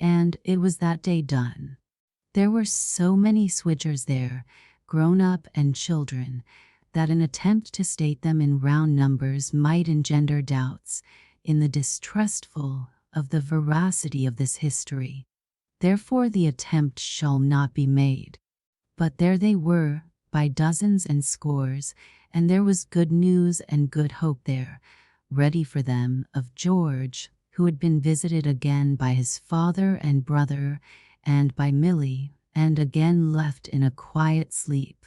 And it was that day done. There were so many Swidgers there, grown up and children, that an attempt to state them in round numbers might engender doubts, in the distrustful, of the veracity of this history. Therefore the attempt shall not be made. But there they were, by dozens and scores, and there was good news and good hope there, ready for them, of George, who had been visited again by his father and brother, and by Milly, and again left in a quiet sleep.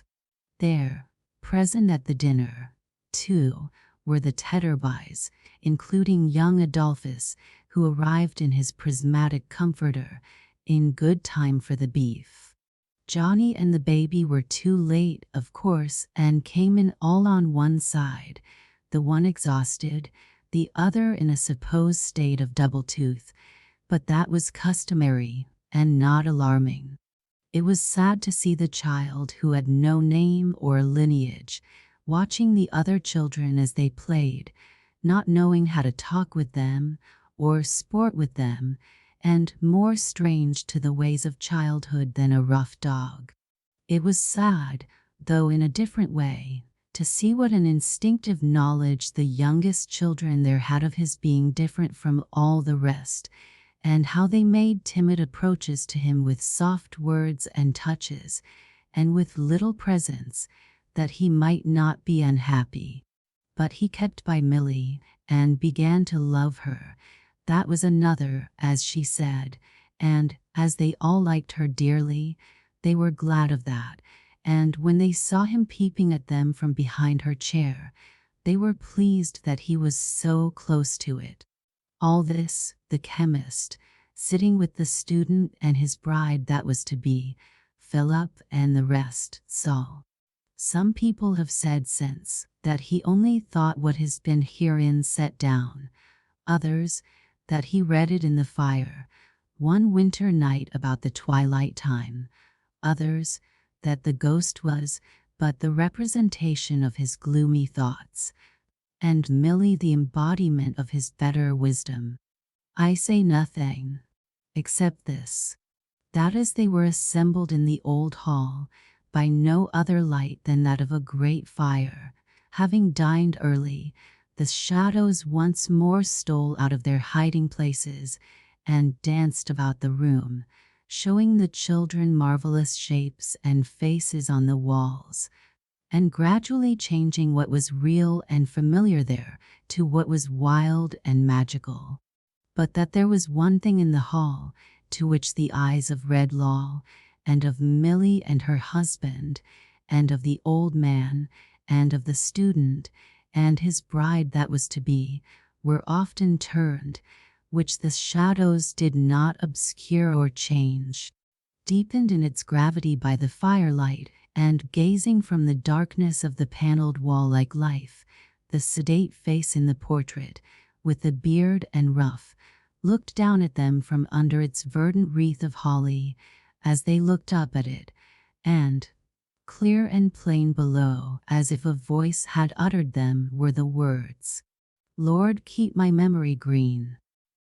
There, present at the dinner, too, were the Tetterbys, including young Adolphus, who arrived in his prismatic comforter, in good time for the beef. Johnny and the baby were too late, of course, and came in all on one side, the one exhausted, the other in a supposed state of double tooth, but that was customary, and not alarming. It was sad to see the child who had no name or lineage, watching the other children as they played, not knowing how to talk with them, or sport with them, and more strange to the ways of childhood than a rough dog. It was sad, though in a different way, to see what an instinctive knowledge the youngest children there had of his being different from all the rest, and how they made timid approaches to him with soft words and touches, and with little presents, that he might not be unhappy. But he kept by Milly, and began to love her. That was another, as she said, and, as they all liked her dearly, they were glad of that, and when they saw him peeping at them from behind her chair, they were pleased that he was so close to it. All this, the chemist, sitting with the student and his bride that was to be, Philip and the rest, saw. Some people have said since, that he only thought what has been herein set down, others, that he read it in the fire, one winter night about the twilight time, others, that the ghost was but the representation of his gloomy thoughts, and Milly the embodiment of his better wisdom. I say nothing, except this, that as they were assembled in the old hall, by no other light than that of a great fire, having dined early, the shadows once more stole out of their hiding places, and danced about the room, showing the children marvelous shapes and faces on the walls, and gradually changing what was real and familiar there to what was wild and magical. But that there was one thing in the hall to which the eyes of Redlaw, and of Milly and her husband, and of the old man, and of the student, and his bride that was to be, were often turned, which the shadows did not obscure or change. Deepened in its gravity by the firelight, and gazing from the darkness of the panelled wall like life, the sedate face in the portrait, with the beard and ruff, looked down at them from under its verdant wreath of holly, as they looked up at it, and, Clear and plain below, as if a voice had uttered them, were the words, "Lord, keep my memory green."